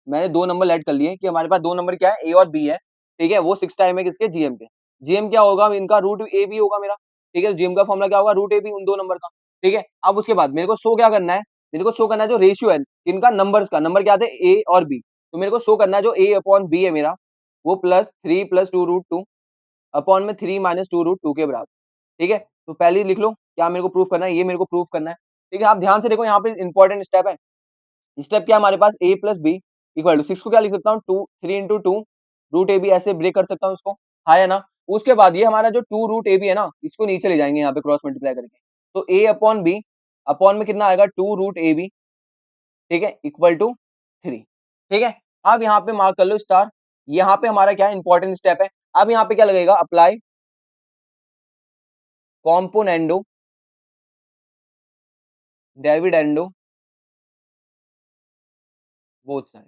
मैंने दो नंबर ऐड कर लिए कि हमारे पास दो नंबर क्या है, ए और बी है। ठीक है, वो 6 टाइम है किसके, जीएम के। जीएम क्या होगा इनका, रूट ए बी होगा मेरा। ठीक है, जीएम का फॉर्मूला क्या होगा, रूट ए बी उन दो नंबर का। ठीक है, अब उसके बाद मेरे को शो क्या करना है, मेरे को शो करना है जो रेशियो है इनका नंबर्स का, नंबर क्या थे, ए और बी। तो मेरे को शो करना है जो ए अपॉन बी है मेरा, वो +3 + 2√2 अपॉन में 3 - 2√2 के बराबर। ठीक है, तो पहले ही लिख लो क्या मेरे को प्रूफ करना है, ये मेरे को प्रूफ करना है। ठीक है, आप ध्यान से देखो यहाँ पे इंपॉर्टेंट स्टेप है। स्टेप क्या हमारे पास, a plus B equal to 6 को क्या लिख सकता हूँ, 3 × 2 √ab, ऐसे ब्रेक कर सकता हूँ उसको, हाँ है ना। उसके बाद ये हमारा जो 2 √ab है ना, इसको नीचे ले जाएंगे यहाँ पे क्रॉस मल्टीप्लाई करके। तो a अपॉन बी अपॉन में कितना आएगा, 2 √ab। ठीक है, इक्वल टू 3। ठीक है, अब यहाँ पे मार्क कर लो स्टार। यहाँ पे हमारा क्या है, इंपॉर्टेंट स्टेप है। अब यहाँ पे क्या लगेगा, apply componendo dividendo both side.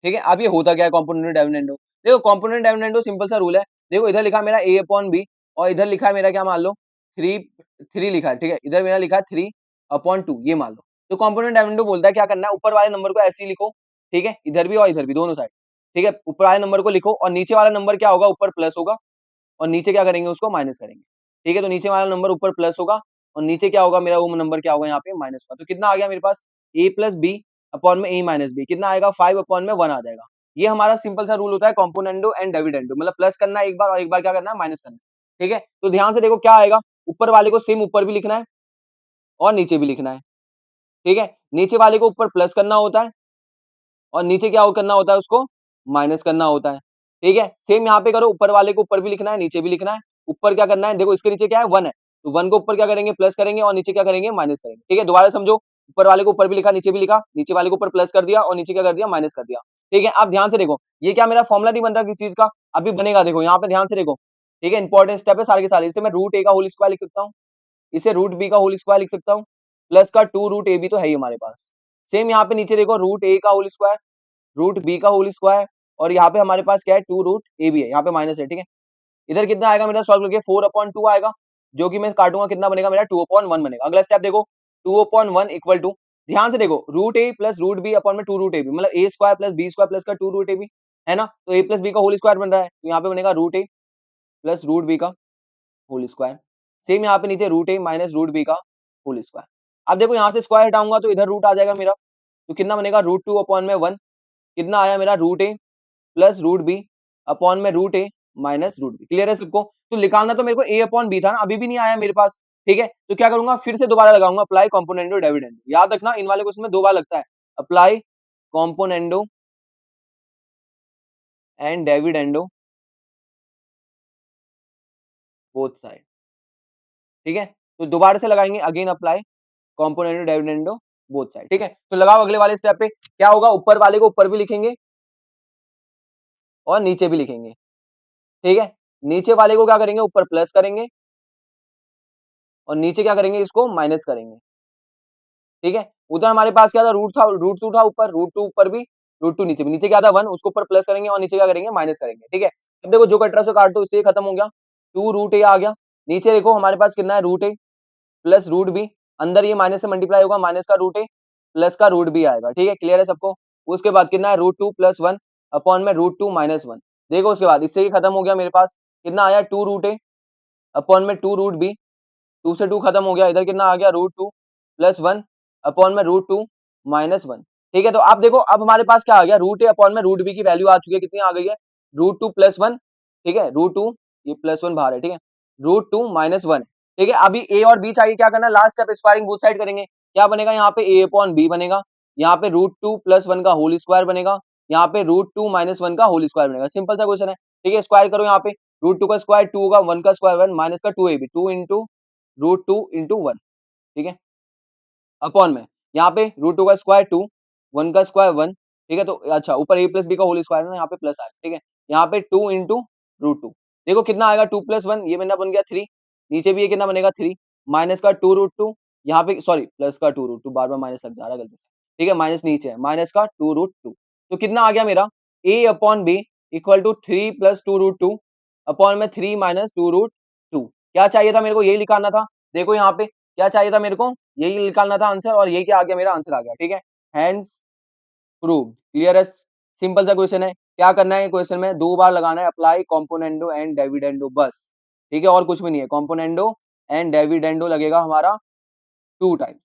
ठीक है, अब ये होता क्या है कॉम्पोनेंट डिविडेंडो, देखो कॉम्पोनेंट डिविडेंडो सिंपल सा रूल है। देखो इधर लिखा है मेरा a अपॉन बी, और इधर लिखा है मेरा क्या, मान लो 3 लिखा है। ठीक है, इधर मेरा लिखा है 3/2, ये मान लो। तो कॉम्पोनेंट डिविडेंडो बोलता है क्या करना है, ऊपर वाले नंबर को ऐसे ही लिखो। ठीक है, इधर भी और इधर भी, दोनों साइड। ठीक है, ऊपर वाले नंबर को लिखो और नीचे वाला नंबर क्या होगा, ऊपर प्लस होगा और नीचे क्या करेंगे, उसको माइनस करेंगे। ठीक है, तो नीचे वाला नंबर ऊपर प्लस होगा और नीचे क्या होगा, मेरा वो नंबर क्या होगा यहाँ पे, माइनस होगा। तो कितना आ गया मेरे पास, a प्लस बी अपॉन में a माइनस बी, कितना आएगा, 5 अपॉन में 1 आ जाएगा। ये हमारा सिंपल सा रूल होता है कॉम्पोनेंडो एंड डिविडेंडो, मतलब प्लस करना है एक बार और एक बार क्या करना है, माइनस करना है। ठीक है, तो ध्यान से देखो क्या आएगा, ऊपर वाले को सेम ऊपर भी लिखना है और नीचे भी लिखना है। ठीक है, नीचे वाले को ऊपर प्लस करना होता है और नीचे क्या करना होता है, उसको माइनस करना होता है। ठीक है, सेम यहाँ पे करो, ऊपर वाले को ऊपर भी लिखना है, नीचे भी लिखना है। ऊपर क्या करना है, देखो इसके नीचे क्या है, 1 है, तो 1 को ऊपर क्या करेंगे, प्लस करेंगे और नीचे क्या करेंगे, माइनस करेंगे। ठीक है, दोबारा समझो, ऊपर वाले को ऊपर भी लिखा, नीचे भी लिखा, नीचे वाले को ऊपर प्लस कर दिया और नीचे क्या कर दिया, माइनस कर दिया। ठीक है, अब ध्यान से देखो, ये क्या मेरा फॉर्मुला नहीं बन रहा किसी चीज का, अभी बनेगा, देखो यहाँ पे ध्यान से देखो। ठीक है, इंपॉर्टेंट स्टेप है सारे के सारे। इसे मैं √a का होल स्क्वायर लिख सकता हूँ, इसे √b का होल स्क्वायर लिख सकता हूँ, प्लस का 2 √ab तो है ही हमारे पास। सेम यहाँ पे नीचे देखो, √a का होल स्क्वायर, √b का होल स्क्वायर, और यहाँ पे हमारे पास क्या है, 2 √ab है, यहाँ पे माइनस है। ठीक है, इधर कितना आएगा मेरा, सॉल्व करके 4/2 आएगा, जो कि मैं काटूंगा, कितना बनेगा मेरा, 2/1 बनेगा। अगला स्टेप देखो, 2/1 इक्वल टू, ध्यान से देखो, √a प्लस √b अपॉन में 2 √ab, मतलब a square plus b square plus का 2 √ab है ना। तो a प्लस b का होल स्क्वायर बन रहा है, तो यहाँ पे बनेगा √a प्लस √b का होल स्क्वायर। सेम यहाँ पे नीचे √a माइनस √b का होल स्क्वायर। अब देखो यहाँ से स्क्वायर हटाऊंगा तो इधर रूट आ जाएगा मेरा, तो कितना बनेगा, √2/1, कितना आया मेरा, √a प्लस √b अपॉन में √a माइनस √b। क्लियर है सबको। तो निकालना तो मेरे को a अपॉन b था ना, अभी भी नहीं आया मेरे पास। ठीक है, तो क्या करूंगा, फिर से दोबारा लगाऊंगा, अप्लाई कॉम्पोनेंडो डिविडेंडो। याद रखना इन वाले क्वेश्चन में दो बार लगता है, apply componendo and dividendo both side. ठीक है, तो दोबारा से लगाएंगे, again apply componendo dividendo both side. ठीक है, तो लगाओ अगले वाले स्टेप पे, क्या होगा, ऊपर वाले को ऊपर भी लिखेंगे और नीचे भी लिखेंगे। ठीक है, नीचे वाले को क्या करेंगे, ऊपर प्लस करेंगे और नीचे क्या करेंगे, इसको माइनस करेंगे। ठीक है, उधर हमारे पास क्या था, √2 था ऊपर, √2 ऊपर भी, √2 नीचे भी, नीचे क्या था 1, उसको ऊपर प्लस करेंगे और नीचे क्या करेंगे, माइनस करेंगे। ठीक है, अब देखो जो कट रहा है उसे काट दो, इससे खत्म हो गया, 2 √a आ गया। नीचे देखो हमारे पास कितना है, √a प्लस √b, अंदर ये माइनस से मल्टीप्लाई होगा, माइनस का √a प्लस का √b आएगा। ठीक है, क्लियर है सबको। उसके बाद कितना है, √2 + 1 अपॉन में √2 - 1। देखो उसके बाद इससे ही खत्म हो गया मेरे पास, कितना आया, 2 √a अपॉन में 2 √b, 2 से 2 खत्म हो गया, इधर कितना आ गया, √2 + 1 अपॉन में √2 - 1। ठीक है, तो आप देखो अब हमारे पास क्या आ गया, √a अपॉन में √b की वैल्यू आ चुकी है, कितनी आ गई है, √2 + 1। ठीक है, √2, ये +1 बाहर है। ठीक है, √2 - 1। ठीक है, अभी a और b चाहिए, क्या करना है, last step squaring both side करेंगे। क्या बनेगा, यहाँ पे a अपॉन b बनेगा, यहाँ पे √2 + 1 का होल स्क्वायर बनेगा, यहाँ पे √2 - 1 का होल स्क्वायर बनेगा। सिंपल सा क्वेश्चन है। ठीक है, स्क्वायर करो, यहाँ पे √2 का स्क्वायर 2 होगा, 1 का स्क्वायर 1, माइनस का 2ab, 2 × √2 × 1। ठीक है, अपॉन में यहाँ पे √2 का स्क्वायर 2, 1 का स्क्वायर 1, ठीक है। तो अच्छा ऊपर a प्लस बी का होल स्क्वायर है ना, यहाँ पे प्लस आया, ठीक है। यहाँ पे 2 इंटू √2, देखो कितना आएगा 2 + 1, ये मेरा बन गया 3, नीचे भी ये कितना बनेगा 3, माइनस का 2 √2, यहाँ पे सॉरी प्लस का 2 √2, बार बार माइनस लग जा रहा है गलती से, ठीक है। माइनस नीचे है, माइनस का 2 √2, तो कितना आ गया मेरा a upon b equal to 3 + 2 √2 upon में 3 - 2 √2। क्या चाहिए था मेरे को, यही निकालना था। देखो यहाँ पे क्या चाहिए था मेरे को, यही निकालना था आंसर, और यही क्या आ गया, मेरा आंसर आ गया, ठीक है। हैंस प्रूव्ड, क्लियर है, सिंपल सा क्वेश्चन है। क्या करना है क्वेश्चन में, 2 बार लगाना है अप्लाई कॉम्पोनेंडो एंड डिविडेंडो, बस, ठीक है, और कुछ भी नहीं है। कॉम्पोनेंडो एंड डिविडेंडो लगेगा हमारा 2 टाइम्स,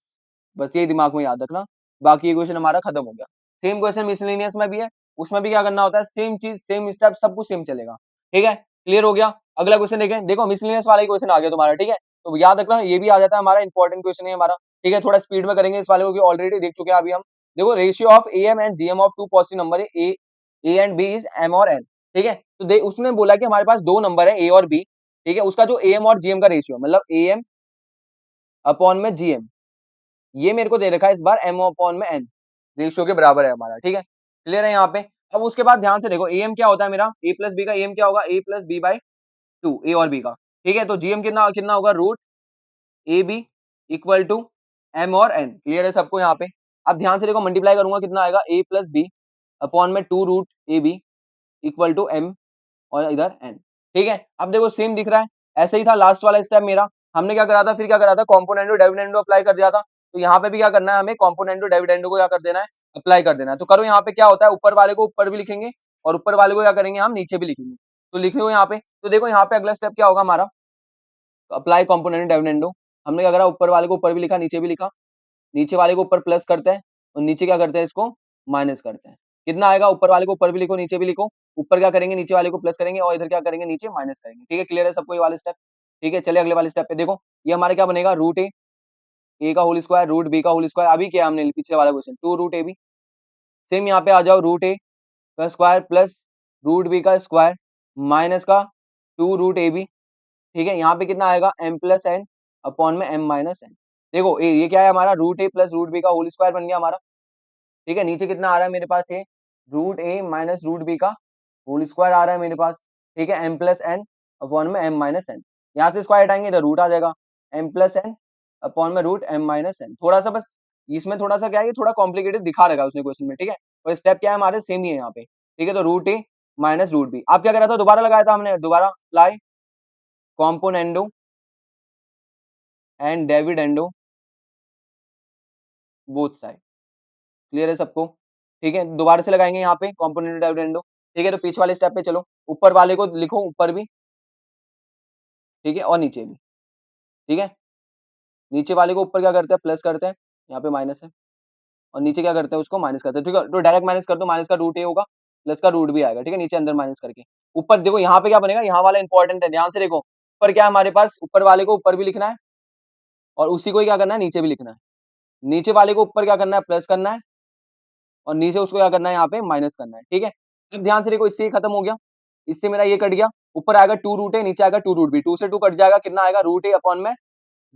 बस ये दिमाग में याद रखना। बाकी ये क्वेश्चन हमारा खत्म हो गया। सेम क्वेश्चन मिसलेनियस में भी है, उसमें भी क्या करना होता है, सेम चीज सेम स्टेप सब कुछ सेम चलेगा, ठीक है। क्लियर हो गया। अगला क्वेश्चन देखें, देखो मिसलेनियस वाला ही क्वेश्चन आ गया तुम्हारा, ठीक है। तो याद रखना ये भी आ जाता है हमारा, इंपॉर्टेंट क्वेश्चन है हमारा, ठीक है। थोड़ा स्पीड में करेंगे इस वाले को, ऑलरेडी देख चुके हैं अभी हम। देखो ratio of M and GM of two positive number A and B is M और एन, ठीक है। तो उसने बोला कि हमारे पास दो नंबर है ए और बी, ठीक है। उसका जो एम और जीएम का रेशियो, मतलब एम अपॉन में जीएम, ये मेरे को दे रखा है इस बार एम अपॉन में एन, रेशियो के बराबर है हमारा, ठीक है। क्लियर है यहाँ पे। अब उसके बाद ध्यान से देखो एम क्या होता है मेरा, ए प्लस बी का एम क्या होगा, ए प्लस बी बाई 2, ए और बी का, ठीक है। तो जीएम कितना कितना होगा, √ab इक्वल टू एम और एन, क्लियर है सबको यहाँ पे। अब ध्यान से देखो मल्टीप्लाई करूंगा कितना आएगा, a प्लस बी अपॉन में 2 √ab इक्वल टू एम और इधर एन, ठीक है। अब देखो सेम दिख रहा है, ऐसे ही था लास्ट वाला स्टेप मेरा। हमने क्या करा था, फिर क्या करा था, कॉम्पोनेंटो डिविडेंडो अप्लाई कर दिया था। तो यहाँ पे भी क्या करना है हमें, कॉम्पोनेंटो डिविडेंडो को क्या कर देना है, अप्लाई कर देना है। तो करो यहाँ पे क्या होता है, ऊपर वाले को ऊपर भी लिखेंगे और ऊपर वाले को क्या करेंगे, हम नीचे भी लिखेंगे। तो लिख लो यहाँ पे। तो देखो यहाँ पे अगला स्टेप क्या होगा हमारा, अप्लाई कॉम्पोनेंट डिविडेंडो। हमने क्या करा, ऊपर वाले को ऊपर भी लिखा, नीचे भी लिखा। नीचे वाले को ऊपर प्लस करते हैं और नीचे क्या करते हैं, इसको माइनस करते हैं। कितना आएगा, ऊपर वाले को ऊपर भी लिखो नीचे भी लिखो, ऊपर क्या करेंगे, नीचे वाले को प्लस करेंगे और इधर क्या करेंगे, नीचे माइनस करेंगे, ठीक है। क्लियर है सबको ये वाले स्टेप, ठीक है। चलिए अगले वाले स्टेप पे देखो, ये हमारे क्या बनेगा, √a का होल स्क्वायर √b का होल स्क्वायर, अभी क्या हमने पिछले वाला क्वेश्चन 2 √ab। सेम यहाँ पे आ जाओ, √a का स्क्वायर प्लस √b का स्क्वायर माइनस का 2 √ab, ठीक है। यहाँ पे कितना आएगा, m प्लस एन अपॉन में m माइनस एन। देखो ये क्या है हमारा, √a प्लस √b का होल स्क्वायर बन गया हमारा, ठीक है। नीचे कितना आ रहा है मेरे पास, ये √a माइनस √b का होल स्क्वायर आ रहा है मेरे पास, ठीक है। m प्लस एन अपॉन में m माइनस एन, यहाँ से स्क्वायर हटाएंगे इधर रूट आ जाएगा, m प्लस एन अपॉन में √m माइनस एन। थोड़ा सा बस इसमें थोड़ा सा क्या है, थोड़ा कॉम्प्लिकेटेड दिखा रहेगा उसने क्वेश्चन में, ठीक है। और स्टेप क्या है हमारे, सेम ही है यहाँ पे, ठीक है। तो √a माइनस √b, आप क्या करा था, दोबारा लगाया था हमने, दोबारा apply componendo and dividendo both side, clear है सबको, ठीक है। दोबारा से लगाएंगे यहाँ पे कॉम्पोनेंट डिविडेंडो, ठीक है। तो पीछे वाले स्टेप पे चलो, ऊपर वाले को लिखो ऊपर भी, ठीक है, और नीचे भी, ठीक है। नीचे वाले को ऊपर क्या करते हैं, प्लस करते हैं, यहाँ पे माइनस है, और नीचे क्या करते हैं, उसको माइनस करते हैं, ठीक है। तो डायरेक्ट माइनस कर दो, माइनस का √a होगा, प्लस का √b आएगा, ठीक है। नीचे अंदर माइनस करके ऊपर देखो यहाँ पे क्या बनेगा, यहाँ वाला इंपॉर्टेंट है, ध्यान से देखो। ऊपर क्या है हमारे पास, ऊपर वाले को ऊपर भी लिखना है और उसी को ही क्या करना है, नीचे भी लिखना है। नीचे वाले को ऊपर क्या करना है, प्लस करना है और नीचे उसको क्या करना है, यहाँ पे माइनस करना है, ठीक है। अब ध्यान से देखो, इससे ही खत्म हो गया, इससे मेरा ये कट गया, ऊपर आएगा 2 √a, नीचे आएगा 2 √b, 2 से 2 कट जाएगा, कितना आएगा, √a अपॉन में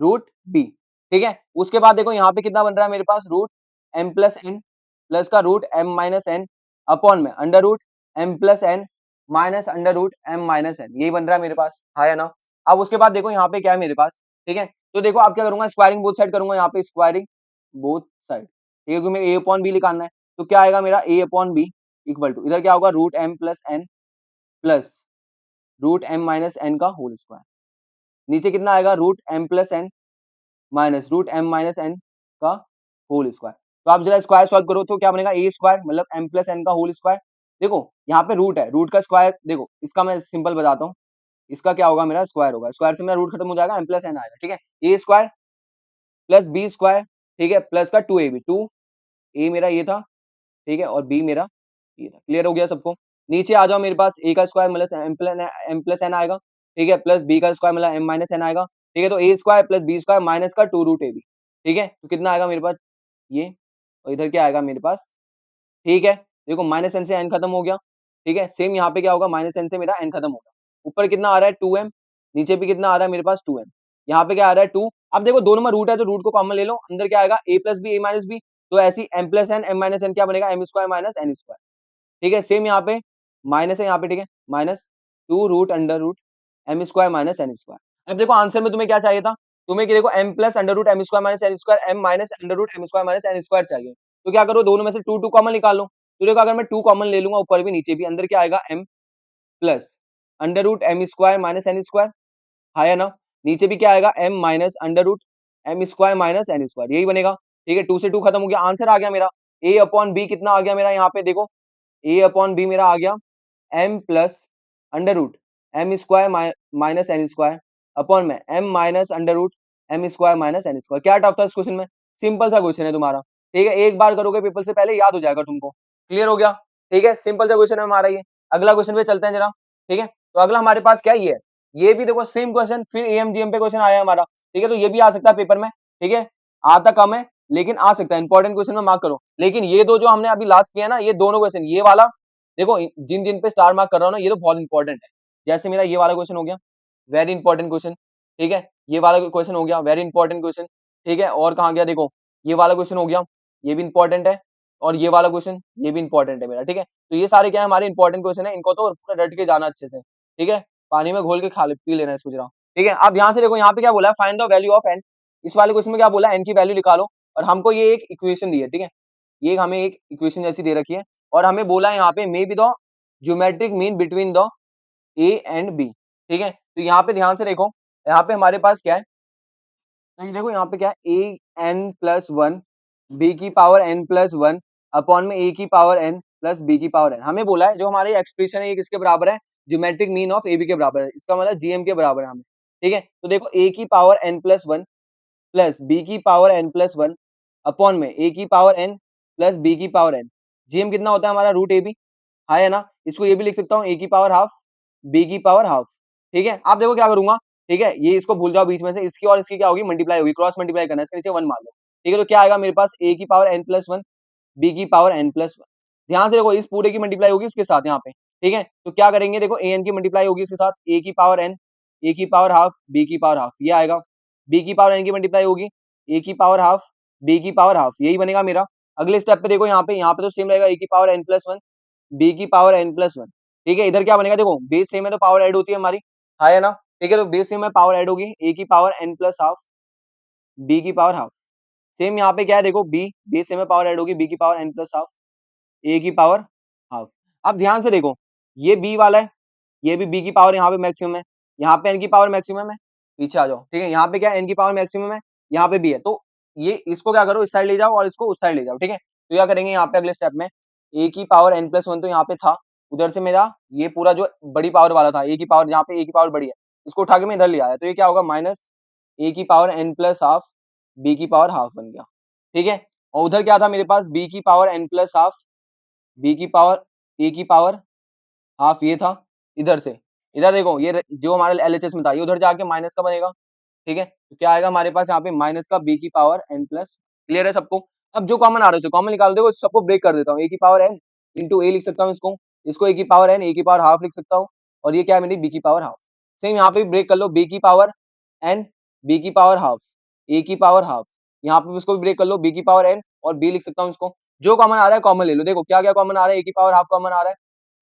√b, ठीक है। उसके बाद देखो यहाँ पे कितना बन रहा है मेरे पास, √m प्लस एन प्लस का √m माइनस एन अपॉन में √m plus N minus √m minus N, यही बन रहा है मेरे पास, है ना। अब उसके बाद देखो यहाँ पे क्या है मेरे पास, ठीक है। तो देखो आप क्या करूंगा, स्क्वायरिंग बोथ साइड करूंगा, यहाँ पे स्क्वायरिंग बोथ साइड, ठीक है, क्योंकि मैं a अपॉन बी निकालना है। तो क्या आएगा मेरा, a upon B equal to, इधर क्या होगा, √m plus N plus √m minus N का होल स्क्वायर, नीचे कितना आएगा, √m plus N minus √m minus N का होल स्क्वायर। तो आप जरा स्क्वायर सॉल्व करो, तो क्या बनेगा, a स्क्वायर मतलब m प्लस एन का होल स्क्वायर। देखो यहाँ पे रूट है, रूट का स्क्वायर, देखो इसका मैं सिंपल बताता हूँ, इसका क्या होगा, मेरा स्क्वायर होगा, स्क्वायर से मेरा रूट खत्म हो जाएगा, m प्लस एन आएगा, ठीक है। a square plus b square, ठीक है, प्लस का 2ab, 2a मेरा ये था, ठीक है, और b मेरा ये था। क्लियर हो गया सबको। नीचे आ जाओ, मेरे पास a का स्क्वायर मतलब m प्लस एन आएगा, ठीक है, प्लस b का स्क्वायर मतलब m माइनस एन आएगा, ठीक है। तो a square plus b square minus का 2 √ab, ठीक है। तो कितना आएगा मेरे पास ये, और इधर क्या आएगा मेरे पास, ठीक है। देखो माइनस एन से एन खत्म हो गया, ठीक है। सेम यहाँ पे क्या होगा, माइनस एन से मेरा एन खत्म होगा। ऊपर कितना आ रहा है 2m, नीचे भी कितना आ रहा है मेरे पास 2m, यहाँ पे क्या आ रहा है 2, अब देखो दोनों में रूट है तो रूट को कॉमन ले लो, अंदर क्या आएगा a plus B A minus B, तो ऐसी m plus N M minus N क्या बनेगा M square minus N square. ठीक है, सेम यहाँ पे माइनस है यहाँ पे, ठीक है, minus 2 root under root M square minus N square. अब देखो आंसर में तुम्हें क्या चाहिए था, तुम्हें कि देखो m plus under root M square minus N square M minus under root M square minus N square चाहिए। तो क्या करो दोनों में से 2 2 कॉमन निकाल लो। तो देखो अगर मैं 2 कॉमन ले लूंगा ऊपर भी नीचे भी, अंदर क्या आएगा m plus under root M square minus N square, है ना, नीचे भी क्या आएगा m minus under root M square minus N square, यही बनेगा। ठीक है, 2 से 2 खत्म हो गया, आंसर आ गया मेरा a अपॉन बी कितना आ गया मेरा यहाँ पे देखो, a अपॉन बी मेरा आ गया m plus under root M square minus N square upon में m minus under root M square minus N square. क्या टफ था इस क्वेश्चन में, सिंपल सा क्वेश्चन है तुम्हारा। ठीक है, एक बार करोगे पेपर से पहले याद हो जाएगा तुमको, क्लियर हो गया। ठीक है, सिंपल सा क्वेश्चन है हमारा ये। अगला क्वेश्चन पे चलते हैं जरा। ठीक है, तो अगला हमारे पास क्या ये है, ये भी देखो सेम क्वेश्चन, फिर एएमजीएम पे क्वेश्चन आया हमारा। ठीक है, तो ये भी आ सकता है पेपर में। ठीक है, आता कम है लेकिन आ सकता है, इंपॉर्टेंट क्वेश्चन में मार्क करो। लेकिन ये दो जो हमने अभी लास्ट किया ना, ये दोनों क्वेश्चन, ये वाला देखो जिन जिन पे स्टार मार्क कर रहा हूँ ना, ये तो बहुत इंपॉर्टेंट है। जैसे मेरा ये वाला क्वेश्चन हो गया, वेरी इंपॉर्टेंट क्वेश्चन। ठीक है, ये वाला क्वेश्चन हो गया, वेरी इंपॉर्टेंट क्वेश्चन। ठीक है, और कहाँ गया देखो, ये वाला क्वेश्चन हो गया, ये भी इंपॉर्टेंट है, और ये वाला क्वेश्चन ये भी इंपॉर्टेंट है मेरा। ठीक है, तो ये सारे क्या है हमारे इंपॉर्टेंट क्वेश्चन है, इनको तो पूरा रट के जाना अच्छे से। ठीक है, पानी में घोल के खा ले पी लेना इसको जरा। ठीक है, अब ध्यान से देखो यहाँ पे क्या बोला है, find the value of N. इस वाले क्वेश्चन में क्या बोला है, एन की वैल्यू निकालो, और हमको ये एक इक्वेशन दी है। ठीक है, ये हमें एक इक्वेशन जैसी दे रखी है, और हमें बोला है यहाँ पे may be the geometric mean between the A and B. ठीक है, तो यहाँ पे ध्यान से देखो, यहाँ पे हमारे पास क्या है, तो ये देखो यहाँ पे क्या है, ए एन प्लस वन बी की power N plus one upon में ए की पावर एन प्लस बी की पावर एन। हमें बोला है जो हमारे एक्सप्रेशन है ये किसके बराबर है, geometric mean of A B के बराबर है, इसका मतलब जीएम के बराबर है हमें। ठीक है, तो देखो ए की power N plus one plus B की power N plus one upon में ए की पावर एन प्लस बी की पावर एन। जीएम कितना होता है हमारा, रूट ए बी, है ना। इसको ये भी लिख सकता हूँ ए की पावर हाफ बी की पावर हाफ। ठीक है, आप देखो क्या करूंगा, ठीक है, ये इसको भूल जाओ, बीच में से इसकी और इसकी क्या होगी, मल्टीप्लाई होगी, क्रॉस मल्टीप्लाई करना है, इसके नीचे वन मान लो। ठीक है, तो क्या आएगा मेरे पास, ए की power N plus one B की पावर एन प्लस वन। ध्यान से देखो इस पूरे की मल्टीप्लाई होगी इसके साथ यहाँ पे। ठीक है, तो क्या करेंगे देखो, ए एन की मल्टीप्लाई होगी इसके साथ, ए की पावर एन, ए की पावर हाफ बी की पावर हाफ, ये आएगा। बी की पावर एन की मल्टीप्लाई होगी, ए की पावर हाफ बी की पावर हाफ, यही बनेगा मेरा। अगले स्टेप पे देखो, यहाँ पे तो सेम रहेगा, ए की power N plus one B की पावर एन प्लस वन। ठीक है, इधर क्या बनेगा देखो, बेस सेम है तो पावर ऐड होती है हमारी, है ना। ठीक है, तो बेस सेम है, पावर ऐड होगी, ए की power N plus half B की पावर हाफ। सेम यहाँ पे क्या है देखो, बी बेस सेम है, पावर ऐड होगी, बी की power N plus half A की पावर हाफ। अब ध्यान से देखो, ये बी वाला है, ये भी बी की पावर यहाँ पे मैक्सिमम है, यहाँ पे एन की पावर मैक्सिमम है, पीछे आ जाओ। ठीक है, यहाँ पे क्या है, एन की पावर मैक्सिमम है, यहाँ पे भी है, तो ये इसको क्या करो, इस साइड ले जाओ और इसको उस साइड ले जाओ। ठीक है, तो क्या करेंगे यहाँ पे अगले स्टेप में, ए की पावर एन प्लस वन तो यहाँ पे था, उधर से मेरा ये पूरा जो बड़ी पावर वाला था, ए की पावर, यहाँ पे ए की पावर बड़ी है, इसको उठा के मैं इधर ले आया, तो ये क्या होगा, माइनस ए की power N plus half B की पावर हाफ बन गया। ठीक है, और उधर क्या था मेरे पास, बी की power N plus half B की पावर ए की पावर हाफ, ये था। इधर से इधर देखो, ये जो हमारे एलएचएस में था, ये उधर जाके माइनस का बनेगा। ठीक है, तो क्या आएगा हमारे पास यहाँ पे, माइनस का बी की पावर एन प्लस। क्लियर है सबको। अब जो कॉमन आ रहा है कॉमन निकाल दो, सबको ब्रेक कर देता हूँ, ए की पावर एन इंटू ए लिख सकता हूँ इसको, इसको ए की पावर एन ए की पावर हाफ लिख सकता हूँ, और ये क्या है मेरी बी की पावर हाफ। सेम यहाँ पे ब्रेक कर लो, बी की पावर एन बी की पावर हाफ ए की पावर हाफ, यहाँ पे इसको भी ब्रेक कर लो, बी की पावर एन और बी लिख सकता हूँ इसको। जो कॉमन आ रहा है कॉमन ले लो, देखो क्या क्या कॉमन आ रहा है, ए की पावर हाफ कॉमन आ रहा है,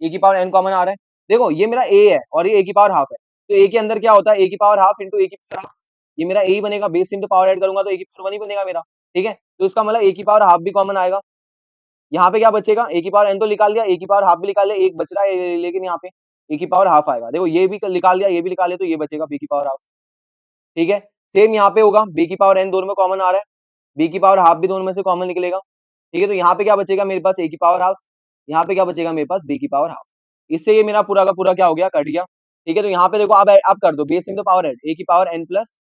ए की पावर एन कॉमन आ रहा है। देखो ये मेरा ए है और ये ए की पावर हाफ है, तो ए के अंदर क्या होता है, ए की पावर हाफ इंटू ए की पावर हाफ, ये मेरा ए ही बनेगा, बेस इंटू पावर ऐड करूंगा तो ए की पावर वन ही बनेगा मेरा। ठीक है, तो इसका मतलब ए की पावर हाफ भी कॉमन आएगा। यहाँ पे क्या बचेगा, ए की पावर एन तो निकाल लिया, ए की पावर हाफ भी निकाल लिया, एक बच रहा है लेकिन यहाँ पे ए की पावर हाफ आएगा। देखो ये भी निकाल लिया, ये भी निकाल लिया, तो ये बचेगा बी की पावर हाफ। ठीक है, सेम यहाँ पे होगा, बी की पावर एन दोनों में कॉमन आ रहा है, बी की पावर हाफ भी दोनों में से कॉमन निकलेगा। ठीक है, तो यहाँ पे क्या बचेगा मेरे पास, ए की पावर हाफ, यहाँ पे क्या बचेगा मेरे पास, बी की पावर हाफ। इससे ये मेरा पूरा का पूरा क्या हो गया, कट गया। ठीक है, तो यहाँ पे देखो अब कर दो, बेस इंटू पावर एड, ए की पावर एन प्लस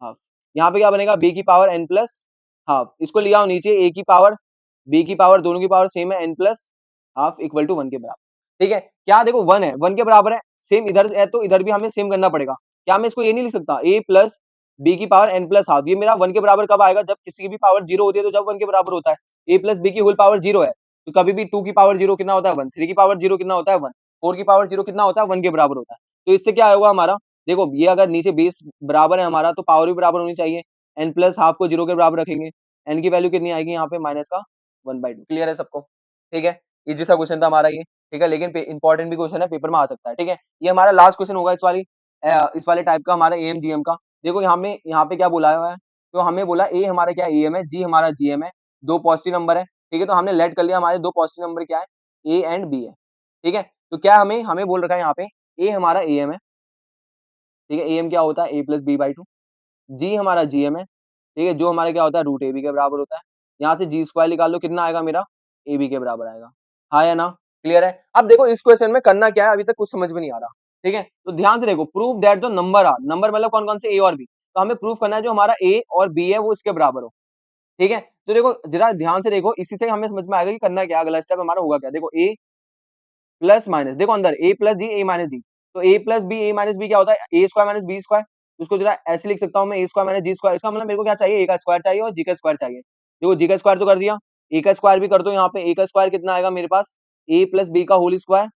हाफ, यहाँ पे क्या बनेगा, बी की पावर एन प्लस हाफ, इसको ले आओ नीचे, ए की पावर बी की पावर दोनों की पावर सेम है, N plus half equal to one के बराबर। ठीक है, क्या देखो वन है, वन के बराबर है, सेम इधर है तो इधर भी हमें सेम करना पड़ेगा। क्या मैं इसको ये नहीं लिख सकता, ए प्लस बी की पावर एन प्लस हाफ, ये मेरा वन के बराबर कब आएगा, जब किसी की भी पावर जीरो होती है, तो जब वन के बराबर होता है। ए प्लस बी की होल पावर जीरो है, तो कभी भी टू की पावर जीरो कितना होता है, वन, थ्री की पावर जीरो कितना होता है, वन, फोर की पावर जीरो कितना होता है, वन के बराबर होता है। तो इससे क्या होगा हमारा, देखो ये अगर नीचे बेस बराबर है हमारा, तो पावर भी बराबर होनी चाहिए, एन प्लस हाफ को 0 के बराबर रखेंगे, एन की वैल्यू कितनी आएगी यहाँ पे माइनस का 1/2। क्लियर है सबको? ठीक है, इजी सा क्वेश्चन था हमारा ये। ठीक है, लेकिन इंपॉर्टेंट भी क्वेश्चन है, पेपर में आ सकता है। ठीक है, ये हमारा लास्ट क्वेश्चन होगा इस वाले टाइप का हमारा एम जीएम का। देखो यहाँ पे क्या बोला हुआ है, तो हमें बोला ए हमारा क्या एम है, जी हमारा जीएम है, दो पॉजिटिव नंबर है। ठीक है, तो हमने लेट कर लिया हमारे दो पॉजिटिव नंबर क्या है, ए एंड बी है। ठीक है, तो क्या हमें हमें बोल रखा है यहाँ पे ए हमारा एम है। ठीक है, एम क्या होता है ए प्लस बी बाई टू, जी हमारा जीएम है। ठीक है, जो हमारा क्या होता है रूट ए बी के बराबर होता है। यहाँ से जी स्क्वायर निकाल लो, कितना आएगा मेरा ए बी के बराबर आएगा। हाँ या ना? क्लियर है? अब देखो इस क्वेश्चन में करना क्या है, अभी तक कुछ समझ में नहीं आ रहा। ठीक है, तो ध्यान से देखो, prove that the number are, number मतलब कौन कौन से ए और बी, तो हमें प्रूव करना है जो हमारा ए और बी है वो इसके बराबर हो। ठीक है, तो देखो जरा ध्यान से देखो, इसी से हमें समझ में आएगा कि करना क्या, अगला स्टेप हमारा होगा क्या। देखो ए प्लस माइनस, देखो अंदर ए प्लस जी ए माइनस जी, तो ए प्लस बी ए माइनस बी क्या होता है ए स्क्वायर माइनस बी स्क्वायर। उसको जरा ऐसे लिख सकता हूँ मैं, ए स्क्वायर माइनस जी स्क्वायर। इसका मतलब मेरे को क्या चाहिए, ए का स्क्वायर चाहिए और जी का स्क्वायर चाहिए। देखो जी का स्क्वायर तो कर दिया, ए का स्क्वायर भी कर दो। यहाँ पे ए का स्क्वायर कितना आएगा मेरे पास, ए प्लस बी का होल स्क्वायर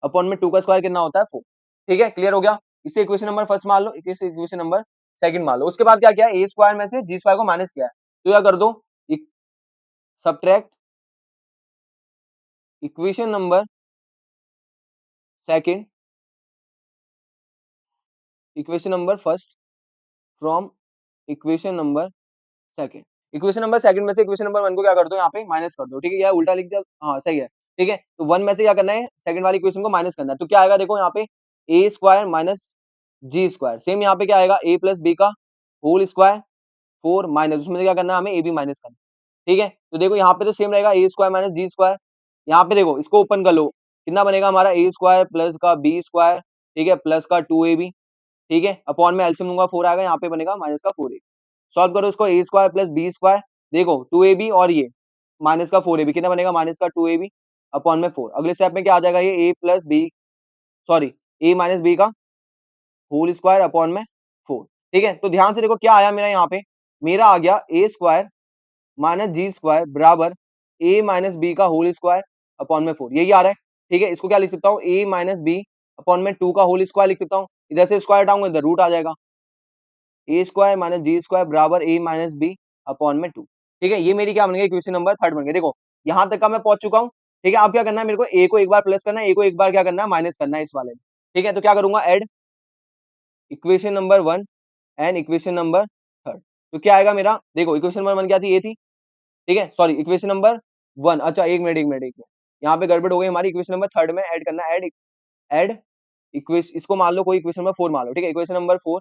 अपॉन में टू का स्क्वायर कितना होता है 4। ठीक है, क्लियर हो गया? इसे इक्वेशन नंबर फर्स्ट मान लो, इसे इक्वेशन नंबर सेकंड मान लो। उसके बाद क्या किया, ए स्क्वायर में से जी स्क्वायर को माइनस किया है, तो क्या कर दो, subtract equation number second equation number first from equation number second. Equation number second में से इक्वेशन नंबर वन को क्या कर दो, यहाँ पे माइनस कर दो। ठीक है, या उल्टा लिख दिया, हाँ सही है। ठीक है, तो वन में से क्या करना है, सेकंड वाली इक्वेशन को माइनस करना है। तो क्या आएगा, देखो यहाँ पे ए square minus g square, same यहाँ पे क्या आएगा ए प्लस बी का होल स्क्वायर 4 माइनस, उसमें से क्या करना है हमें ए बी माइनस करना है। ठीक है, तो देखो यहाँ पे तो सेम रहेगा ए स्क्वायर माइनस जी स्क्वायर। यहाँ पे देखो इसको ओपन कर लो, कितना बनेगा हमारा ए स्क्वायर प्लस का बी स्क्वायर, ठीक है, प्लस का 2ab। ठीक है, अपॉन में एलसीएम लूंगा 4 आएगा, यहाँ पे बनेगा माइनस का 4a। सॉल्व करो इसको, ए स्क्वायर प्लस बी स्क्वायर, देखो 2ab और ये माइनस का 4ab, कितना बनेगा माइनस का 2ab अपॉन में 4। अगले स्टेप में क्या आ जाएगा, ये ए प्लस बी, सॉरी ए माइनस बी का होल स्क्वायर अपॉन में 4। ठीक है, तो ध्यान से देखो क्या आया मेरा, यहाँ पे मेरा आ गया ए स्क्वायर माइनस जी स्क्वायर बराबर ए माइनस बी का होल स्क्वायर अपॉन में 4, यही आ रहा है। ठीक है, इसको क्या लिख सकता हूँ, ए माइनस बी अपॉन में 2 का होल स्क्वायर लिख सकता हूँ। इधर से स्क्वायर हटाऊंगा, इधर रूट आ जाएगा, ए स्क्वायर माइनस जी स्क्वायर बराबर ए माइनस बी अपॉन में 2। ठीक है, ये मेरी क्या बन गई, इक्वेशन नंबर थर्ड बन गई। देखो यहाँ तक का मैं पहुंच चुका हूँ। ठीक है, अब क्या करना है मेरे को, ए को एक बार प्लस करना है, ए को एक बार क्या करना है माइनस करना है इस वाले में। ठीक है, तो क्या करूंगा, add equation number one and equation number third. तो क्या आएगा मेरा, देखो इक्वेशन नंबर वन क्या थी, ये थी। ठीक है, सॉरी इक्वेशन नंबर वन, अच्छा एक मिनट यहाँ पे गड़बड़ हो गई हमारी, इक्वेशन नंबर थर्ड में ऐड करना है, ऐड इक्वेशन, इसको मान लो कोई इक्वेशन नंबर 4 मान लो। ठीक है, equation number 4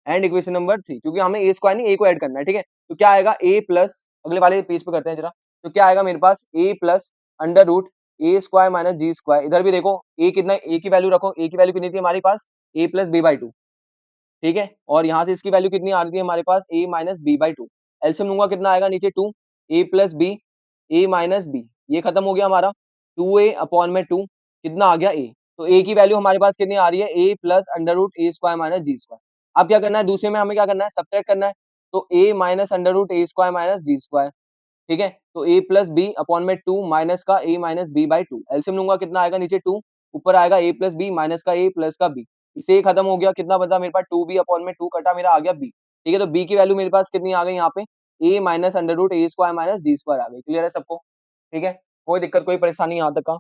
and equation number 3, क्योंकि हमें ए स्क्वायर नहीं ए को ऐड करना है। ठीक है, तो क्या आएगा ए प्लस, अगले वाले पेज पे करते हैं जरा, तो क्या आएगा मेरे पास A plus under root a square minus g square. इधर भी देखो ए कितना, ए की वैल्यू रखो, ए की वैल्यू कितनी थी हमारे पास A plus B by to. ठीक है, और यहाँ से इसकी वैल्यू कितनी आ रही है हमारे पास a minus b by two. LCM लूंगा कितना आएगा नीचे 2 a plus B A minus b, ये खत्म हो गया हमारा 2a अपॉन में 2, कितना आ गया ए। तो ए की वैल्यू हमारे पास कितनी आ रही है, ए plus under root a square minus g square. अब क्या करना है, दूसरे में हमें क्या करना है, सब्ट्रैक्ट करना है, तो A minus under root a square minus g square. ठीक है, तो ए प्लस बी अपॉन में 2 माइनस का a minus b by two. LCM लूंगा कितना आएगा नीचे 2, ऊपर आएगा ए प्लस बी माइनस का ए प्लस का बी, इसे खत्म हो गया, कितना बचा मेरे पास 2b अपॉन में 2 कटा मेरा आ गया b। ठीक है, तो b की वैल्यू मेरे पास कितनी आ गई यहाँ पे, a minus under root a square minus g square आ गई। क्लियर है सबको? ठीक है, कोई दिक्कत कोई परेशानी यहाँ तक का?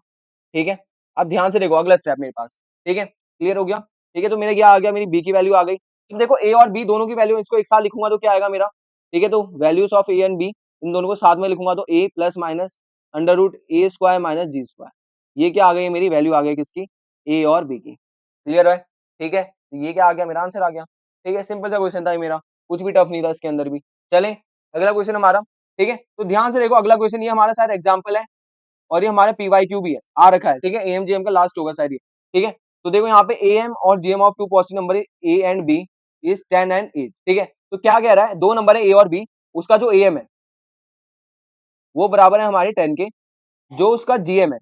ठीक है, अब ध्यान से देखो अगला स्टेप मेरे पास। ठीक है, क्लियर हो गया? ठीक है, तो मेरे क्या आ गया, मेरी बी की वैल्यू आ गई। अब देखो ए और बी दोनों की वैल्यू इसको एक साथ लिखूंगा तो क्या आएगा मेरा। ठीक है, तो values of A and be in दोनों को साथ में लिखूंगा तो ए plus minus under root a square minus g square, ये क्या आ गई, मेरी वैल्यू आ गई किसकी, ए और बी की। क्लियर है? ठीक है, ये क्या आ गया, मेरा आंसर आ गया। ठीक है, सिंपल सा क्वेश्चन था ये मेरा, कुछ भी टफ नहीं था इसके अंदर भी। चले अगला क्वेश्चन हमारा। ठीक है, तो ध्यान से देखो अगला क्वेश्चन, ये हमारा शायद एग्जाम्पल है और ये हमारे पीवाईक्यू भी है, आ रखा है। ठीक है, एएम जीएम का लास्ट होगा शायद ये। ठीक है, तो देखो यहाँ पे एएम और GM of two positive number A and B is 10 and 8। ठीक है, तो क्या कह रहा है, दो नंबर है ए और बी, उसका जो एएम है वो बराबर है हमारे 10 के, जो उसका जीएम है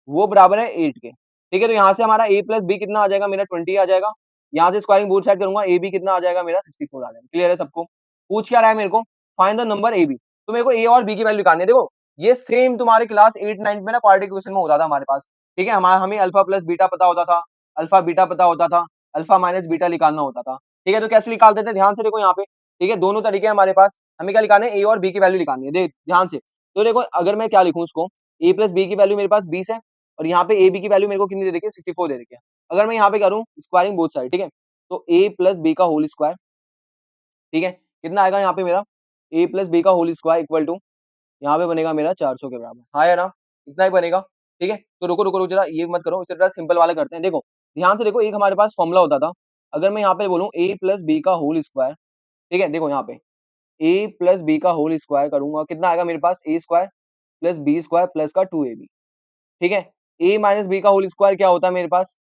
वो बराबर है 8 के। ठीक है, तो यहाँ से हमारा a प्लस बी कितना आ जाएगा, मेरा 20 आ जाएगा। यहाँ से स्क्वायरिंग बोथ साइड करूंगा, ए बी कितना आ जाएगा मेरा 64 आ जाएगा। क्लियर है सबको? पूछ क्या रहा है मेरे को, find the number A B, तो मेरे को ए और बी की वैल्यू निकालनी है। देखो ये सेम तुम्हारे क्लास 8 9 में ना क्वाड्रेटिक इक्वेशन में होता था हमारे पास। ठीक है, हमारा हमें अल्फा प्लस बीटा पता होता था, अल्फा बीटा पता होता था, अल्फा माइनस बीटा निकालना होता था। ठीक है, तो कैसे निकालते थे, ध्यान से देखो यहाँ पे ठीक है, दोनों तरीके हैं हमारे पास। हमें क्या लिखाना है, ए और बी की वैल्यू लिखानी है। देख ध्यान से, तो देखो अगर मैं क्या लिखूं उसको, ए प्लस बी की वैल्यू मेरे पास 20 है और यहाँ पे ए बी की वैल्यू मेरे को कितनी दे रखी है, 64 दे रखी है। अगर मैं यहाँ पे करूँ स्क्वायरिंग बोथ साइड, ठीक है, तो ए प्लस बी का होल स्क्वायर, ठीक है, कितना आएगा यहाँ पे मेरा, ए प्लस बी का होल स्क्वायर इक्वल टू, यहाँ पे बनेगा मेरा 400 के बराबर, हाँ या ना, इतना ही बनेगा। ठीक है, तो रुको रुको रुको जरा, ये मत करो, इसे जरा सिंपल वाला करते हैं। देखो ध्यान से देखो, एक हमारे पास फॉर्मूला होता था, अगर मैं यहाँ पे बोलूँ ए प्लस बी का होल स्क्वायर, ठीक है, देखो यहाँ पे ए प्लस बी का होल स्क्वायर करूंगा, कितना आएगा मेरे पास, a square plus b square plus का 2ab, ठीक है। ए माइनस बी का होल स्क्वायर क्या होता है मेरे पास,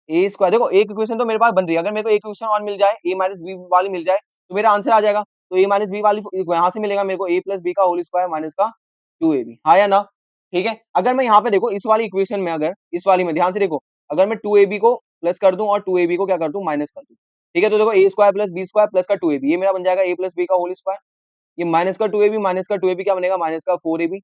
ए स्क्वायर, देखो एक इक्वेशन तो मेरे पास बन रही है, अगर मेरे को एक इक्वेशन और मिल जाए, ए माइनस बी वाली मिल जाए, तो मेरा आंसर आ जाएगा। तो ए माइनस बी वाली यहाँ से मिलेगा मेरे को, ए प्लस बी का होल स्क्वायर माइनस का 2ab, हाँ या ना। ठीक है, अगर मैं यहाँ पे देखो इस वाली इक्वेशन में, अगर इस वाली में ध्यान से देखो, अगर मैं 2ab को प्लस कर दूं और 2ab को क्या कर दूं, माइनस कर दूं, ठीक है, तो देखो a square plus b square plus का 2ab, ये मेरा बन जाएगा ए प्लस बी का होल स्क्वायर, ये माइनस का 2ab, माइनस का 2ab क्या बनेगा, माइनस का 4ab,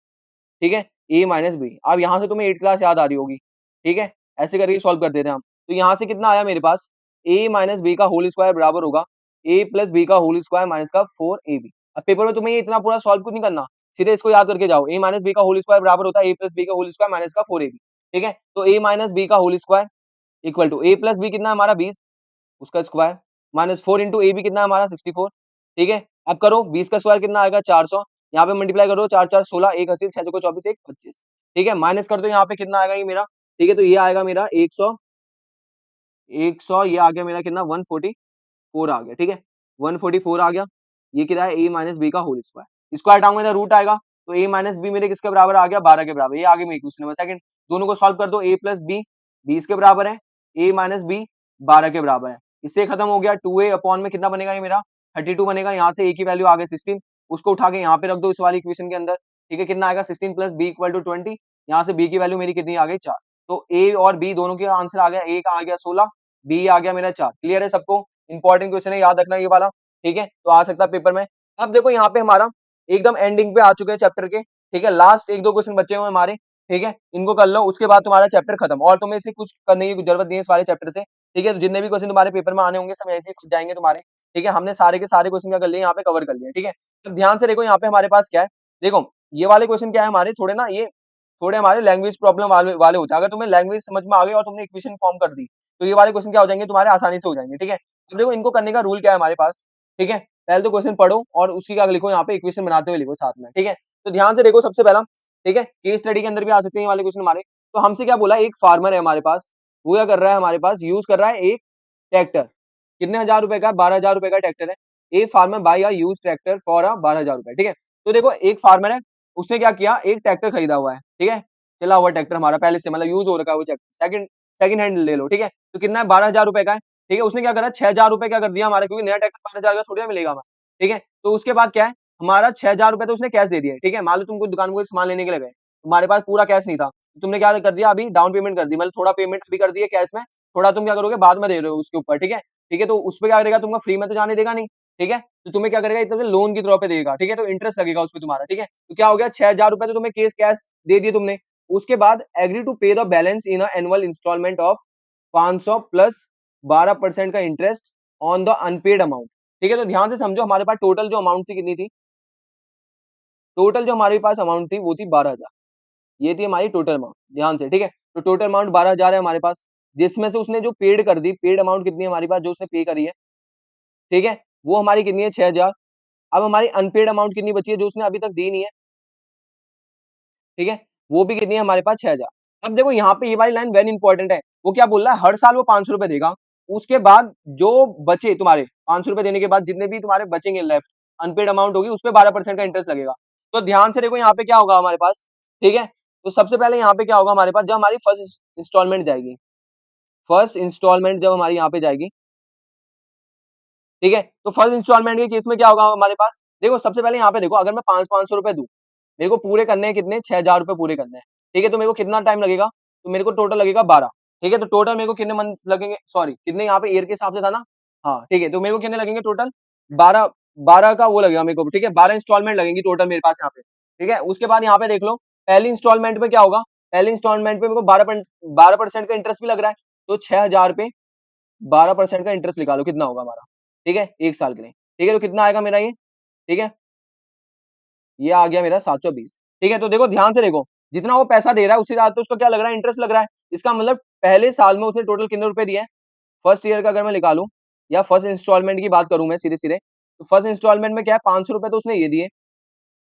ठीक है, ए माइनस बी। अब यहाँ से तुम्हें 8 क्लास याद आ रही होगी, ठीक है, ऐसे करके सॉल्व कर देते हैं हम। तो यहाँ से कितना आया मेरे पास, ए माइनस बी का होल स्क्वायर बराबर होगा ए प्लस बी का होल स्क्वायर माइनस का 4ab। अब पेपर में तुम्हें ये इतना पूरा सॉल्व कुछ नहीं करना, सीधे इसको याद करके जाओ, ए माइनस बी का होल स्क्वायर बराबर होता है ए प्लस बी का होल स्क्वायर माइनस का 4ab, ठीक है, तो ए माइनस बी का whole square equal to A plus B कितना है हमारा 20, उसका square minus 4 into A B कितना है हमारा 64, ठीक है। अब करो 20 का स्क्वायर कितना आएगा 400, यहाँ पे मल्टीप्लाई करो, 4 4 16, 1 80, 6 को 24, 1 25, ठीक है, माइनस कर दो, यहाँ पे कितना आएगा ये मेरा, ठीक है, तो ये आएगा मेरा 100, ये आ गया मेरा कितना 144 आ गया, ठीक है, 144 आ गया। ये कितना है, ए माइनस बी का होल स्क्वायर, इसको हटाऊंगा तो रूट आएगा, तो ए माइनस बी मेरे किसके बराबर आ गया, 12 के बराबर। ये आगे मेरी क्वेश्चन नंबर सेकंड, दोनों को सॉल्व कर दो, ए प्लस बी 20 के बराबर है, ए माइनस बी 12 के बराबर है, इससे खत्म हो गया। 2a अपॉन में कितना बनेगा ये मेरा 32 बनेगा, यहाँ से a की वैल्यू आ गई 16, उसको उठा के यहाँ पे रख दो इस वाली इक्वेशन के अंदर, ठीक है, कितना आएगा 16 प्लस बी इक्वल टू 20, यहाँ से b की वैल्यू मेरी कितनी आ गई 4, तो a और b दोनों के आंसर आ गया, a का आ गया 16, b आ गया मेरा 4। क्लियर है सबको, इंपॉर्टेंट क्वेश्चन है, याद रखना ये वाला, ठीक है, तो आ सकता है पेपर में। अब देखो यहाँ पे हमारा एकदम एंडिंग पे आ चुके हैं चैप्टर के, ठीक है, लास्ट एक दो क्वेश्चन बचे हुए हमारे, ठीक है, इनको कर लो, उसके बाद तुम्हारा चैप्टर खत्म, और तुम्हें इसे कुछ करने की जरूरत नहीं है इस वाले चैप्टर से, ठीक है, तो जितने भी क्वेश्चन तुम्हारे पेपर में आने होंगे सब ऐसे ही जाएंगे तुम्हारे, ठीक है, हमने सारे के सारे क्वेश्चन क्या कर लिए यहाँ पे कवर कर लिए, ठीक है। तो ध्यान से देखो यहाँ पे हमारे पास क्या है, देखो ये वाले क्वेश्चन क्या है हमारे, थोड़े ना ये थोड़े हमारे लैंग्वेज प्रॉब्लम वाले होते हैं, अगर तुम्हें लैंग्वेज समझ में आ गई और तुमने इक्वेशन फॉर्म कर दी, तो ये वाले क्वेश्चन क्या हो जाएंगे तुम्हारे, आसानी से हो जाएंगे, ठीक है। अब देखो इनको करने का रूल क्या है हमारे पास, ठीक है, पहले तो क्वेश्चन पढ़ो और उसकी क्या लिखो, यहाँ पे इक्वेशन बनाते हुए लिखो साथ में, ठीक है। तो ध्यान से देखो सबसे पहला, ठीक है, केस स्टडी के अंदर भी आ सकते हैं ये वाले क्वेश्चन हमारे। तो हमसे क्या बोला, एक फार्मर है हमारे पास, वो क्या कर रहा है हमारे पास, यूज कर रहा है एक ट्रैक्टर, कितने हजार रुपए का, 12,000 रुपए का ट्रैक्टर है। A farmer by a use tractor for 12,000 रुपए, ठीक है। तो देखो एक फार्मर है, उसने क्या किया, एक ट्रैक्टर खरीदा हुआ है, ठीक है, चला हुआ ट्रैक्टर हमारा पहले से, मतलब यूज हो रखा है वो ट्रैक्टर, सेकंड सेकंड हैंड ले लो, ठीक है, तो कितना है 12,000 रुपए का है, ठीक है। उसने क्या करा, 6,000 रुपए क्या कर दिया हमारा, क्योंकि नया ट्रैक्टर 12,000 का थोड़ी ना मिलेगा हमारा, ठीक है। तो उसके बाद क्या है, हमारा 6,000 रुपए तो उसने कैश दे दिया, ठीक है, मान लो तुमको दुकान को सामान लेने के लिए गए, तुम्हारे पास पूरा कैश नहीं था, तुमने क्या कर दिया, अभी डाउन पेमेंट कर दी, मतलब थोड़ा पेमेंट अभी कर दिया कैश में, थोड़ा तुम क्या करोगे बाद में दे रहे हो उसके ऊपर, ठीक है, ठीक है, तो उस पे क्या करेगा, तुमको फ्री में तो जाने देगा नहीं, ठीक है, तो तुम्हें क्या करेगा, एक तरह से लोन की तौर पे देगा, ठीक है, तो इंटरेस्ट लगेगा उस पे तुम्हारा, ठीक है। तो क्या हो गया, 6,000 रुपए तो तुम्हें कैश दे दिए तुमने, उसके बाद agree to pay the balance in annual instalment of 500 plus 12% का interest on the unpaid amount, ठीक है। तो ध्यान से समझो, हमारे पास टोटल जो अमाउंट थी कितनी थी, टोटल जो हमारे पास अमाउंट थी वो थी 12,000, ये थी हमारी टोटल अमाउंट, ध्यान से, ठीक है। तो टोटल अमाउंट 12,000 है हमारे पास, जिसमें से उसने जो पेड कर दी, पेड अमाउंट कितनी है हमारे पास, जो उसने पे करी है, ठीक है, वो हमारी कितनी है 6,000। अब हमारी अनपेड अमाउंट कितनी बची है, जो उसने अभी तक दी नहीं है, ठीक है, वो भी कितनी है हमारे पास 6,000। अब देखो यहाँ पे ये वाली लाइन वेरी इंपॉर्टेंट है, वो क्या बोल रहा है, हर साल वो 500 रुपए देगा, उसके बाद जो बचे तुम्हारे 500 रुपए देने के बाद जितने भी तुम्हारे बचेंगे लेफ्ट अनपेड अमाउंट होगी, उस पर 12% का इंटरेस्ट लगेगा। तो ध्यान से देखो यहाँ पे क्या होगा हमारे पास, ठीक है, तो सबसे पहले यहाँ पे क्या होगा हमारे पास, जब हमारी फर्स्ट इंस्टॉलमेंट जाएगी, फर्स्ट इंस्टॉलमेंट जब हमारी यहाँ पे जाएगी, ठीक है, तो फर्स्ट इंस्टॉलमेंट के केस में क्या होगा हमारे पास, देखो सबसे पहले यहाँ पे देखो, अगर मैं 500 रुपए दूं, मेरे को पूरे करने हैं कितने, 6,000 रुपए पूरे करने हैं, ठीक है, तो मेरे को कितना टाइम लगेगा, तो मेरे को टोटल लगेगा 12, ठीक है, तो टोटल मेरे को कितने मंथ लगेंगे, सॉरी कितने यहाँ पे ईयर के हिसाब से था ना, हाँ ठीक है, तो मेरे को कितने लगेंगे टोटल 12, 12 का वो लगेगा मेरे को, ठीक है, 12 इंस्टॉलमेंट लगेंगी टोटल मेरे पास यहाँ पे, ठीक है। उसके बाद यहाँ पे देख लो, पहली इंस्टॉलमेंट में क्या होगा, पहली इंस्टॉलमेंट पे मेरे को 12% का इंटरेस्ट भी लग रहा है, तो 6,000 पे 12% का इंटरेस्ट निकालो कितना होगा हमारा, ठीक है, एक साल के लिए, ठीक है, तो कितना आएगा मेरा ये, ठीक है, ये आ गया मेरा 720। ठीक है, तो देखो ध्यान से देखो, जितना वो पैसा दे रहा है उसी रात तो उसका क्या लग रहा है, इंटरेस्ट लग रहा है। इसका मतलब पहले साल में उसने टोटल कितने रुपए दिए हैं, फर्स्ट ईयर का अगर मैं निकालूं या फर्स्ट इंस्टॉलमेंट की बात करूं मैं सीधे सीधे, तो फर्स्ट इंस्टॉलमेंट में क्या है, 500 रुपए तो उसने ये दिए,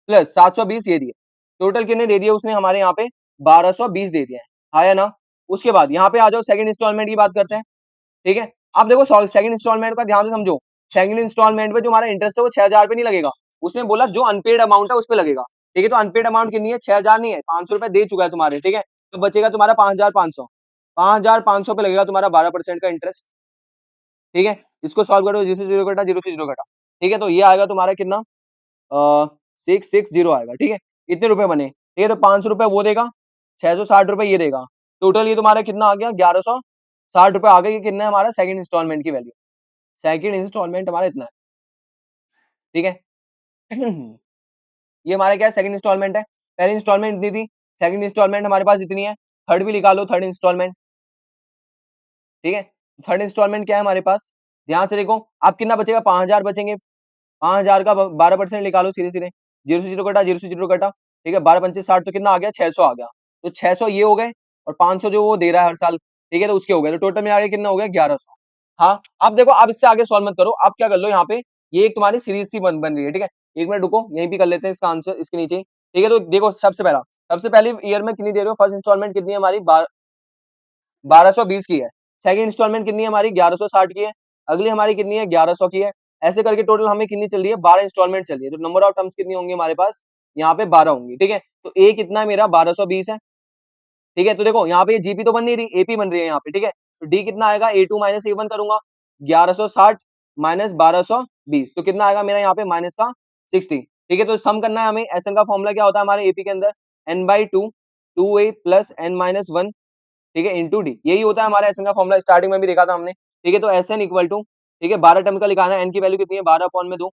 प्लस 720 ये दिए, टोटल कितने दे दिए उसने हमारे यहाँ पे, 1220 दे दिए हैं, आया ना। उसके बाद यहाँ पे आ जाओ, सेकंड इंस्टॉलमेंट की बात करते हैं। ठीक है, अब देखो सेकंड इंस्टॉलमेंट का ध्यान से समझो, सेकंड इंस्टॉलमेंट में जो हमारा इंटरेस्ट है वो 6,000 पे नहीं लगेगा, उसने बोला जो अनपेड अमाउंट है उस पे लगेगा। ठीक है, तो अनपेड अमाउंट कितनी है, 6,000 नहीं है, 500 रुपए दे चुका है तुम्हारे। ठीक है, तो बचेगा तुम्हारा 5,500, 5,500 पे लगेगा तुम्हारा 12% का इंटरेस्ट। ठीक है, इसको सॉल्व करो, जीरो से जीरो घटा, जीरो से जीरो घटा। ठीक है, तो ये आएगा तुम्हारा कितना, 660 आएगा। ठीक है, इतने रुपए बने। ठीक है, तो 500 रुपए वो देगा, 660 रुपए ये देगा, टोटल ये तुम्हारा कितना आ गया, 1160 रुपए आ गया। ये कितना है हमारा सेकंड इंस्टॉलमेंट की वैल्यू, सेकंड इंस्टॉलमेंट हमारा इतना है। ठीक है, ये हमारा क्या है, सेकंड इंस्टॉलमेंट है। पहली इंस्टॉलमेंट इतनी थी, सेकंड इंस्टॉलमेंट हमारे पास इतनी है, थर्ड भी निकालो, थर्ड इंस्टॉलमेंट। ठीक है, थर्ड इंस्टॉलमेंट क्या है हमारे पास, ध्यान से देखो, अब कितना बचेगा, 5,000 बचेंगे, 5,000 का 12% निकालो सीधे सीधे, जीरो से जीरो कटा, जीरो से जीरो कटा। ठीक है, 12 पंचे 60, तो कितना आ गया, 600 आ गया। तो 600 ये हो गए, और 500 जो वो दे रहा है हर साल, ठीक है, तो उसके हो गए, तो टोटल में आ गया कितना हो गया, 1100। हाँ, अब देखो, अब इससे आगे सॉल्व मत करो, अब क्या कर लो यहाँ पे, ये एक तुम्हारी सीरीज सी बन रही है। ठीक है, एक मिनट रुको, यहीं पे कर लेते हैं इसका आंसर, इसके नीचे ही। ठीक है, तो देखो सबसे पहले ईयर में कितनी दे रहे हो, फर्स्ट इंस्टॉलमेंट कितनी है हमारी, 1220 की है। सेकंड इंस्टॉलमेंट कितनी है हमारी, 1160 की है। अगली हमारी कितनी है, 1100 की है। ऐसे करके टोटल हमें कितनी चल रही है, 12 इंस्टॉलमेंट चल रही है। तो नंबर ऑफ टर्म्स कितनी होंगी हमारे पास, यहाँ पे 12 होंगी। ठीक है, तो ए कितना है मेरा, 1220 है। ठीक है, तो देखो यहाँ पे जीपी तो बन नहीं रही, एपी बन रही है यहाँ पे। ठीक है, तो डी कितना आएगा, A2 माइनस A1 करूंगा, 1160 माइनस 1220, तो कितना आएगा मेरा यहाँ पे, माइनस का 60। ठीक है, तो सम करना है हमें, एसएन का फॉर्मूला क्या होता है हमारे एपी के अंदर, n/2, 2a प्लस n-1, ठीक है, इंटू डी, यही होता है हमारा एसएन का फॉर्मूला, स्टार्टिंग में भी देखा था हमने। ठीक है, तो एसएन इक्वल टू, ठीक है, 12 टर्म का लिखाना है, एन की वैल्यू कितनी है, 12/2,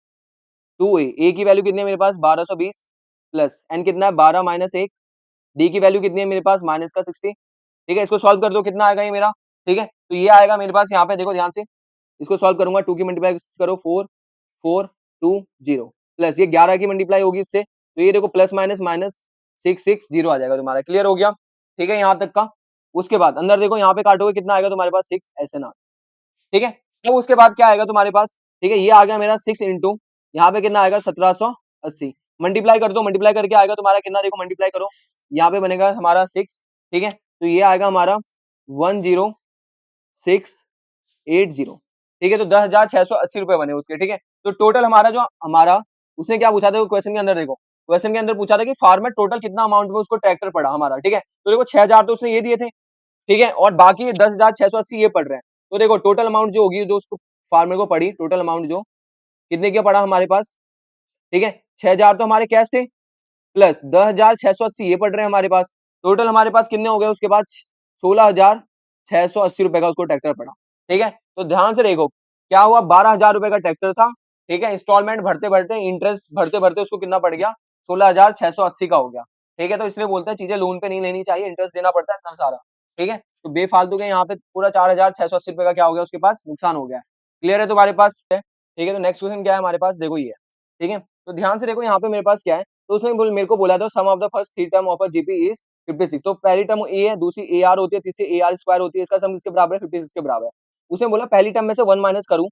2a, ए की वैल्यू कितनी है मेरे पास, 1220, प्लस एन कितना है, 12 माइनस 1, डी की वैल्यू कितनी है मेरे पास, माइनस का 60। ठीक है, इसको सॉल्व कर दो, कितना आएगा ये मेरा। ठीक है, तो ये आएगा मेरे पास, यहाँ पे देखो ध्यान से, इसको सॉल्व करूंगा, 2 की मल्टीप्लाई करो, 4 4 2 0, प्लस ये 11 की मल्टीप्लाई होगी इससे, तो ये देखो प्लस माइनस माइनस 660 आ जाएगा तुम्हारा, क्लियर हो गया। ठीक है, यहाँ तक का। उसके बाद अंदर देखो, यहाँ पे काटोगे कितना आएगा तुम्हारे पास, 6 SNR। ठीक है, अब उसके बाद क्या आएगा तुम्हारे पास, ठीक है, ये आ गया मेरा 6 इंटू, यहाँ पे कितना आएगा, 1780, मल्टीप्लाई कर दो, मल्टीप्लाई करके आएगा तुम्हारा कितना, देखो मल्टीप्लाई करो, यहाँ पे बनेगा हमारा 6। ठीक है, तो ये आएगा हमारा 10680। ठीक है, तो 10,680 रुपए बने उसके। ठीक है, तो टोटल हमारा जो हमारा, उसने क्या पूछा था क्वेश्चन के अंदर, देखो क्वेश्चन के अंदर पूछा था कि फार्मर टोटल कितना अमाउंट में उसको ट्रैक्टर पड़ा हमारा। ठीक है, तो देखो 6,000 तो उसने ये दिए थे, ठीक है, और बाकी 10,680 ये पड़ रहे हैं। तो देखो टोटल अमाउंट जो होगी, जो उसको फार्मर को पड़ी, टोटल अमाउंट जो कितने क्या पड़ा हमारे पास। ठीक है, 6,000 तो हमारे कैश थे, प्लस 10,680 ये पड़ रहे हैं हमारे पास, टोटल हमारे पास कितने हो गए उसके बाद, 16,680 रुपए का उसको ट्रैक्टर पड़ा। ठीक है, तो ध्यान से देखो, क्या हुआ, 12,000 रुपए का ट्रैक्टर था। ठीक है, इंस्टॉलमेंट भरते भरते, इंटरेस्ट भरते भरते उसको कितना पड़ गया, 16,680 का हो गया। ठीक है, तो इसलिए बोलते हैं चीजें लोन पे नहीं लेनी चाहिए, इंटरेस्ट देना पड़ता है इतना सारा। ठीक है, तो बेफालतू के यहाँ पे पूरा 4,680 रुपए का क्या हो गया उसके पास, नुकसान हो गया। क्लियर है तुम्हारे पास। ठीक है, तो नेक्स्ट क्वेश्चन क्या है हमारे पास, देखो ये। ठीक है, तो ध्यान से देखो, यहाँ पे मेरे पास क्या है, तो उसने मेरे को बोला था sum of the first three term of a GP is 56। तो पहली टर्म ए है, दूसरी ए आर होती है, तीसरी ए आर स्क्वायर होती है, इसका सम किसके बराबर है, 56 के बराबर है। उसने बोला पहली टर्म में से 1 माइनस करूं,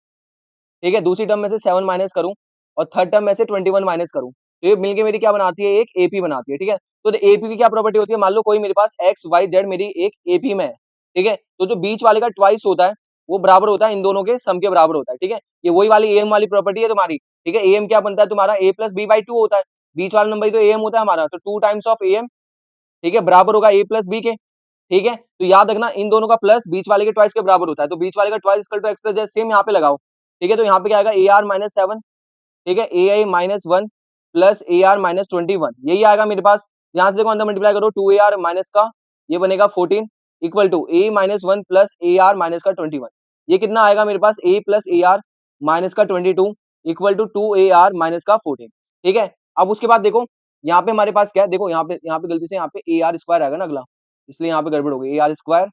ठीक है, दूसरी टर्म में से 7 माइनस करूं, और थर्ड टर्म में से 21 माइनस करूं, तो ये मिलके मेरी क्या बनाती है, एक एपी बनाती है। ठीक है, तो एपी की क्या प्रॉपर्टी होती है, मान लो कोई मेरे पास एक्स वाई जेड मेरी एक एपी में है। ठीक है, तो जो बीच वाले का ट्वाइस होता है, वो बराबर होता है इन दोनों के सम के बराबर होता है। ठीक है, ये वही वाली एम वाली प्रॉपर्टी है तुम्हारी। ठीक है, एम क्या बनता है तुम्हारा, ए प्लस बी बाई 2 होता है, बीच वाला नंबर ही तो एम होता है हमारा, तो 2 टाइम्स ऑफ एम, ठीक है, बराबर होगा ए प्लस बी के। ठीक है, तो याद रखना इन दोनों का प्लस बीच वाले के ट्वाइस के बराबर होता है, तो बीच वाले का twice equal to X plus Z, same यहाँ पे लगाओ। ठीक है, तो यहाँ पे क्या आएगा, ए आर माइनस 7, ठीक है, a i minus 1 plus A R minus 21, यही आएगा मेरे पास। यहाँ से देखो अंदर मल्टीप्लाई करो, 2 ए आर माइनस का ये बनेगा 14 equal to A minus 1 plus A R minus का 21, ये कितना आएगा मेरे पास, A plus A R minus का 22 equal to 2 A are minus का 14। ठीक है, अब उसके बाद देखो यहाँ पे हमारे पास क्या है, देखो यहाँ पे गलती से यहाँ पे ए आर स्क्वायर आएगा ना अगला, इसलिए यहाँ पे गड़बड़ हो गई, ए R square,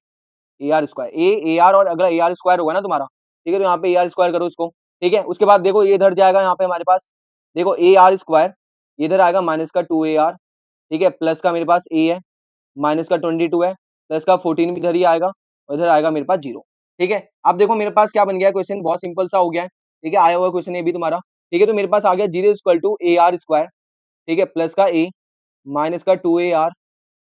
A R square, A R और अगला ए आर स्क्वायर होगा ना तुम्हारा। ठीक है, तो यहाँ पे ए आर स्क्वायर करो इसको, ठीक है। उसके बाद देखो ये इधर जाएगा यहाँ पे हमारे पास, देखो ए आर स्क्वायर, इधर आएगा माइनस का 2 AR, ठीक है, प्लस का मेरे पास ए है, माइनस का 22 है, प्लस का 14 भी इधर ही आएगा, और इधर आएगा मेरे पास 0। ठीक है। अब देखो मेरे पास क्या बन गया क्वेश्चन, बहुत सिंपल सा हो गया है। ठीक है, आया हुआ क्वेश्चन ये भी तुम्हारा। ठीक है, तो मेरे पास आ गया 0 = AR², ठीक है, प्लस का ए, माइनस का 2 AR,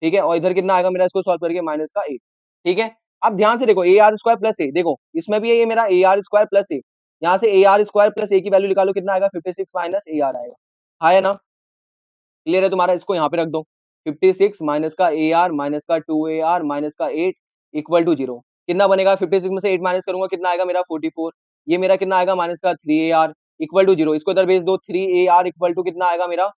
ठीक है, और इधर कितना आएगा मेरा, इसको सॉल्व करके माइनस का 8। ठीक है। अब ध्यान से देखो AR² प्लस ए, देखो इसमें भी ये मेरा AR² प्लस ए, यहाँ से AR² प्लस ए की वैल्यू निकालो, कितना आएगा 56 माइनस AR आएगा, है ना। क्लियर है तुम्हारा, इसको यहाँ पे रख दो, 56 माइनस का AR माइनस का 2 AR माइनस का 8 इक्वल टू 0। कितना बनेगा, 56 में से 8 माइनस करूंगा, कितना आएगा मेरा 44। ये मेरा कितना आएगा, माइनस का 3 AR इक्वल टू 0। इसको इधर भेज दो, 3 AR इक्वल टू कितना आएगा मेरा,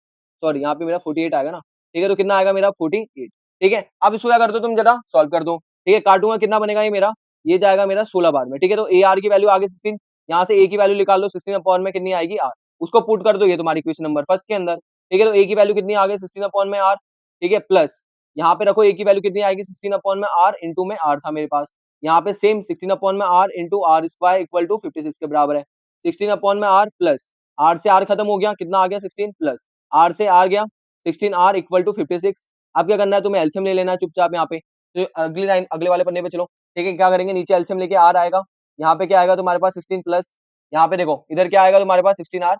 सॉरी यहाँ पे मेरा 48 आएगा ना। ठीक है, तो कितना आएगा मेरा 48। ठीक है, अब इसको क्या कर दो तुम, जरा सॉल्व कर दो। ठीक है, काटूंगा, कितना बनेगा ये मेरा, ये जाएगा मेरा 16 बार में। ठीक है, तो AR की वैल्यू आगे 16, यहाँ से ए की वैल्यू निकाल लो, 16 अपॉन में कितनी आएगी R, उसको पुट कर दो, ये तुम्हारी क्वेश्चन नंबर फर्स्ट के अंदर। ठीक है, तो ए की वैल्यू कितनी आ गई 16 अपॉन में R, ठीक है, प्लस यहाँ पे रखो ए की वैल्यू कितनी आएगी 16 अपॉन में R, इंटू में R था मेरे पास, यहाँ पे सेम 16 अपॉन में R into R² equal to 56 के बराबर है। 16 अपॉन में R प्लस R से R खत्म हो गया, कितना आ गया 16, प्लस R से R गया 16R इक्वल टू 56। अब क्या करना है, तुम्हें एलसीएम ले लेना है चुपचाप यहाँ पे। तो अगली लाइन, अगले वाले पन्ने पे चलो। ठीक है, क्या करेंगे, नीचे एलसीएम लेके R आएगा, यहाँ पे क्या आएगा तुम्हारे पास 16 प्लस, यहाँ पे देखो इधर क्या आएगा तुम्हारे पास 16R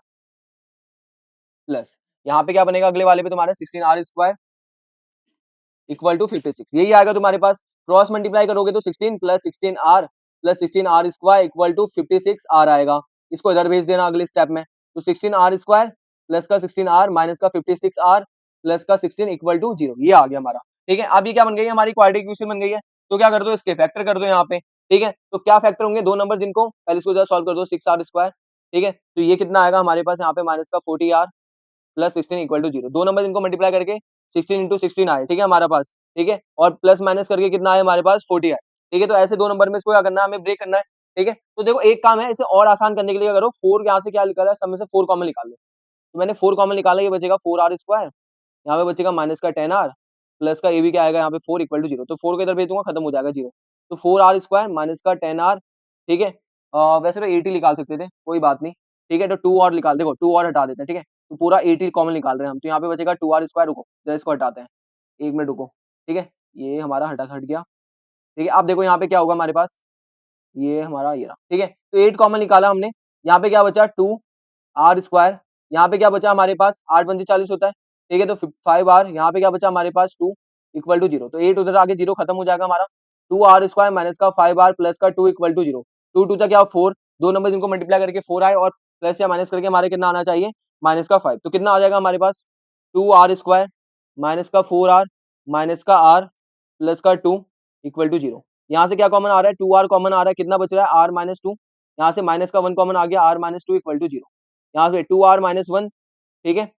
प्लस, यहाँ पे क्या बनेगा अगले वाले पे तुम्हारे 16R² इक्वल टू 56, यही आएगा तुम्हारे पास। क्रॉस मल्टीप्लाई करोगे तो 16 plus 16R plus 16R² equal to 56R आएगा। इसको इधर भेज देना अगले स्टेप में, तो 16R² प्लस का 16R माइनस का 56R प्लस का 16 इक्वल टू 0, ये आ गया हमारा। ठीक है, अब ये क्या बन गई है, हमारी क्वाड्रेटिक इक्वेशन बन गई है। तो क्या कर दो, इसके फैक्टर कर दो यहाँ पे। ठीक है, तो क्या फैक्टर होंगे, दो नंबर जिनको, पहले इसको जरा सॉल्व कर दो, 6R²। ठीक है, तो ये कितना आएगा हमारे पास यहाँ पे माइनस का 40R प्लस 16 इक्वल टू 0, दो नंबर इनको मल्टीप्लाई करके 16 इंटू 16 आए, ठीक है हमारे पास। ठीक है, और प्लस माइनस करके कितना आया हमारे पास 40 आए। ठीक है, तो ऐसे दो नंबर में इसको क्या करना है, हमें ब्रेक करना है। ठीक है, तो देखो एक काम है, इसे और आसान करने के लिए क्या करो, 4 यहाँ से क्या निकाला है, सब में से 4 कॉमन निकाल लो। तो मैंने 4 कॉमन निकाला, ये बचेगा 4R², यहाँ पे बचेगा माइनस का 10R प्लस का ये भी क्या आएगा यहाँ पे 4 इक्वल टू 0, तो 4 को इधर भेज दूंगा, खत्म हो जाएगा 0। तो 4R² माइनस का 10R, ठीक है, वैसे तो 80 निकाल सकते थे, कोई बात नहीं। ठीक है, तो 2 और निकाल, देखो 2 और हटा देते हैं। ठीक है, तो पूरा 80 कॉमन निकाल रहे हैं हम, तो यहाँ पे बचेगा 2R², रुको जरा इसको हटाते हैं, 1 मिनट रुको। ठीक है, ये हमारा हट गया। ठीक है, अब देखो यहाँ पे क्या होगा हमारे पास, ये हमारा ये रहा। ठीक है, तो 8 कॉमन निकाला हमने, यहाँ पे क्या बचा 2R², यहाँ पे क्या बचा हमारे पास 8 पंजे 40 होता है। ठीक है, तो 5R, यहाँ पे क्या बचा हमारे पास 2 इक्वल टू 0, तो 8 उधर आगे 0 खत्म हो जाएगा हमारा। 2R² माइनस का 5R प्लस का 2 इक्वल टू 0, 2 2 क्या 4, दो नंबर जिनको मल्टीप्लाई करके 4 आए, और प्लस या माइनस करके हमारे कितना आना चाहिए, माइनस का 5, तो कितना आ जाएगा हमारे पास 2R² माइनस का 4R माइनस का R प्लस का 2 इक्वल टू 0। यहाँ से क्या कॉमन आ रहा है, 2R कॉमन आ रहा है, कितना बच रहा है R माइनस 2, यहाँ से माइनस का 1 कॉमन आ गया, R माइनस 2 इक्वल टू 0। यहाँ पे 2R माइनस 1, ठीक है,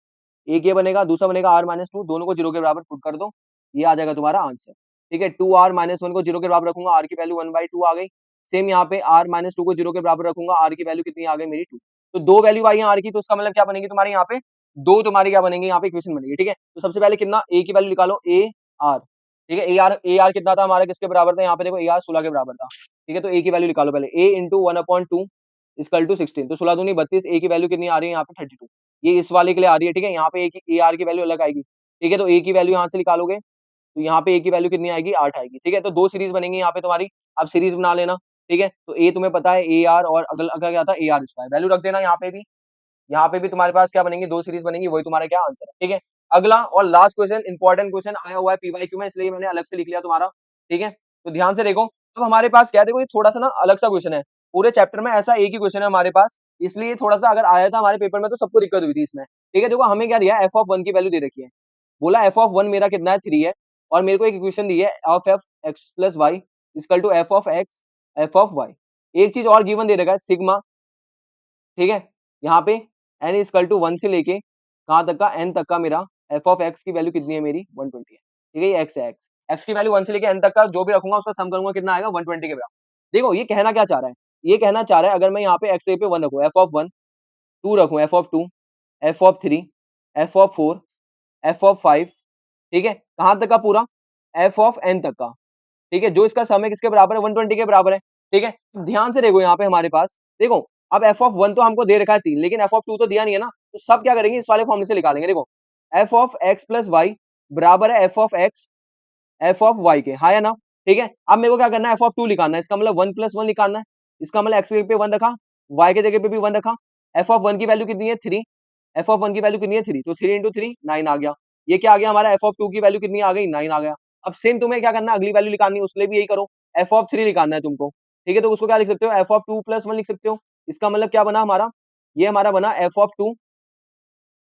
एक ये बनेगा, दूसरा बनेगा R माइनस 2, दोनों को 0 के बराबर पुट कर दो, ये आ जाएगा तुम्हारा आंसर। ठीक है, 2R माइनस 1 को 0 के बराबर रखूंगा, R की वैल्यू 1/2 आ गई। सेम यहाँ पे R माइनस 2 को 0 के बराबर रखूंगा, R की वैल्यू कितनी आ गई मेरी 2। तो दो वैल्यू आई है R की, तो इसका मतलब क्या बनेगी तुम्हारे यहाँ पे, दो तुम्हारी क्या बनेंगे यहाँ पे इक्वेशन बनेगी। ठीक है, तो सबसे पहले कितना, A की वैल्यू निकालो, AR। ठीक है, AR कितना था हमारा, किसके बराबर था, यहाँ पे देखो AR 16 के बराबर था। ठीक है, तो A की वैल्यू निकालो पहले, A इंटू 1/2 इक्वल टू 16, तो 16 दूनी 32, A की वैल्यू कितनी आ रही है यहाँ पे 32, ये इस वाले के लिए आ रही है। ठीक है, यहाँ पे AR की वैल्यू अलग आएगी। ठीक है, तो A की वैल्यू यहाँ से निकालोगे, तो यहाँ पे A की वैल्यू कितनी आएगी, 8 आएगी। ठीक है, तो दो सीरीज बनेंगी यहाँ पे तुम्हारी, अब सीरीज बना लेना। ठीक है, तो A तुम्हें पता है AR, और अगला क्या था AR², वैल्यू रख देना यहाँ पे भी, यहाँ पे भी तुम्हारे पास क्या बनेंगी, दो सीरीज बनेंगी, वही तुम्हारा क्या आंसर है। ठीक है, अगला और लास्ट क्वेश्चन, इंपॉर्टेंट क्वेश्चन आया हुआ है PYQ में, इसलिए मैंने अलग से लिख लिया तुम्हारा। ठीक है, तो ध्यान से देखो, अब हमारे पास क्या है, देखो ये थोड़ा सा ना अलग सा क्वेश्चन है, पूरे चैप्टर में ऐसा एक ही क्वेश्चन है हमारे पास, इसलिए थोड़ा सा अगर आया था हमारे पेपर में तो सबको दिक्कत हुई थी इसमें। ठीक है, देखो हमें क्या दिया है, f(1) की वैल्यू दे रखी है, बोला f(1) मेरा कितना है 3 है, और मेरे को एक इक्वेशन दी है f(x + y) equal to f(x) f(y). एक चीज और गिवन दे रखा है सिग्मा। ठीक है, यहाँ पे n इक्वल टू 1 से लेके कहाँ तक का, n तक का मेरा f(x) की वैल्यू कितनी है मेरी 120 है। ठीक है, ये x है, x की वैल्यू 1 से लेके n तक का जो भी रखूंगा उसका सम करूंगा, कितना आएगा 120 के बराबर। देखो ये कहना क्या चाह रहा है, ये कहना चाह रहा है अगर मैं यहाँ पे x पे 1 रखूँ, f(1), 2 रखूँ, f(2), f(3), f(4), f(5), ठीक है, कहाँ तक का पूरा, f(n) तक का। ठीक है, जो इसका सम है किसके बराबर है, 120 के बराबर है। ठीक है, ध्यान से देखो यहाँ पे हमारे पास, देखो अब एफ ऑफ वन तो हमको दे रखा है 3, लेकिन एफ ऑफ 2 तो दिया नहीं है ना, तो सब क्या करेंगे, इस वाले फॉर्मूले से निकालेंगे। देखो F of X plus Y बराबर है F of X F of Y के, हाँ या ना, ठीक है। अब मेरे को क्या करना है, एफ ऑफ 2 निकालना है, इसका मतलब 1 प्लस 1 निकालना है, इसका मतलब एक्स के जगह पे 1 रखा, वाई के जगह पे भी 1 रखा। एफ ऑफ 1 की वैल्यू कितनी है 3, एफ ऑफ 1 की वैल्यू कितनी है 3, तो 3 इंटू 3 9 आ गया। ये क्या आ गया हमारा, एफ ऑफ 2 की वैल्यू कितनी आ गई 9 आ गया। अब सेम तुम्हें क्या करना है, अगली वैल्यू निकालनी है, उसके लिए भी यही करो, एफ ऑफ 3 निकालना है तुमको, ठीक है। तो उसको क्या लिख सकते हो, एफ ऑफ 2 प्लस 1 लिख सकते हो। इसका मतलब क्या बना हमारा, ये हमारा बना F of 2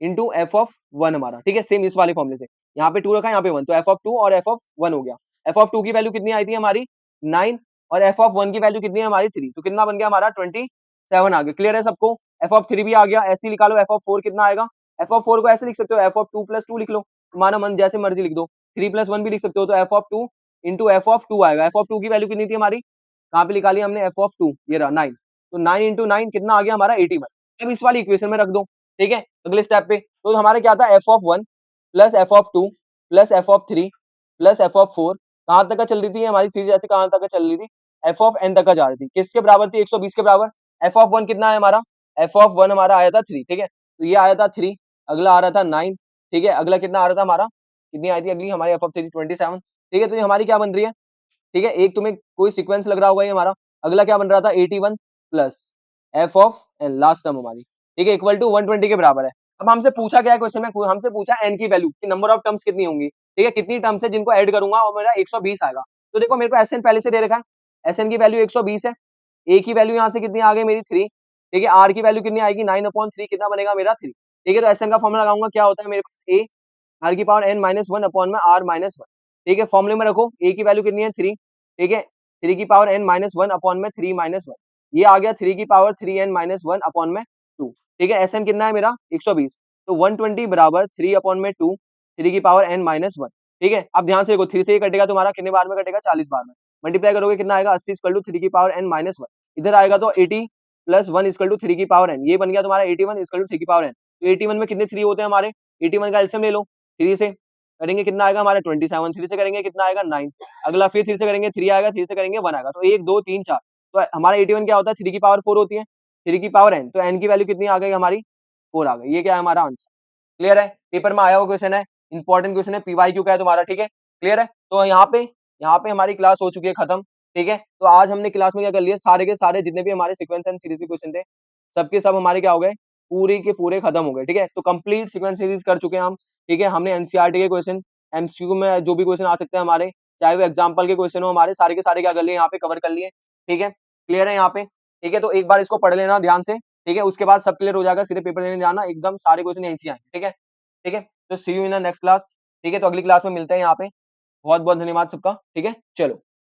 into F of 1 हमारा, ठीक है। सेम इस वाले फॉर्मूले से, यहाँ पे 2 रखा, यहाँ पे 1, तो एफ ऑफ 2 और एफ ऑफ 1 हो गया। एफ ऑफ 2 की वैल्यू कितनी आई थी हमारी 9, और एफ ऑफ 1 की वैल्यू कितनी है हमारी 3, तो कितना बन गया हमारा 27 आ गया। क्लियर है सबको, एफ ऑफ 3 भी आ गया, ऐसे ही निकालो। एफ ऑफ 4 कितना आएगा, एफ ऑफ 4 को ऐसे लिख सकते हो, एफ ऑफ 2 प्लस 2 लिख लो, तुम्हारा मन जैसे मर्जी लिख दो, 3 प्लस 1 भी लिख सकते हो, तो F of 2 into F of 2 आएगा। एफ ऑफ 2 की वैल्यू कितनी थी हमारी, कहाँ पे निकाली हमने, एफ ऑफ 2 ये रहा 9, तो 9 इंटू 9 कितना आ गया हमारा 81। अब इस वाली इक्वेशन में रख दो, ठीक है। अगले स्टेप पे तो हमारे क्या था, F of 1 plus F of 2 plus F of 3 plus F of 4, कहां तक का चल रही थी हमारी सीरीज, ऐसे कहां तक का चल रही थी, एफ ऑफ एन तक का जा रही थी, किसके बराबर थी 120 के बराबर। एफ ऑफ 1 कितना है हमारा, एफ ऑफ 1 हमारा आया था 3, ठीक है, तो ये आया था 3, अगला आ रहा था 9, ठीक है, अगला कितना आ रहा था हमारा, कितनी आई थी अगली हमारी एफ ऑफ 3 27, ठीक है। तो ये हमारी क्या बन रही है, ठीक है, एक तुम्हें कोई सीक्वेंस लग रहा होगा ये हमारा। अगला क्या बन रहा था 81 plus F of N, last term हमारी, ठीक है, इक्वल टू 120 के बराबर है। अब हमसे पूछा क्या है क्वेश्चन में, हमसे पूछा एन की वैल्यू, कि नंबर ऑफ टर्म्स कितनी होंगी, ठीक है, कितनी टर्म्स है जिनको ऐड करूंगा और मेरा 120 आएगा। तो देखो मेरे को एस एन पहले से दे रखा है, एस एन की वैल्यू 120 है, ए की वैल्यू यहाँ से कितनी आ गई मेरी 3, ठीक है, आर की वैल्यू कितनी आएगी 9/3, कितना बनेगा मेरा 3, ठीक है। तो एस एन का फॉर्मुला लगाऊंगा, क्या होता है मेरे पास ए आर की पावर एन माइनस 1 अपॉन में आर माइनस 1, ठीक है। फॉर्मुले में रखो, ए की वैल्यू कितनी है 3, ठीक है, 3 की पावर एन माइनस 1 अपॉन में 3 माइनस 1, ये आ गया 3 की पावर 3n माइनस 1 अपॉन में 2, ठीक है। एस एन कितना है मेरा 120, तो 120 बराबर 3 अपॉन में 2, 3 की पावर n माइनस 1, ठीक है। अब ध्यान से देखो 3 से ये कटेगा तुम्हारा कितने बार में कटेगा, 40 बार में, मल्टीप्लाई करोगे कितना आएगा 80 इक्वल टू 3 की पावर n माइनस 1, इधर आएगा तो 80 प्लस 1 इक्वल टू 3 की पावर n, ये बन गया तुम्हारा 81 इक्वल टू 3 की पावर n। तो 81 में कितने 3 होते हैं हमारे, 81 का एलसीएम ले लो, 3 से करेंगे कितना आएगा हमारा 27, 3 से करेंगे कितना आएगा 9, अगला फिर 3 से करेंगे 3 आएगा, 3 से करेंगे 1 आएगा, तो 1 2 3 4, तो हमारा 81 क्या होता है 3 की पावर 4 होती है, 3 की पावर n, तो n की वैल्यू कितनी आ गई हमारी 4 आ गई, ये क्या है हमारा आंसर। क्लियर है, पेपर में आया हुआ क्वेश्चन है, इंपॉर्टेंट क्वेश्चन है, पीवाईक्यू का है तुम्हारा, ठीक है। क्लियर है, तो यहाँ पे हमारी क्लास हो चुकी है खत्म, ठीक है। तो आज हमने क्लास में क्या कर लिया, सारे के सारे जितने भी हमारे सीक्वेंस एंड सीरीज के क्वेश्चन थे, सबके सब हमारे क्या हो गए, पूरे के पूरे खत्म हो गए, ठीक है। तो कंप्लीट सीक्वेंस सीरीज कर चुके हैं हम, ठीक है। हमने एनसीईआरटी के क्वेश्चन, एमसीक्यू में जो भी क्वेश्चन आ सकते हैं हमारे, चाहे वो एग्जाम्पल के क्वेश्चन हो, हमारे सारे के सारे क्या कर लिए यहाँ पे कवर कर लिए, ठीक है। क्लियर है यहाँ पे, ठीक है। तो एक बार इसको पढ़ लेना ध्यान से, ठीक है, उसके बाद सब क्लियर हो जाएगा, सीधे पेपर देने जाना, एकदम सारे क्वेश्चन यहीं से आएंगे, ठीक है। ठीक है, तो see you in the next class, ठीक है। तो अगली क्लास में मिलते हैं यहाँ पे, बहुत बहुत धन्यवाद सबका, ठीक है, चलो।